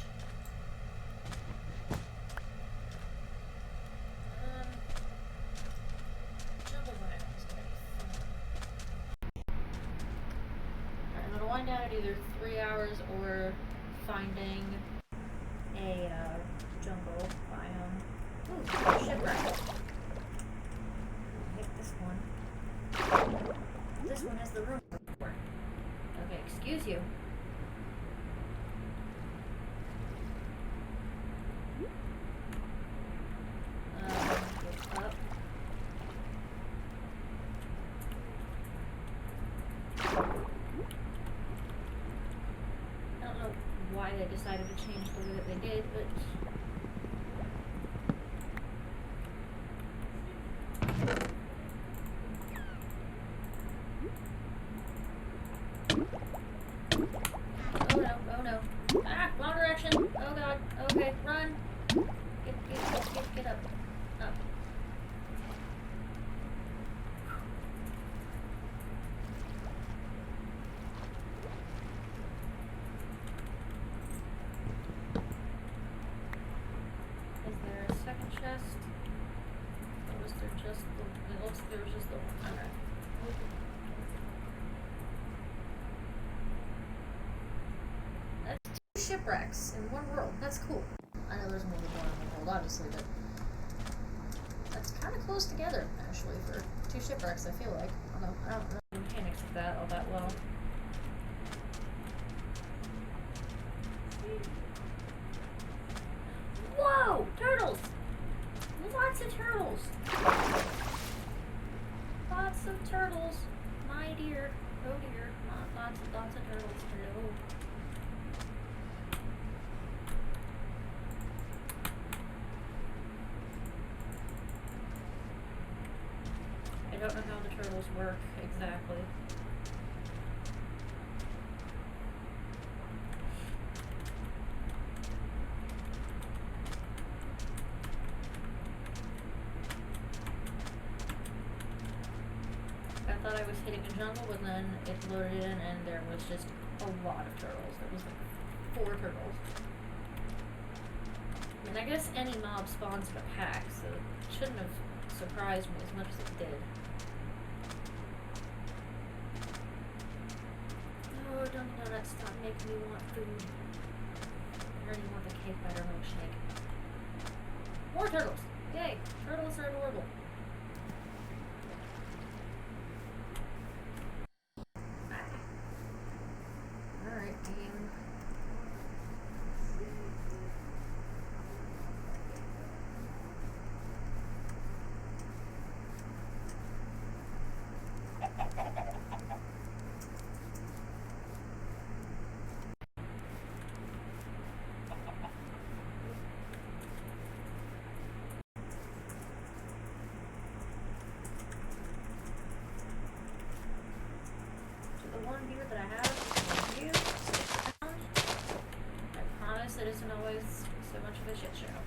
Jungle Biome is gonna be fun. Alright, I'm gonna wind down at either 3 hours or finding a jungle biome. Ooh, shipwreck. Hit this one. This one has the room for. Okay, excuse you. Go up. I don't know why they decided to change the way that they did, but Get up. Up. Is there a second chest? Or was there just the... It looks like there was just the one. Okay. That's 2 shipwrecks in one world. That's cool. I know there's more than one in the world, obviously, but... That's kind of close together, actually, for 2 shipwrecks, I feel like. I don't know the mechanics of that all that well. Whoa! Turtles! Lots of turtles! Lots of turtles. My dear. Oh dear. Lots of turtles. Hello. I don't know how the turtles work exactly. I thought I was hitting a jungle, but then it loaded in and there was just a lot of turtles. There was like 4 turtles. And I guess any mob spawns in a pack, so it shouldn't have surprised me as much as it did. Oh, Dunkin' Donuts, stop making me want food. I already want the cake batter milkshake. More turtles! Yay! Turtles are adorable. Alright, game. The one beer that I have for you, I promise it isn't always so much of a shit show.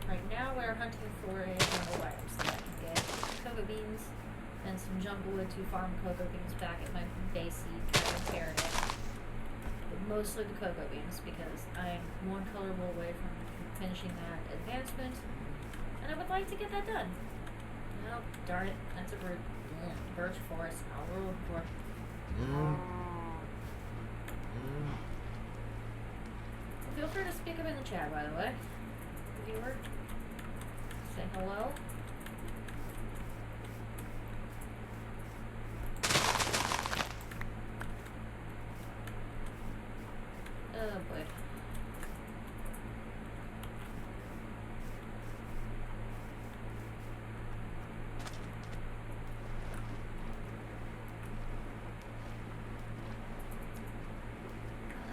Right now we're hunting for a jungle item so that I can get cocoa beans and some jungle wood to farm cocoa beans back at my base seed kind of area. But mostly the cocoa beans because I'm one colorable away from finishing that advancement and I would like to get that done. Oh, darn it. That's a root. Birch forest. I'll roll for Feel free to speak up in the chat, by the way. Viewer. Say hello. Oh boy.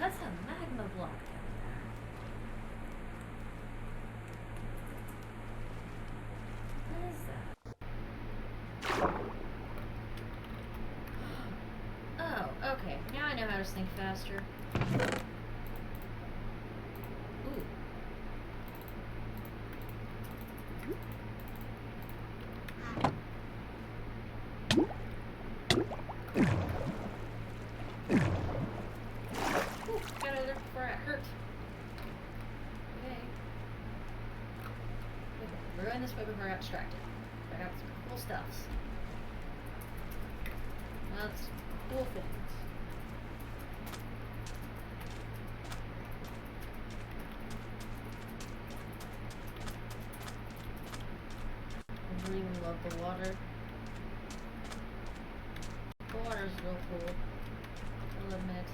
That's a magma block down there. What is that? Oh, okay. Now I know how to think faster. Ooh. Got out of there before I got hurt. Okay. Ruin this way before I got distracted. I got some cool stuffs. That's cool things. I really love the water. The water's real cool. I'll admit.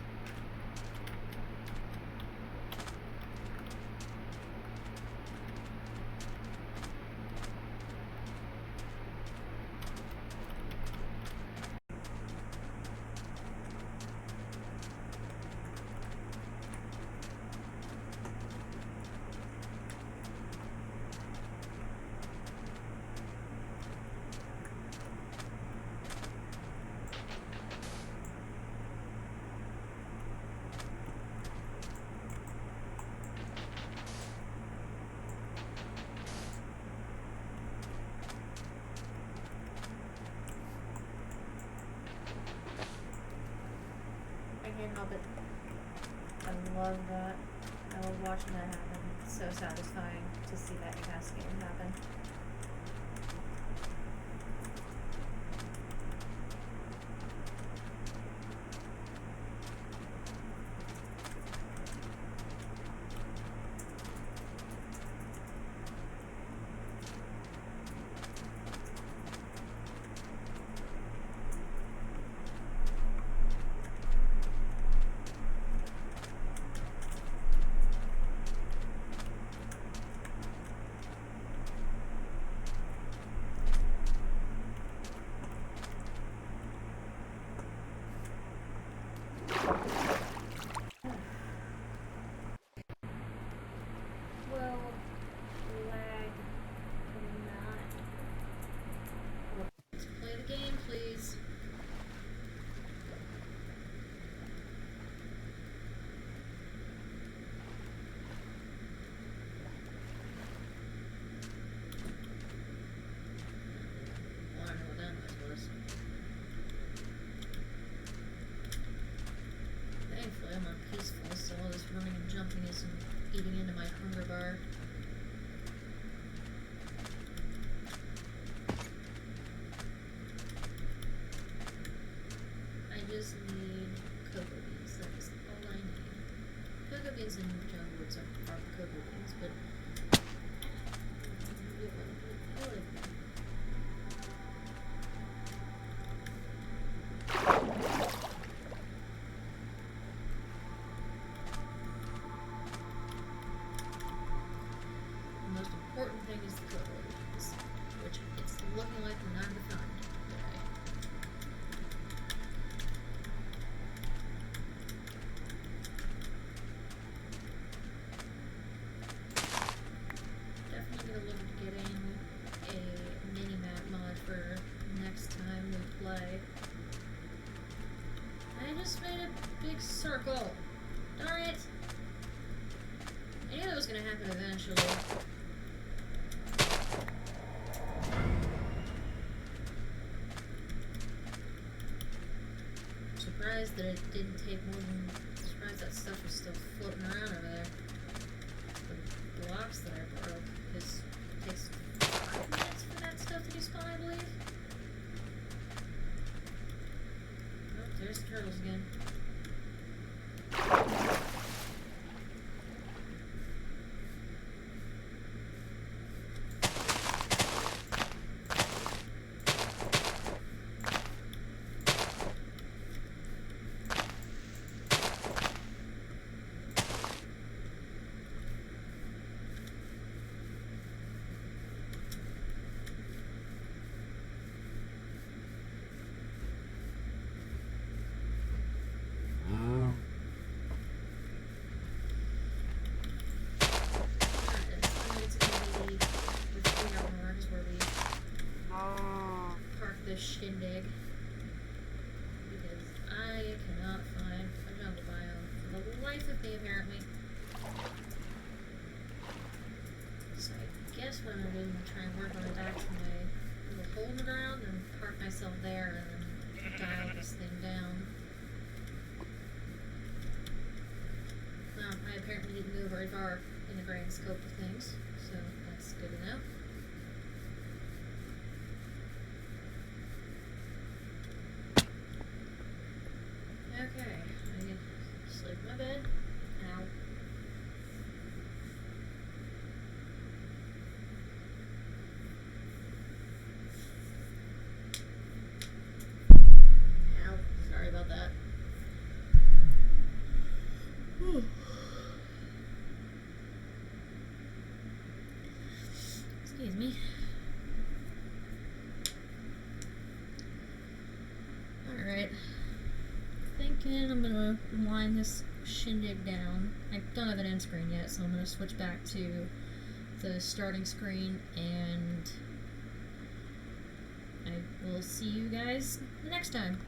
Stop it. I love that. I love watching that happen. It's so satisfying to see that cascade happen. Well, lag not. Let's play the game, please. I don't know what that noise was. Thankfully, I'm on peaceful, so all this running and jumping isn't eating into my hunger bar. I just need cocoa beans. That is all I need. Cocoa beans and jungle woods are cocoa beans, but the most important thing is the cocoa beans, which it's looking like we're not going to find today. Definitely gonna look at getting a mini-map mod for next time we play. I just made a big circle. Darn it! I knew that was gonna happen eventually. Surprised that it didn't take more than. Surprised that stuff was still floating around over there. The blocks that I broke, because it takes 5 minutes for that stuff to despawn, I believe. Oh, there's the turtles again. Shindig, because I cannot find a jungle biome for the life of me, apparently. So I guess what I'm gonna do is I'm gonna try and work my way back to my little hole in the ground and park myself there and then dial this thing down. I apparently didn't go very far in the grand scope of things, so that's good to know. Okay, I can sleep in my bed. Ow. Ow. Sorry about that. Excuse me. Alright. Thinking I'm gonna wind this shindig down. I don't have an end screen yet, so I'm gonna switch back to the starting screen, and I will see you guys next time.